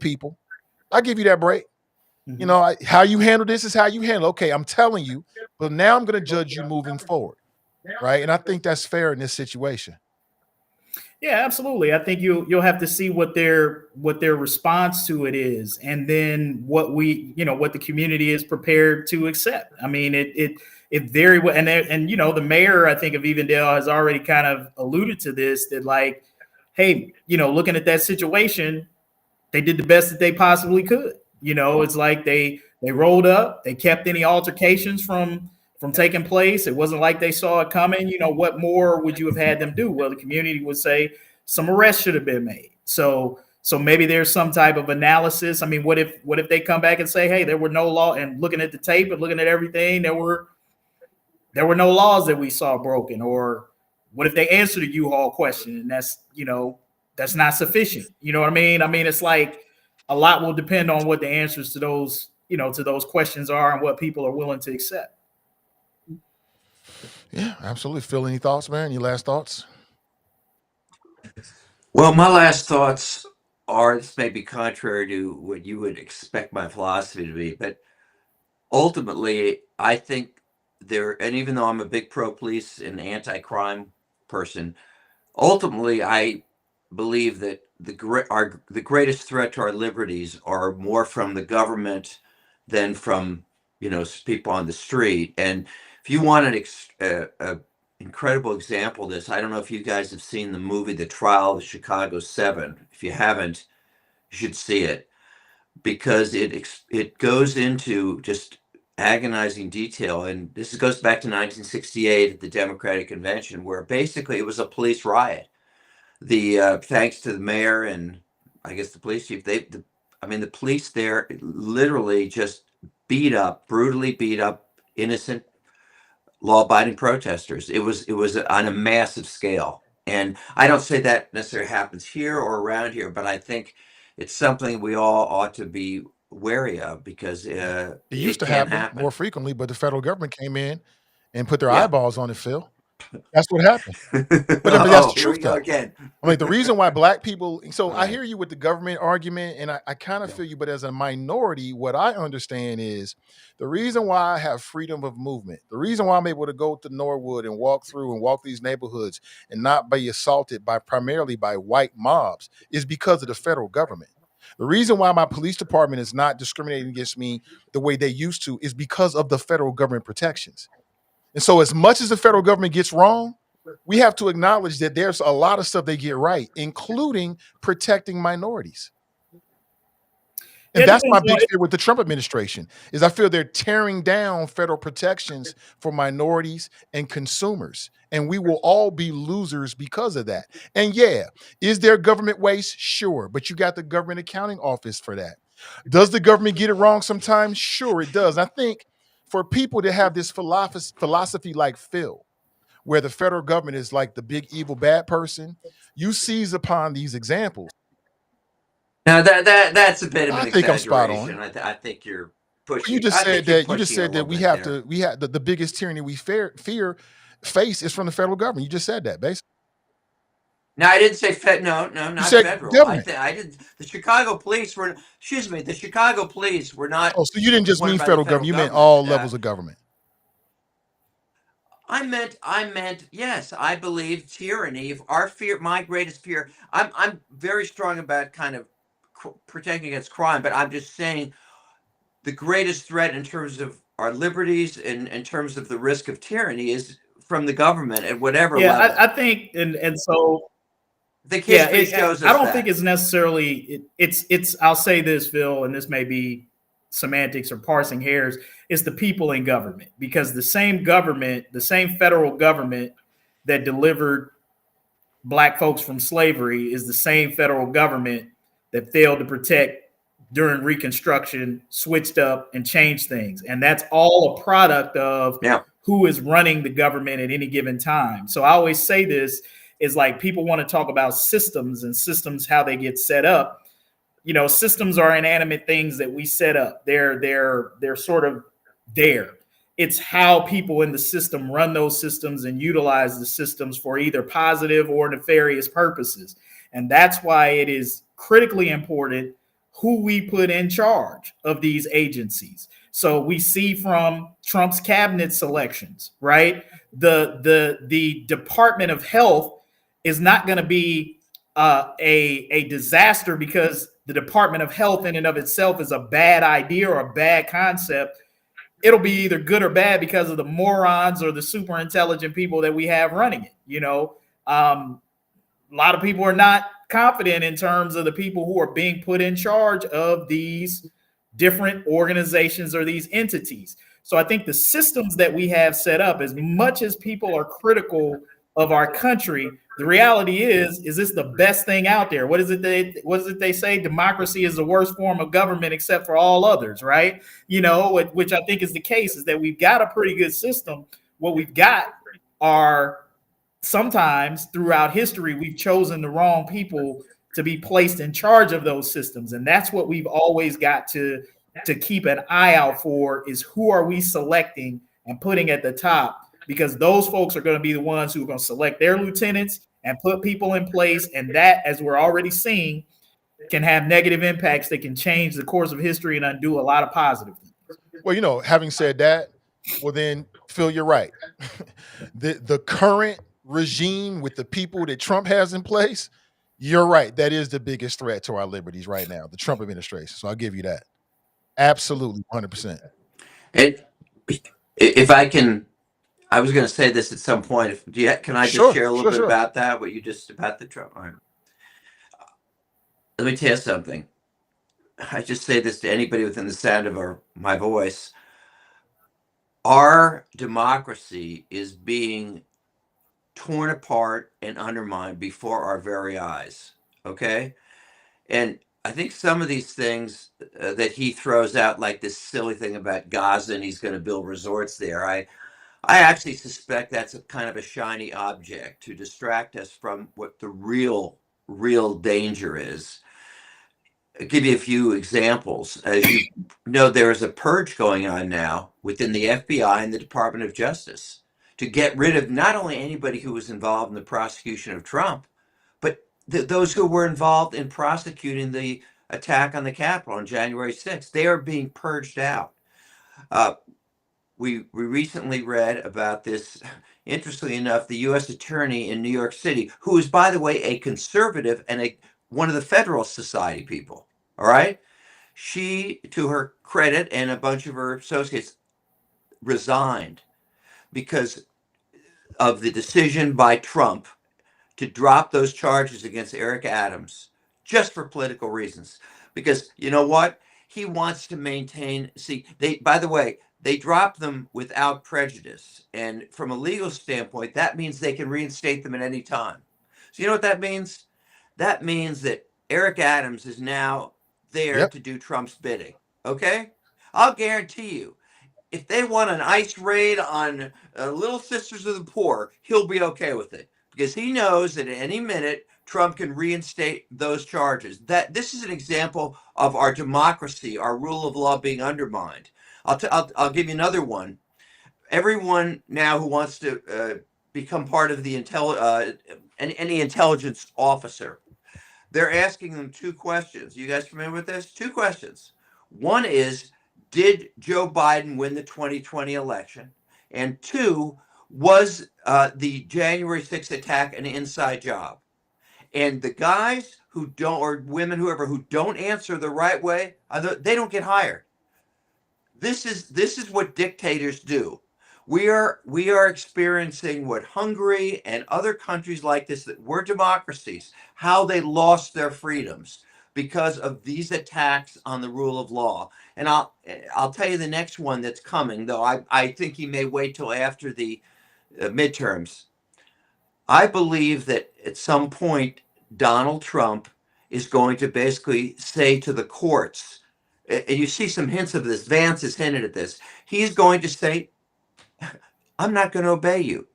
give you that break. Mm-hmm. How you handle this is how you handle. Okay, I'm telling you, but now I'm going to judge you moving forward. Right. And I think that's fair in this situation. Yeah, absolutely. I think you'll have to see what their response to it is, and then what the community is prepared to accept. I mean, it very well, and the mayor, I think, of Evendale has already kind of alluded to this, that like, hey, looking at that situation, they did the best that they possibly could. It's like they rolled up, they kept any altercations from taking place. It wasn't like they saw it coming. What more would you have had them do? Well, the community would say some arrests should have been made. So maybe there's some type of analysis. I mean, what if they come back and say, hey, there were no law, and looking at the tape and looking at everything, there were no laws that we saw broken? Or what if they answer the U-Haul question and that's not sufficient? You know what I mean? I mean, it's like a lot will depend on what the answers to those questions are and what people are willing to accept. Yeah, absolutely. Phil, any thoughts, man? Any last thoughts? Well, my last thoughts are, this may be contrary to what you would expect my philosophy to be, but ultimately, I think and even though I'm a big pro-police and anti-crime person, ultimately, I believe that the greatest threat to our liberties are more from the government than from people on the street. And if you want an incredible example of this, I don't know if you guys have seen the movie The Trial of the Chicago 7. If you haven't, you should see it, because it goes into just agonizing detail. And this goes back to 1968 at the Democratic Convention, where basically it was a police riot. Thanks to the mayor and I guess the police chief, the police there literally just brutally beat up innocent law-abiding protesters. It was on a massive scale. And I don't say that necessarily happens here or around here, but I think it's something we all ought to be wary of, because it used to happen more frequently, but the federal government came in and put their eyeballs on it, Phil. That's what happened. But that's the Here we truth, go though. again. I mean, the reason why black people. So I Right. hear you with the government argument, and I kind of feel you. But as a minority, what I understand is the reason why I have freedom of movement. The reason why I'm able to go to Norwood and walk through and walk these neighborhoods and not be assaulted by primarily by white mobs is because of the federal government. The reason why my police department is not discriminating against me the way they used to is because of the federal government protections. And so, as much as the federal government gets wrong, we have to acknowledge that there's a lot of stuff they get right, including protecting minorities. Yeah, And it that's my depends on big fear with the Trump administration is I feel they're tearing down federal protections for minorities and consumers. And we will all be losers because of that. And yeah, is there government waste? Sure. But you got the government accounting office for that. Does the government get it wrong sometimes? Sure, it does. I think for people to have this philosophy like Phil, where the federal government is like the big evil bad person, you seize upon these examples. Now that's a bit of I an think I'm spot on. exaggeration. I think you're You pushing. just I said think you're that pushing a little we bit have there. the biggest tyranny we face is from the federal government. You just said that basically. No, I didn't say no, You not said federal. government. I did. The Chicago police were. Excuse me. The Chicago police were not Oh, so you didn't just appointed mean by the federal federal government. You meant government. all levels of government. I meant. Yes, I believe tyranny. If our fear, my greatest fear. I'm very strong about kind of protecting against crime, but I'm just saying the greatest threat in terms of our liberties and in terms of the risk of tyranny is from the government at whatever yeah, level. I think, and so I think yeah, history shows I us don't think that. it's necessarily it's. I'll say this, Phil, and this may be semantics or parsing hairs. It's the people in government because the same government, the same federal government that delivered black folks from slavery is the same federal government that failed to protect during Reconstruction, switched up and changed things. And that's all a product of Yeah. who is running the government at any given time. So I always say this is like people want to talk about systems and systems, how they get set up. You know, systems are inanimate things that we set up. They're sort of there. It's how people in the system run those systems and utilize the systems for either positive or nefarious purposes. And that's why it is critically important who we put in charge of these agencies. So we see from Trump's cabinet selections, right? The Department of Health is not going to be a disaster because the Department of Health in and of itself is a bad idea or a bad concept. It'll be either good or bad because of the morons or the super intelligent people that we have running it. You know, a lot of people are not confident in terms of the people who are being put in charge of these different organizations or these entities. So I think the systems that we have set up, as much as people are critical of our country, the reality is this the best thing out there? What is it they say? Democracy is the worst form of government except for all others, right? You know, which I think is the case, is that we've got a pretty good system. What we've got are sometimes throughout history, we've chosen the wrong people to be placed in charge of those systems. And that's what we've always got to keep an eye out for, is who are we selecting and putting at the top, because those folks are going to be the ones who are going to select their lieutenants and put people in place. And that, as we're already seeing, can have negative impacts that can change the course of history and undo a lot of positive things. Well, you know, having said that, well then, Phil, you're right. The current regime with the people that Trump has in place, you're right. That is the biggest threat to our liberties right now, the Trump administration. So I'll give you that. Absolutely, 100%. And if I can, I was going to say this at some point. Can I just Sure, share a little sure, bit sure. about that? What you just about the Trump? All right. Let me tell you something. I just say this to anybody within the sound of my voice. Our democracy is being torn apart and undermined before our very eyes. Okay? And I think some of these things that he throws out, like this silly thing about Gaza and he's going to build resorts there, I actually suspect that's a kind of a shiny object to distract us from what the real danger is. I'll give you a few examples. As you know, there is a purge going on now within the FBI and the Department of Justice. to get rid of not only anybody who was involved in the prosecution of Trump, but those who were involved in prosecuting the attack on the Capitol on January 6th. They are being purged out. Uh, we recently read about this. Interestingly enough, the U.S. attorney in New York City, who is, by the way, a conservative and one of the Federalist Society people, all right? She, to her credit, and a bunch of her associates resigned because of the decision by Trump to drop those charges against Eric Adams just for political reasons. Because you know what? He wants to maintain. See, by the way, they dropped them without prejudice. And from a legal standpoint, that means they can reinstate them at any time. So you know what that means? That means that Eric Adams is now there Yep. to do Trump's bidding. Okay? I'll guarantee you, if they want an ICE raid on Little Sisters of the Poor, he'll be okay with it because he knows that at any minute Trump can reinstate those charges. That this is an example of our democracy, our rule of law being undermined. I'll give you another one. Everyone now who wants to become part of the any intelligence officer, they're asking them two questions. You guys familiar with this? Two questions. One is, did Joe Biden win the 2020 election? And two, was the January 6th attack an inside job? And the guys who don't, or women, whoever, who don't answer the right way, they don't get hired. This is what dictators do. We are experiencing what Hungary and other countries like this that were democracies, how they lost their freedoms because of these attacks on the rule of law. And I'll tell you the next one that's coming, though I think he may wait till after the midterms. I believe that at some point Donald Trump is going to basically say to the courts, and you see some hints of this, Vance has hinted at this, he's going to say, I'm not going to obey you.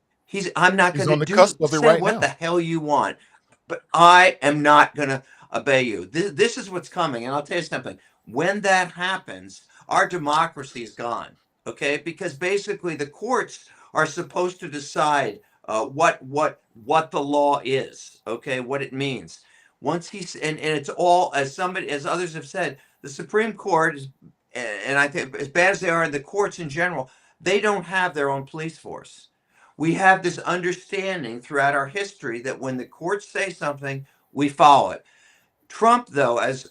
I'm not He's going on the to cusp of it say right what the now. hell you want, but I am not going to obey you. This is what's coming. And I'll tell you something. When that happens, our democracy is gone. Okay. Because basically the courts are supposed to decide what the law is. Okay. What it means. Once and it's all, as others have said, the Supreme Court is, and I think as bad as they are in the courts in general, they don't have their own police force. We have this understanding throughout our history that when the courts say something, we follow it. Trump, though, is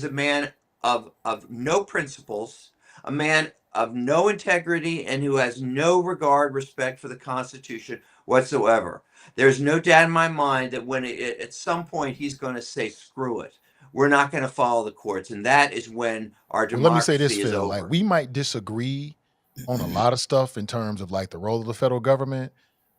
a man of no principles, a man of no integrity, and who has no regard, respect for the Constitution whatsoever. There's no doubt in my mind that when at some point he's going to say, screw it. We're not going to follow the courts. And that is when our Well, let me say this, democracy is Phil. Like, over. we might disagree on a lot of stuff in terms of like the role of the federal government,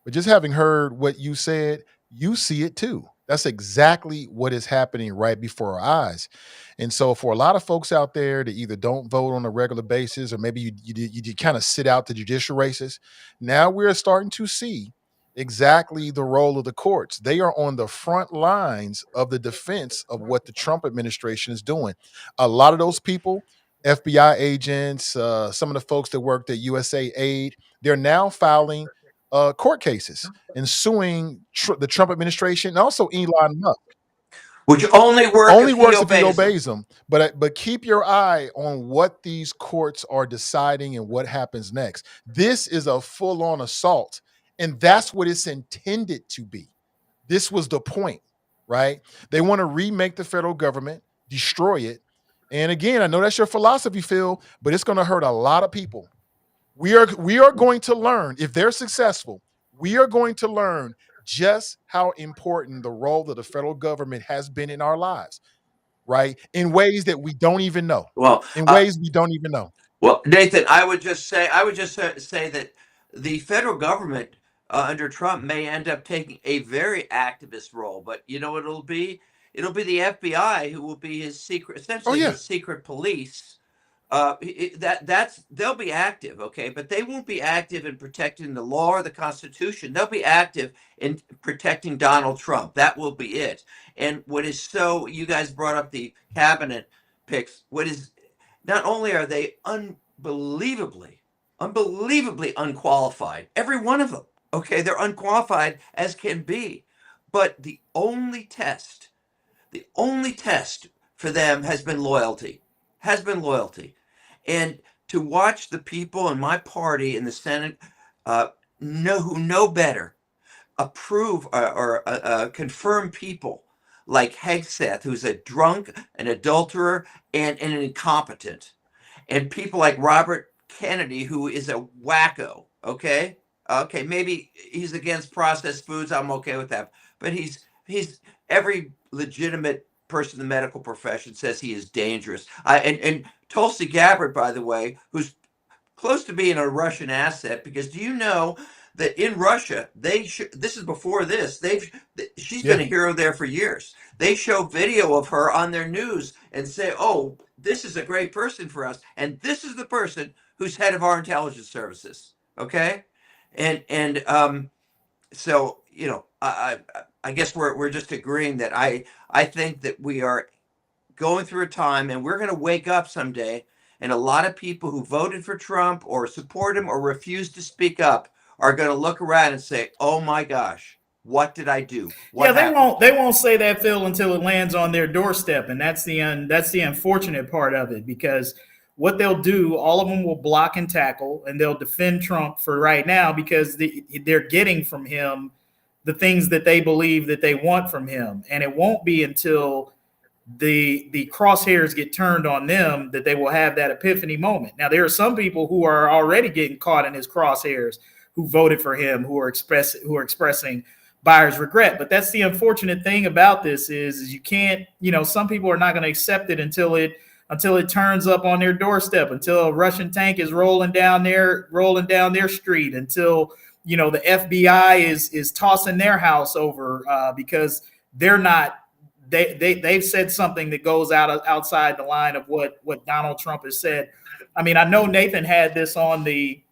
but just having heard what you said, you see it too. That's exactly what is happening right before our eyes. And so, for a lot of folks out there that either don't vote on a regular basis, or maybe you kind of sit out the judicial races, now we're starting to see exactly the role of the courts. They are on the front lines of the defense of what the Trump administration is doing. A lot of those people, FBI agents, some of the folks that worked at USA Aid, they're now filing court cases and suing the Trump administration and also Elon Musk. Which only work Only if he works if he obeys them. obeys them. But keep your eye on what these courts are deciding and what happens next. This is a full-on assault, and that's what it's intended to be. This was the point, right? They want to remake the federal government, destroy it. And again, I know that's your philosophy, Phil, but it's going to hurt a lot of people. We are going to learn, if they're successful, we are going to learn just how important the role of the federal government has been in our lives, right? In ways that we don't even know. Well, In ways we don't even know. Well, Nathan, I would just say that the federal government under Trump may end up taking a very activist role, but you know what it'll be? It'll be the FBI who will be his secret, Oh essentially yeah. his secret police. They'll be active, okay, but they won't be active in protecting the law or the Constitution. They'll be active in protecting Donald Trump. That will be it. And what is you guys brought up the cabinet picks. Not only are they unbelievably unbelievably unqualified. Every one of them. Okay, they're unqualified as can be. But the only test for them has been loyalty. Has been loyalty. And to watch the people in my party in the Senate who know better approve or confirm people like Hegseth, who's a drunk, an adulterer, and an incompetent, and people like Robert Kennedy, who is a wacko. Okay, maybe he's against processed foods. I'm okay with that, but he's every legitimate person in the medical profession says he is dangerous. And Tulsi Gabbard, by the way, who's close to being a Russian asset, because do you know that in Russia this is before this she's been a hero there for years. They show video of her on their news and say, "Oh, this is a great person for us, and this is the person who's head of our intelligence services." Okay, and so I guess we're just agreeing that I think that we are going through a time, and we're going to wake up someday, and a lot of people who voted for Trump or support him or refuse to speak up are going to look around and say, "Oh my gosh, what did I do? What happened?" They won't say that, Phil, until it lands on their doorstep, and that's the unfortunate part of it, because what they'll do, all of them will block and tackle, and they'll defend Trump for right now because they're getting from him the things that they believe that they want from him, and it won't be until the crosshairs get turned on them that they will have that epiphany moment. Now, there are some people who are already getting caught in his crosshairs who voted for him, who are expressing buyer's regret. But that's the unfortunate thing about this is you can't, some people are not going to accept it until it turns up on their doorstep, until a Russian tank is rolling down their street, until the FBI is tossing their house over because they're not. They've said something that goes outside the line of what Donald Trump has said. I mean, I know Nathan had this on the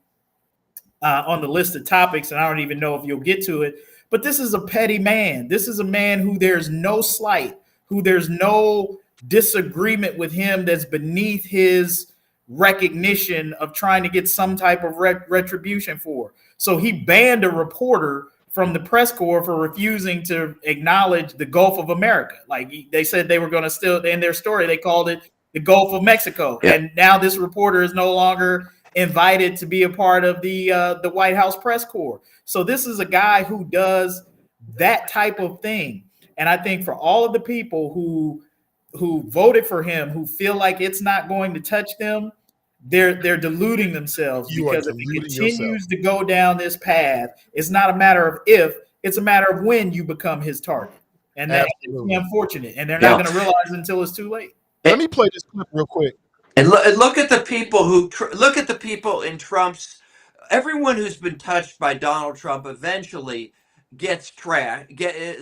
list of topics, and I don't even know if you'll get to it. But this is a petty man. This is a man who there's no slight, who there's no disagreement with him that's beneath his recognition of trying to get some type of retribution for. So he banned a reporter from the press corps for refusing to acknowledge the Gulf of America. Like they said they were going to still, in their story, they called it the Gulf of Mexico. Yeah. And now this reporter is no longer invited to be a part of the White House press corps. So this is a guy who does that type of thing. And I think for all of the people who voted for him, who feel like it's not going to touch them, they're deluding themselves, because if he continues to go down this path, it's not a matter of if, it's a matter of when you become his target. And that's unfortunate. And they're not going to realize until it's too late. Let me play this clip real quick. And look at the people look at the people in Trump's. Everyone who's been touched by Donald Trump eventually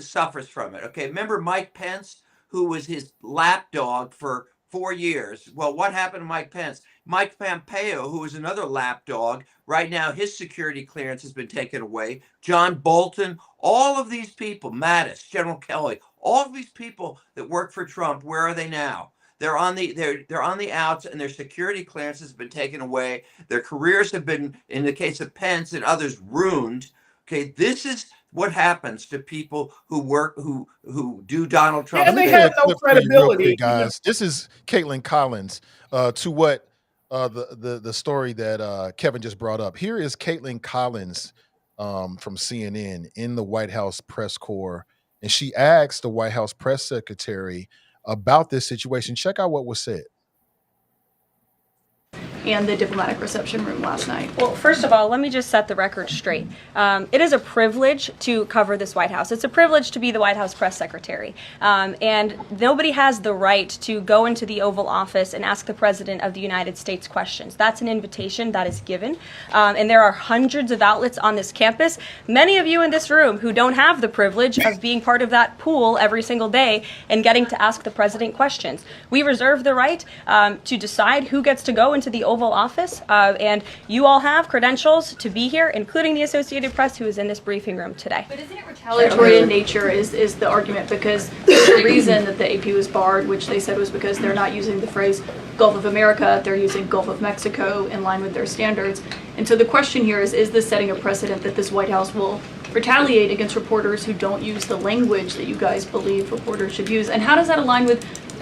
suffers from it. Okay, remember Mike Pence, who was his lapdog for 4 years? Well, what happened to Mike Pence? Mike Pompeo, who was another lapdog, right now his security clearance has been taken away. John Bolton, all of these people, Mattis, General Kelly, all of these people that work for Trump, where are they now? They're on the outs, and their security clearances have been taken away. Their careers have been, in the case of Pence and others, ruined. Okay, this is what happens to people who do Donald Trump. Yeah, and they have no credibility, quick, guys. This is Caitlin Collins to what the story that Kevin just brought up. Here is Caitlin Collins from CNN in the White House press corps, and she asked the White House press secretary about this situation. Check out what was said. And the diplomatic reception room last night. Well, first of all, let me just set the record straight. It is a privilege to cover this White House. It's a privilege to be the White House press secretary. And nobody has the right to go into the Oval Office and ask the President of the United States questions. That's an invitation that is given. And there are hundreds of outlets on this campus, many of you in this room who don't have the privilege of being part of that pool every single day and getting to ask the President questions. We reserve the right to decide who gets to go into the Oval Office, and you all have credentials to be here, including the Associated Press, who is in this briefing room today. But isn't it retaliatory in nature is the argument, because there's a reason that the AP was barred, which they said was because they're not using the phrase Gulf of America, they're using Gulf of Mexico in line with their standards. And so the question here is this setting a precedent that this White House will retaliate against reporters who don't use the language that you guys believe reporters should use? And how does that align with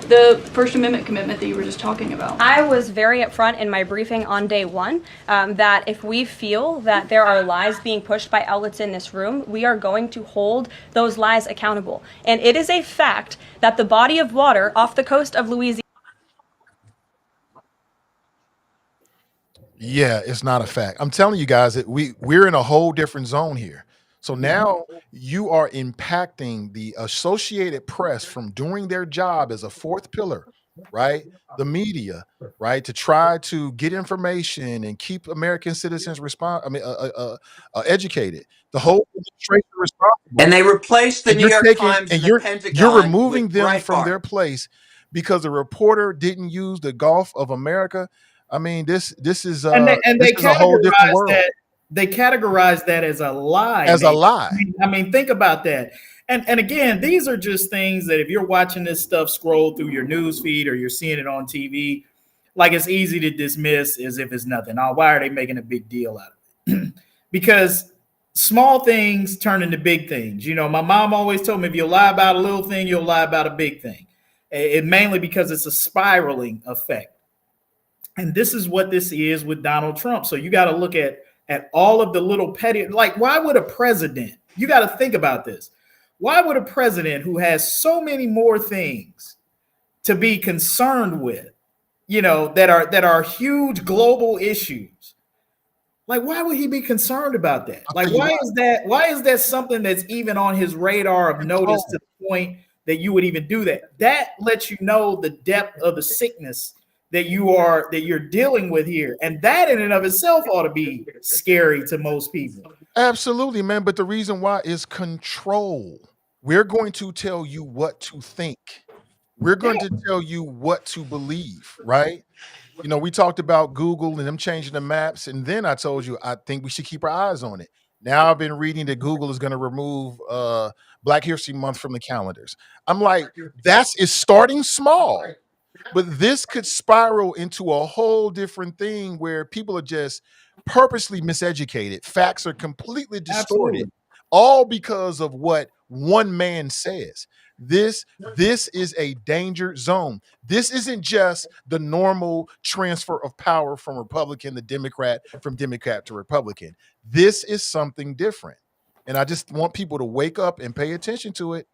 the First Amendment commitment that you were just talking about? I was very upfront in my briefing on day one that if we feel that there are lies being pushed by outlets in this room, we are going to hold those lies accountable. And it is a fact that the body of water off the coast of Louisiana. Yeah, it's not a fact. I'm telling you guys that we're in a whole different zone here. So now you are impacting the Associated Press from doing their job as a fourth pillar, right? The media, right, to try to get information and keep American citizens educated. The whole administration responsible. And they replaced the And New you're York taking Times and and the you're Pentagon removing with them from Breitbart. their place because the reporter didn't use the Gulf of America. I mean, this is They this is a whole different world. They categorize that as a lie. As a lie. I mean, think about that. And again, these are just things that if you're watching this stuff scroll through your news feed or you're seeing it on TV, like it's easy to dismiss as if it's nothing. Oh, why are they making a big deal out of it? Because small things turn into big things. You know, my mom always told me if you lie about a little thing, you'll lie about a big thing. It mainly because it's a spiraling effect. And this is what this is with Donald Trump. So you got to look at all of the little petty, like why would a president, you got to think about this. Why would a president who has so many more things to be concerned with, you know, that are huge global issues, like why would he be concerned about that? Like why is that something that's even on his radar of notice to the point that you would even do that? That lets you know the depth of the sickness that you're dealing with here, and that in and of itself ought to be scary to most people. Absolutely, man. But the reason why is control. We're going to tell you what to think. We're going to tell you what to believe, right? You know, we talked about Google and them changing the maps, and then I told you I think we should keep our eyes on it. Now I've been reading that Google is going to remove Black History Month from the calendars. I'm like, it's starting small. But this could spiral into a whole different thing where people are just purposely miseducated. Facts are completely distorted, Absolutely. all because of what one man says. This is a danger zone. This isn't just the normal transfer of power from Republican to Democrat, from Democrat to Republican. This is something different. And I just want people to wake up and pay attention to it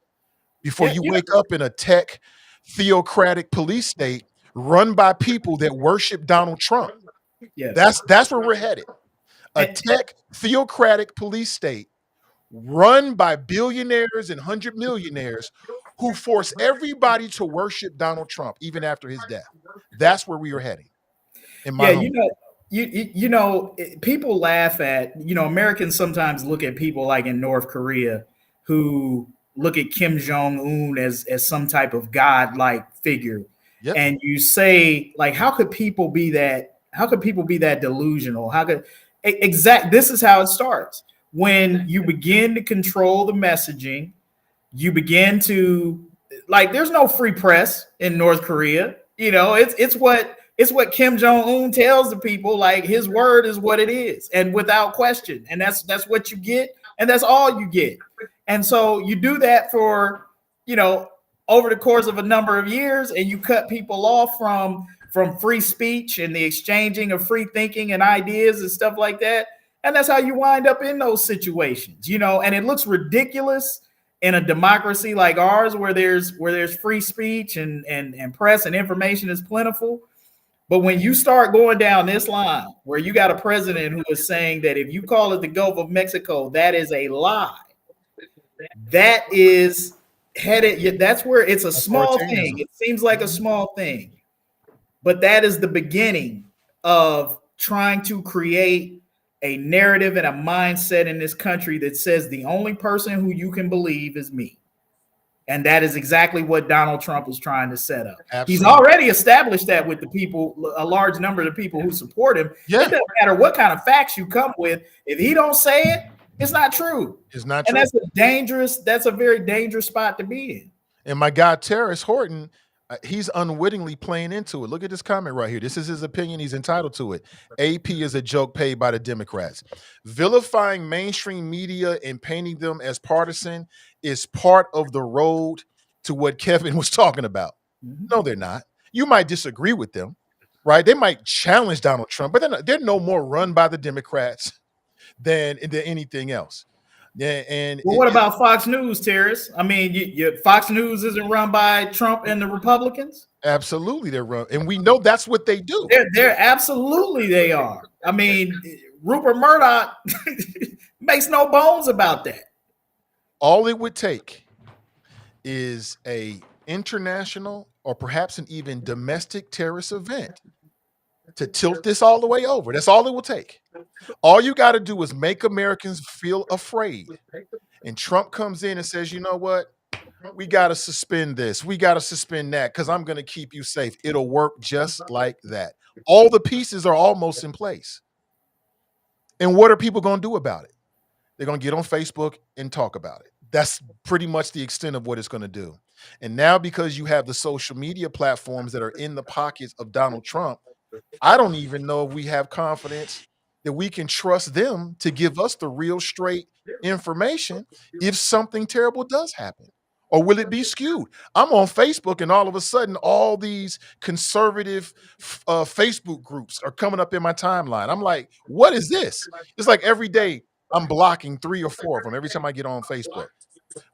before you wake up in a tech theocratic police state run by people that worship Donald Trump. Yes. That's where we're headed. A tech theocratic police state run by billionaires and 100 millionaires who force everybody to worship Donald Trump even after his death. That's where we are heading. You know, people laugh at, you know, Americans sometimes look at people like in North Korea who look at Kim Jong-un as some type of God-like figure. Yep. And you say, like, how could people be that delusional? This is how it starts. When you begin to control the messaging, you begin to, like, there's no free press in North Korea. You know, it's what Kim Jong-un tells the people, like his word is what it is, and without question. And that's what you get, and that's all you get. And so you do that for, you know, over the course of a number of years, and you cut people off from free speech and the exchanging of free thinking and ideas and stuff like that. And that's how you wind up in those situations, you know, and it looks ridiculous in a democracy like ours where there's free speech and press and information is plentiful. But when you start going down this line where you got a president who is saying that if you call it the Gulf of Mexico, that is a lie. That is headed. That's where it's a small thing. It seems like a small thing, but that is the beginning of trying to create a narrative and a mindset in this country that says the only person who you can believe is me. And that is exactly what Donald Trump is trying to set up. Absolutely. He's already established that with the people, a large number of the people who support him. Yeah. It doesn't matter what kind of facts you come with. If he don't say it, it's not true. It's not And true. that's a very dangerous spot to be in. And my guy, Terrence Horton, he's unwittingly playing into it. Look at this comment right here. This is his opinion. He's entitled to it. AP is a joke paid by the Democrats. Vilifying mainstream media and painting them as partisan is part of the road to what Kevin was talking about. No, they're not. You might disagree with them, right? They might challenge Donald Trump, but they're no more run by the Democrats than anything else. Yeah, and well, what about Fox News, Terrace? I mean, Fox News isn't run by Trump and the Republicans. Absolutely, they're run, and we know that's what they do. They're absolutely they are. I mean, Rupert Murdoch makes no bones about that. All it would take is a international or perhaps an even domestic terrorist event to tilt this all the way over. That's all it will take. All you got to do is make Americans feel afraid. And Trump comes in and says, you know what? We got to suspend this. We got to suspend that because I'm going to keep you safe. It'll work just like that. All the pieces are almost in place. And what are people going to do about it? They're going to get on Facebook and talk about it. That's pretty much the extent of what it's going to do. And now because you have the social media platforms that are in the pockets of Donald Trump, I don't even know if we have confidence that we can trust them to give us the real straight information if something terrible does happen. Or will it be skewed? I'm on Facebook and all of a sudden all these conservative Facebook groups are coming up in my timeline. I'm like, what is this? It's like every day I'm blocking 3 or 4 of them every time I get on Facebook.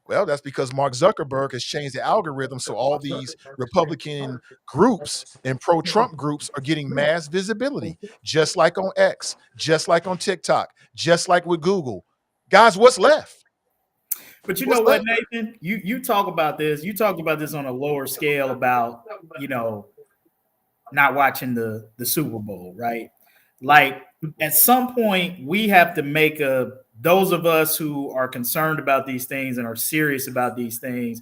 Well, that's because Mark Zuckerberg has changed the algorithm so all these Republican groups and pro-Trump groups are getting mass visibility, just like on X, just like on TikTok, just like with Google. Guys, what's left? But you know what, Nathan? You talk about this. You talked about this on a lower scale about, not watching the Super Bowl, right? Like at some point we have to make those of us who are concerned about these things and are serious about these things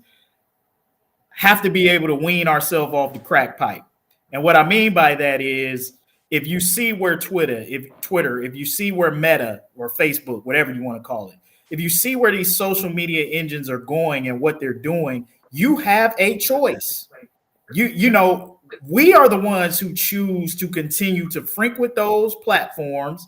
have to be able to wean ourselves off the crack pipe. And what I mean by that is if you see where if you see where Meta or Facebook, whatever you want to call it, if you see where these social media engines are going and what they're doing, you have a choice. We are the ones who choose to continue to frequent those platforms,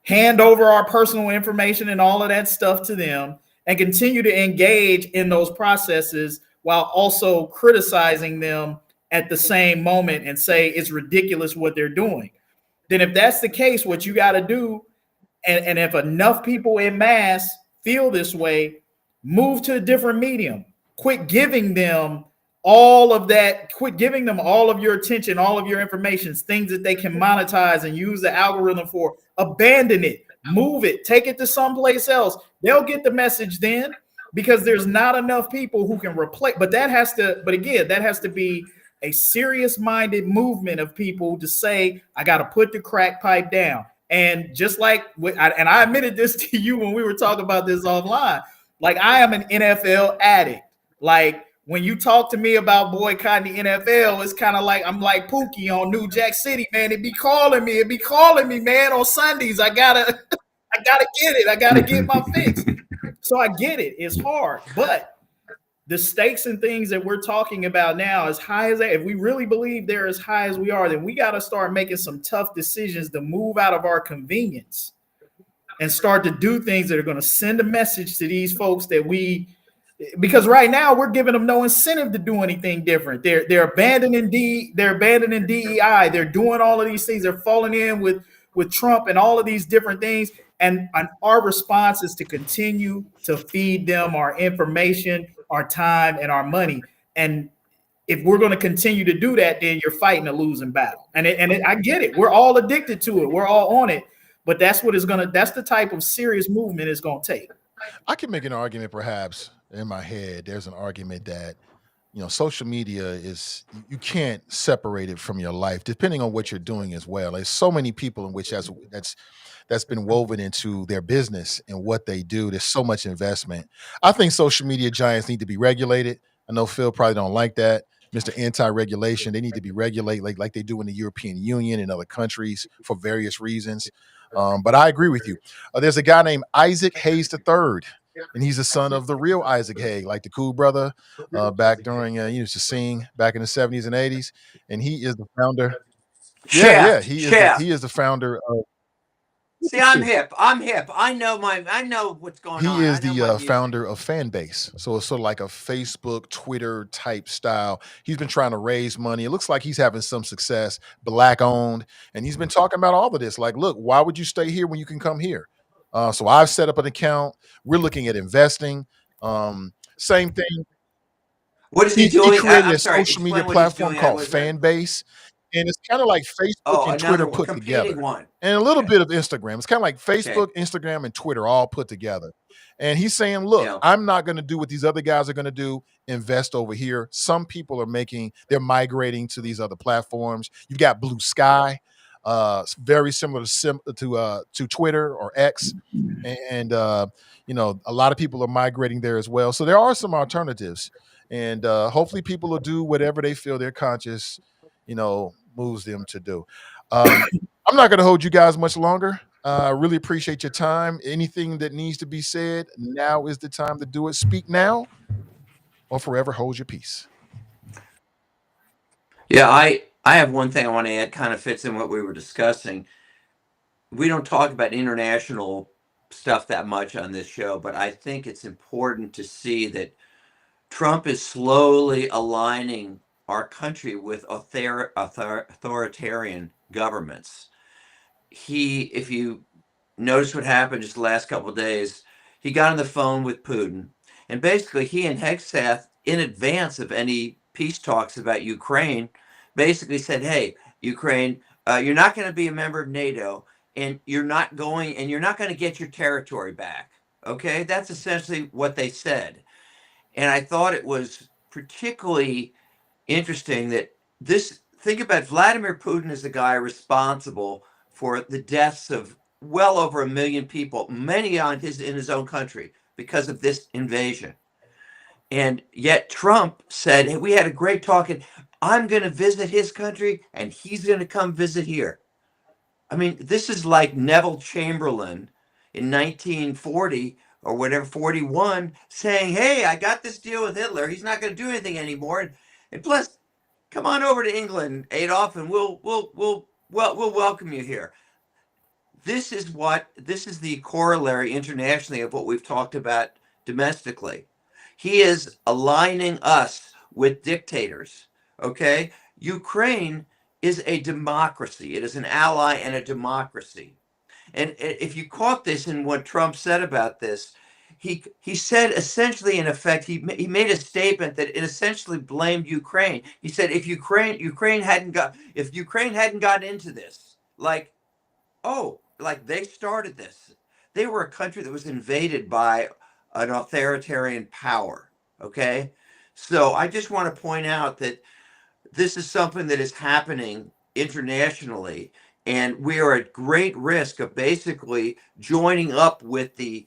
hand over our personal information and all of that stuff to them, and continue to engage in those processes while also criticizing them at the same moment and say it's ridiculous what they're doing. Then if that's the case, what you got to do, and if enough people in mass feel this way, move to a different medium. Quit giving them all of that. Quit giving them all of your attention, all of your information, things that they can monetize and use the algorithm for. Abandon it, move it, take it to someplace else. They'll get the message then, because there's not enough people who can replace. But that has to be a serious-minded movement of people to say, I got to put the crack pipe down. And just like, and I admitted this to you when we were talking about this offline, like I am an NFL addict. Like when you talk to me about boycotting the NFL, it's kind of like I'm like Pookie on New Jack City, man. It be calling me, man, on Sundays. I gotta get it. I gotta get my fix. So I get it. It's hard, but the stakes and things that we're talking about now, as high as that, if we really believe they're as high as we are, then we got to start making some tough decisions to move out of our convenience and start to do things that are going to send a message to these folks because right now we're giving them no incentive to do anything different. They're abandoning DEI. They're doing all of these things. They're falling in with Trump and all of these different things. And our response is to continue to feed them our information, our time, and our money. And if we're going to continue to do that, then you're fighting a losing battle. And I get it. We're all addicted to it. We're all on it. But that's the type of serious movement it's going to take. I can make an argument, perhaps in my head. There's an argument that, social media is, you can't separate it from your life, depending on what you're doing as well. There's so many people in which that's been woven into their business and what they do. There's so much investment. I think social media giants need to be regulated. I know Phil probably don't like that. Mr. Anti-regulation, they need to be regulated like they do in the European Union and other countries for various reasons. But I agree with you. There's a guy named Isaac Hayes III, and he's the son of the real Isaac Hayes, like the Cool Brother, back during he used to sing back in the 70s and 80s, and he is the founder. Yeah, Shaft, he is the Shaft. founder of. See, I'm hip. I'm hip. I know what's going He on. is I know the my music. founder of Fanbase. So it's sort of like a Facebook, Twitter type style. He's been trying to raise money. It looks like he's having some success, black owned. And he's been talking about all of this. Like, look, why would you stay here when you can come here? So I've set up an account. We're looking at investing. Same thing. What is he He doing? created I'm a sorry. social media Explain what he's platform doing. I called was Fanbase, and it's kind of like Facebook oh, and another Twitter one, put together, competing one. and a little Okay. bit of Instagram. It's kind of like Okay. Facebook, Instagram, and Twitter all put together. And he's saying, "Look, Yeah. I'm not going to do what these other guys are going to do. Invest over here. Some people they're migrating to these other platforms. You've got Blue Sky, very similar to Twitter or X, and a lot of people are migrating there as well. So there are some alternatives." And hopefully people will do whatever they feel their conscience, moves them to do. I'm not going to hold you guys much longer. I really appreciate your time. Anything that needs to be said, now is the time to do it. Speak now or forever hold your peace. Yeah, I have one thing I want to add, kind of fits in what we were discussing. We don't talk about international stuff that much on this show, but I think it's important to see that Trump is slowly aligning our country with authoritarian governments. If you notice what happened just the last couple of days, he got on the phone with Putin, and basically he and Hegseth, in advance of any peace talks about Ukraine, basically said, "Hey, Ukraine, you're not going to be a member of NATO, and you're not going to get your territory back." Okay, that's essentially what they said. And I thought it was particularly interesting that think about Vladimir Putin as the guy responsible for the deaths of well over 1 million people, many in his own country because of this invasion. And yet Trump said, "Hey, we had a great talk, and I'm going to visit his country, and he's going to come visit here." I mean, this is like Neville Chamberlain in 1940 or whatever, 41, saying, "Hey, I got this deal with Hitler. He's not going to do anything anymore. And plus, come on over to England, Adolf, and we'll welcome you here." This is the corollary internationally of what we've talked about domestically. He is aligning us with dictators. Okay? Ukraine is a democracy. It is an ally and a democracy. And if you caught this in what Trump said about this, he said essentially, in effect, he made a statement that it essentially blamed Ukraine. He said if Ukraine hadn't gotten into this, like, oh, like they started this, they were a country that was invaded by an authoritarian power. Okay, so I just want to point out that this is something that is happening internationally, and we are at great risk of basically joining up with the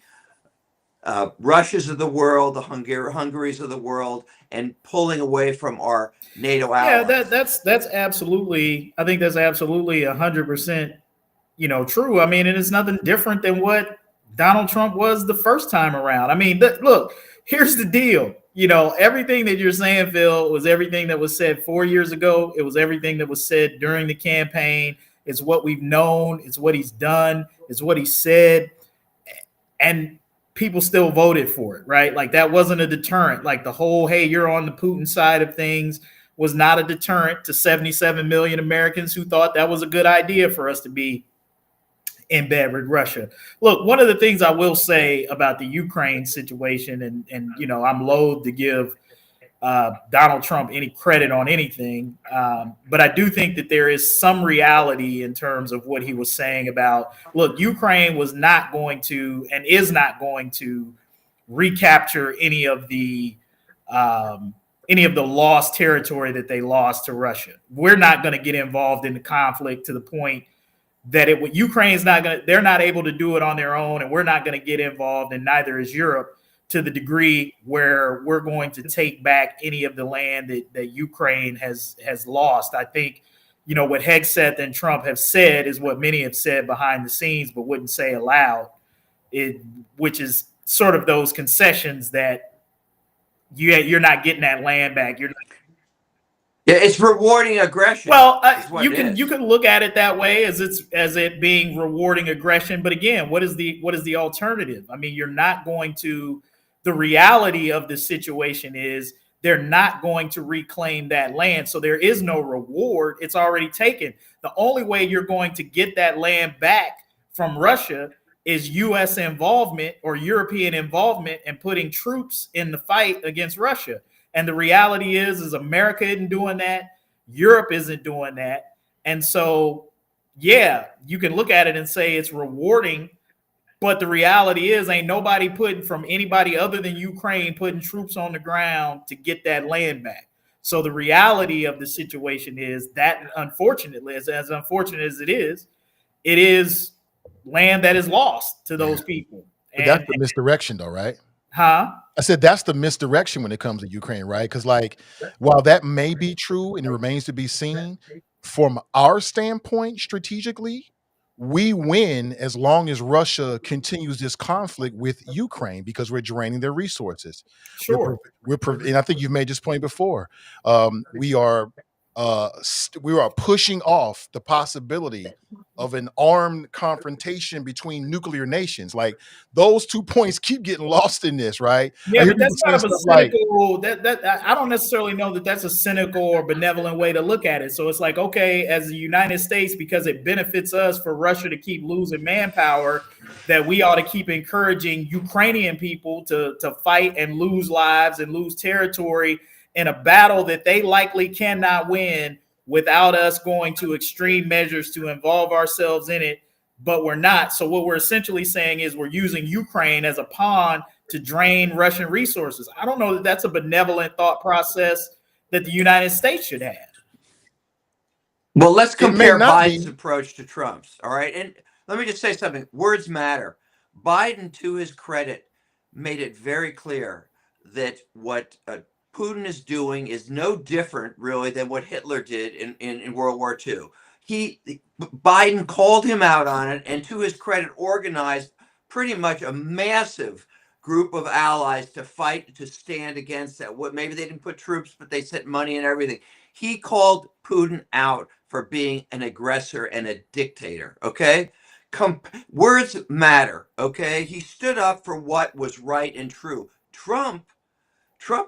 Russias of the world, the Hungaries of the world, and pulling away from our NATO Yeah, allies. that's absolutely. I think that's absolutely 100%. True. I mean, and it's nothing different than what Donald Trump was the first time around. I mean, look, here's the deal. Everything that you're saying, Phil, was everything that was said 4 years ago. It was everything that was said during the campaign. It's what we've known. It's what he's done. It's what he said. And people still voted for it, right? Like that wasn't a deterrent. Like the whole, hey, you're on the Putin side of things was not a deterrent to 77 million Americans who thought that was a good idea for us to be in bed with Russia. Look, one of the things I will say about the Ukraine situation, and I'm loath to give Donald Trump any credit on anything, but I do think that there is some reality in terms of what he was saying about, look, Ukraine was not going to and is not going to recapture any of the any of the lost territory that they lost to Russia. We're not going to get involved in the conflict to the point that Ukraine's not going to, they're not able to do it on their own, and we're not going to get involved, and neither is Europe, to the degree where we're going to take back any of the land that Ukraine has lost. I think, what Hegseth and Trump have said is what many have said behind the scenes, but wouldn't say aloud, which is sort of those concessions that you're not getting that land back. Yeah, it's rewarding aggression. Well, you can look at it that way, as it being rewarding aggression. But again, what is the alternative? I mean, you're not going to. The reality of the situation is they're not going to reclaim that land, so there is no reward. It's already taken. The only way you're going to get that land back from Russia is U.S. involvement or European involvement and putting troops in the fight against Russia. And the reality is America isn't doing that. Europe isn't doing that. And so, yeah, you can look at it and say it's rewarding, but the reality is ain't nobody from anybody other than Ukraine putting troops on the ground to get that land back. So the reality of the situation is that, unfortunately, as unfortunate as it is land that is lost to those people. But that's the misdirection, though, right? Huh? I said that's the misdirection when it comes to Ukraine, right? Because, while that may be true and it remains to be seen, from our standpoint, strategically, we win as long as Russia continues this conflict with Ukraine because we're draining their resources. Sure. And I think you've made this point before. We are pushing off the possibility of an armed confrontation between nuclear nations. Like, those 2 points keep getting lost in this, right? Yeah, but that's kind of a cynical. I don't necessarily know that that's a cynical or benevolent way to look at it. So it's like, okay, as the United States, because it benefits us for Russia to keep losing manpower, that we ought to keep encouraging Ukrainian people to fight and lose lives and lose territory in a battle that they likely cannot win without us going to extreme measures to involve ourselves in it, but we're not. So what we're essentially saying is we're using Ukraine as a pawn to drain Russian resources. I don't know that that's a benevolent thought process that the United States should have. Well, let's compare Biden's approach to Trump's, all right? And let me just say something. Words matter. Biden, to his credit, made it very clear that what Putin is doing is no different, really, than what Hitler did in World War II. Biden called him out on it, and to his credit, organized pretty much a massive group of allies to fight, to stand against that. Maybe they didn't put troops, but they sent money and everything. He called Putin out for being an aggressor and a dictator, okay? Words matter, okay? He stood up for what was right and true. Trump,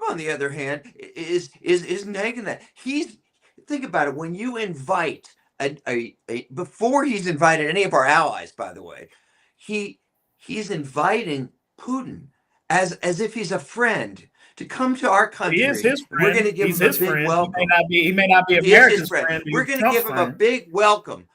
on the other hand, is negating that. Think about it. When you invite before he's invited any of our allies, by the way, he's inviting Putin as if he's a friend to come to our country. He is his friend. We're going to give him a big welcome. He may not be America's friend. We're going to give him a big welcome.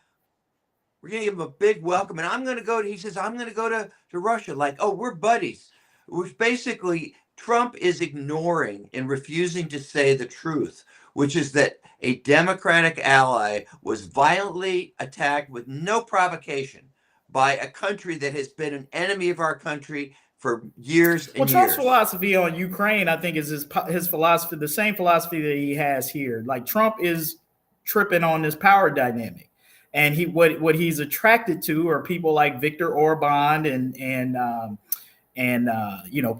We're going to give him a big welcome. And I'm going to go he says, I'm going to go to Russia. Like, oh, we're buddies. Which basically Trump is ignoring and refusing to say the truth, which is that a Democratic ally was violently attacked with no provocation by a country that has been an enemy of our country for years and years. Trump's philosophy on Ukraine, I think, is his philosophy, the same philosophy that he has here. Like, Trump is tripping on this power dynamic, and what he's attracted to are people like Viktor Orban and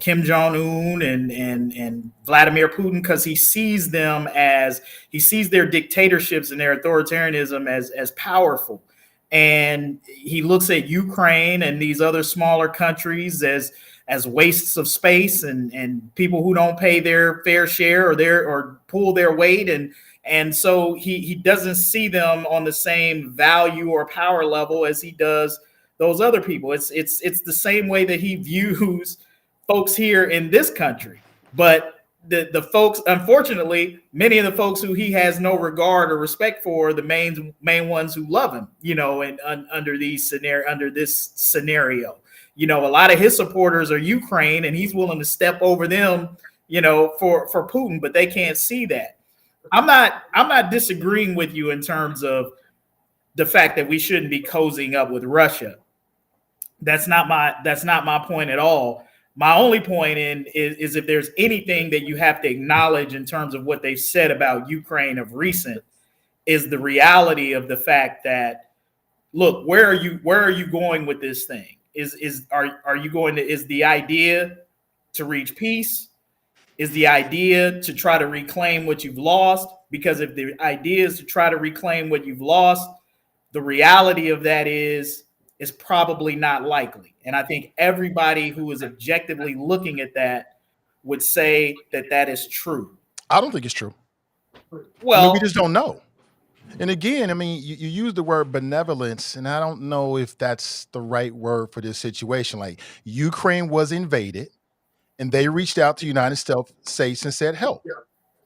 Kim Jong-un and Vladimir Putin, because he sees their dictatorships and their authoritarianism as powerful. And he looks at Ukraine and these other smaller countries as wastes of space and people who don't pay their fair share or pull their weight. And so he doesn't see them on the same value or power level as he does those other people. It's the same way that he views folks here in this country. But the folks, unfortunately, many of the folks who he has no regard or respect for are the main ones who love him, and under this scenario. A lot of his supporters are Ukraine, and he's willing to step over them, for Putin, but they can't see that. I'm not disagreeing with you in terms of the fact that we shouldn't be cozying up with Russia. That's not my point at all. My only point is if there's anything that you have to acknowledge in terms of what they've said about Ukraine of recent, is the reality of the fact that, look, where are you going with this thing? Are you going to, is the idea to reach peace? Is the idea to try to reclaim what you've lost? Because if the idea is to try to reclaim what you've lost, the reality of that is probably not likely. And I think everybody who is objectively looking at that would say that that is true. I don't think it's true. Well, we just don't know. And again, you use the word benevolence, and I don't know if that's the right word for this situation. Like, Ukraine was invaded, and they reached out to United States and said help.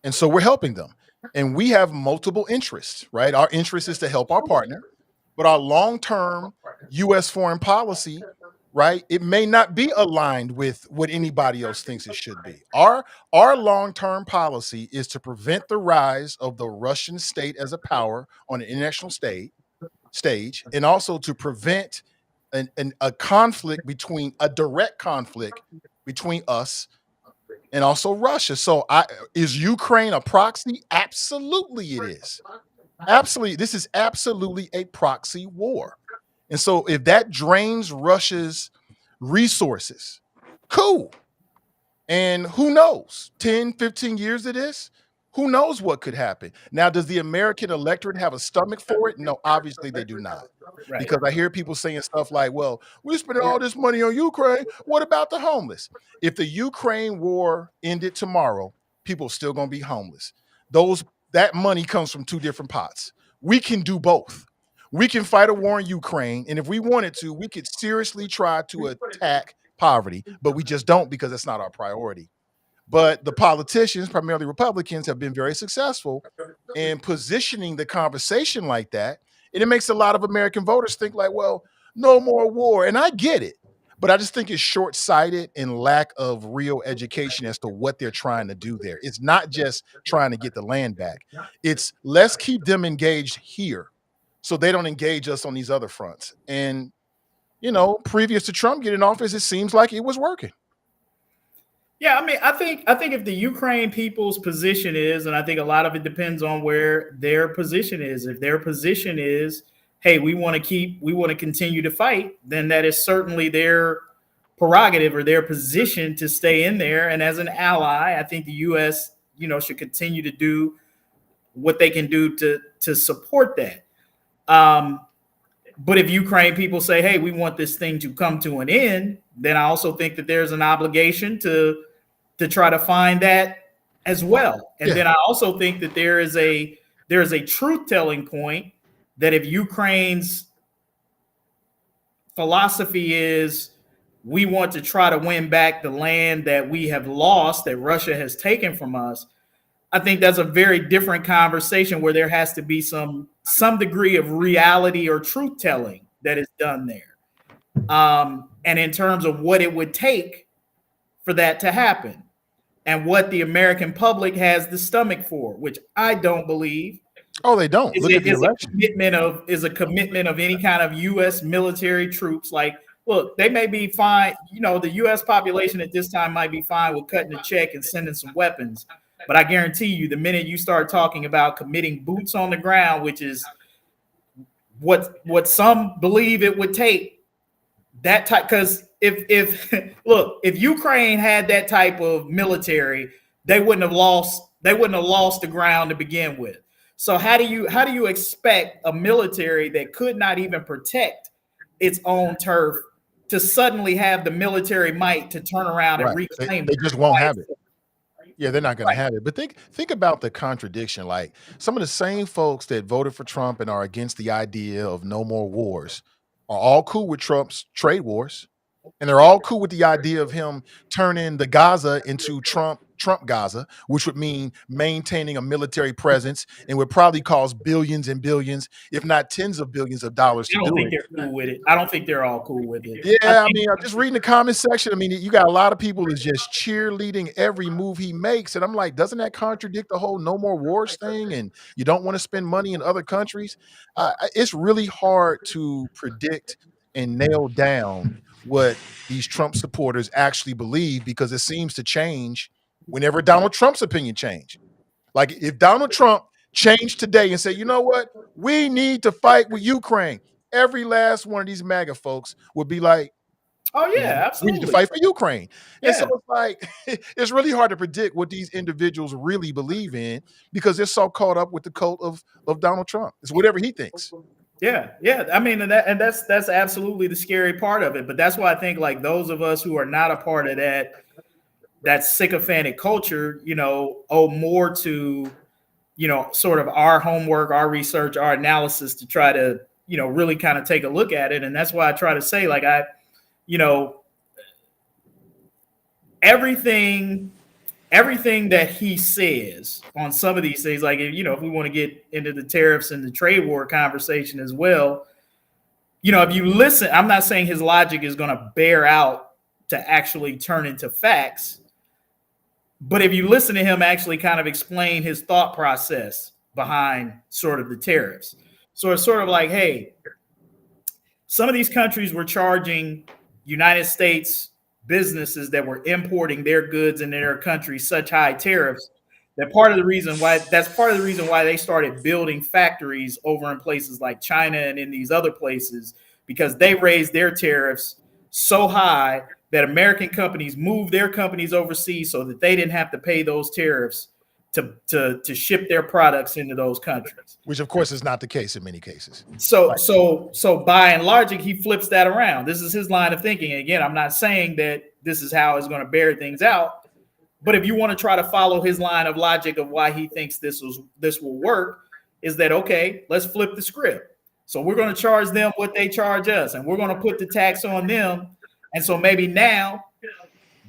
And so we're helping them. And we have multiple interests, right? Our interest is to help our partner, but our long-term U.S. foreign policy, right, it may not be aligned with what anybody else thinks it should be. Our long-term policy is to prevent the rise of the Russian state as a power on an international stage, and also to prevent a direct conflict between us and also Russia. So is Ukraine a proxy? Absolutely it is. Absolutely. This is absolutely a proxy war. And so if that drains Russia's resources, cool. And who knows, 10, 15 years of this, who knows what could happen? Now, does the American electorate have a stomach for it? No, obviously they do not. right. Because I hear people saying stuff like, well, we're spending all this money on Ukraine. What about the homeless? If the Ukraine war ended tomorrow, people are still going to be homeless. That money comes from two different pots. We can do both. We can fight a war in Ukraine, and if we wanted to, we could seriously try to attack poverty, but we just don't, because that's not our priority. But the politicians, primarily Republicans, have been very successful in positioning the conversation like that. And it makes a lot of American voters think like, well, no more war. And I get it. But I just think it's short-sighted and lack of real education as to what they're trying to do there. It's not just trying to get the land back. It's let's keep them engaged here so they don't engage us on these other fronts. And, previous to Trump getting in office, it seems like it was working. Yeah, I think if the Ukraine people's position is, and I think a lot of it depends on where their position is. If their position is, hey, we want to continue to fight, then that is certainly their prerogative or their position to stay in there. And as an ally, I think the U.S. should continue to do what they can do to support that. But if Ukraine people say, hey, we want this thing to come to an end, then I also think that there's an obligation to try to find that as well. And then I also think that there is a truth-telling point that if Ukraine's philosophy is we want to try to win back the land that we have lost, that Russia has taken from us, I think that's a very different conversation where there has to be some degree of reality or truth telling that is done there. And in terms of what it would take for that to happen and what the American public has the stomach for, which I don't believe. Oh, they don't. Look at the election. Is a commitment of any kind of U.S. military troops. Like, look, they may be fine. The U.S. population at this time might be fine with cutting a check and sending some weapons. But I guarantee you, the minute you start talking about committing boots on the ground, which is what some believe it would take, that type, because if Ukraine had that type of military, they wouldn't have lost the ground to begin with. So how do you expect a military that could not even protect its own turf to suddenly have the military might to turn around and reclaim it? They just won't have it. Yeah, they're not going to have it. But think about the contradiction. Like, some of the same folks that voted for Trump and are against the idea of no more wars are all cool with Trump's trade wars. And they're all cool with the idea of him turning the Gaza into Trump Trump Gaza, which would mean maintaining a military presence and would probably cost billions and billions, if not tens of billions of dollars to I don't do think it. they're cool with it. I don't think they're all cool with it. Yeah, I mean, I'm just reading the comment section. I mean, you got a lot of people that's just cheerleading every move he makes. And I'm like, doesn't that contradict the whole no more wars thing? And you don't want to spend money in other countries? It's really hard to predict and nail down what these Trump supporters actually believe, because it seems to change whenever Donald Trump's opinion change. Like if Donald Trump changed today and said, you know what, we need to fight with Ukraine, every last one of these MAGA folks would be like, Oh you know, yeah, we need to absolutely. fight for Ukraine. And so Yeah. it's like, it's really hard to predict what these individuals really believe in, because they're so caught up with the cult of Donald Trump. It's whatever he thinks. Yeah, yeah. I mean, and that's absolutely the scary part of it. But that's why I think like those of us who are not a part of that sycophantic culture, you know, owe more to, you know, sort of our homework, our research, our analysis to try to, you know, really kind of take a look at it. And that's why I try to say, like, you know, everything that he says on some of these things, like, you know, if we want to get into the tariffs and the trade war conversation as well, you know, if you listen, I'm not saying his logic is going to bear out to actually turn into facts, but if you listen to him actually kind of explain his thought process behind sort of the tariffs. So it's sort of like, hey, some of these countries were charging United States businesses that were importing their goods into their country such high tariffs that part of the reason why they started building factories over in places like China and in these other places, because they raised their tariffs so high that American companies moved their companies overseas so that they didn't have to pay those tariffs to ship their products into those countries. Which of course is not the case in many cases. So by and large, he flips that around. This is his line of thinking. Again, I'm not saying that this is how it's going to bear things out, but if you want to try to follow his line of logic of why he thinks this will work, is that okay? Let's flip the script. So we're going to charge them what they charge us, and we're going to put the tax on them. And so maybe now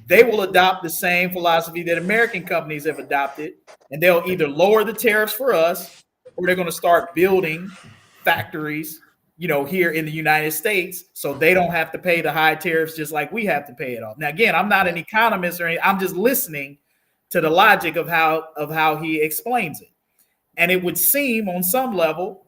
they will adopt the same philosophy that American companies have adopted, and they'll either lower the tariffs for us, or they're going to start building factories, you know, here in the United States, so they don't have to pay the high tariffs just like we have to pay it off. Now, again, I'm not an economist or anything. I'm just listening to the logic of how he explains it, and it would seem on some level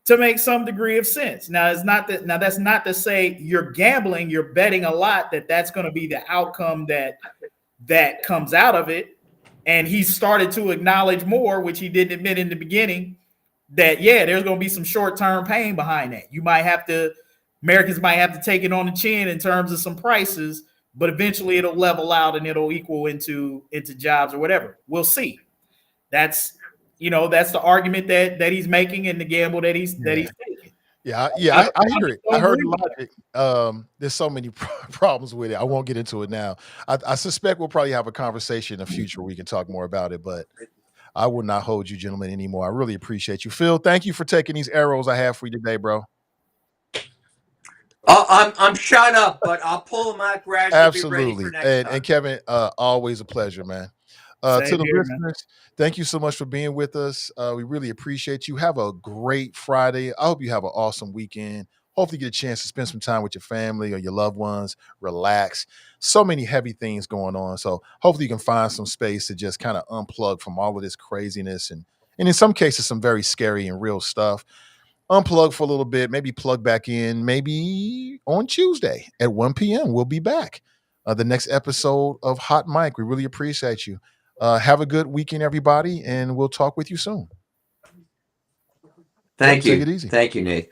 to make some degree of sense. Now, that's not to say you're gambling, you're betting a lot that's going to be the outcome that comes out of it. And he started to acknowledge more, which he didn't admit in the beginning, that yeah, there's going to be some short-term pain behind that. Americans might have to take it on the chin in terms of some prices, but eventually it'll level out and it'll equal into jobs or whatever. We'll see. That's the argument that he's making and the gamble that he's taking. Yeah, I hear it. I heard the logic. There's so many problems with it. I won't get into it now. I suspect we'll probably have a conversation in the future where we can talk more about it, but I will not hold you gentlemen anymore. I really appreciate you. Phil, thank you for taking these arrows I have for you today, bro. I'm shut up, but I'll pull them out gradually. Absolutely. Be ready for next time. And Kevin, always a pleasure, man. To the listeners, thank you so much for being with us. We really appreciate you. Have a great Friday. I hope you have an awesome weekend. Hopefully get a chance to spend some time with your family or your loved ones, relax. So many heavy things going on. So hopefully you can find some space to just kind of unplug from all of this craziness and in some cases, some very scary and real stuff. Unplug for a little bit, maybe plug back in, maybe on Tuesday at 1 p.m. We'll be back. The next episode of Hot Mic. We really appreciate you. Have a good weekend, everybody, and we'll talk with you soon. Thank you. Take it easy. Thank you, Nate.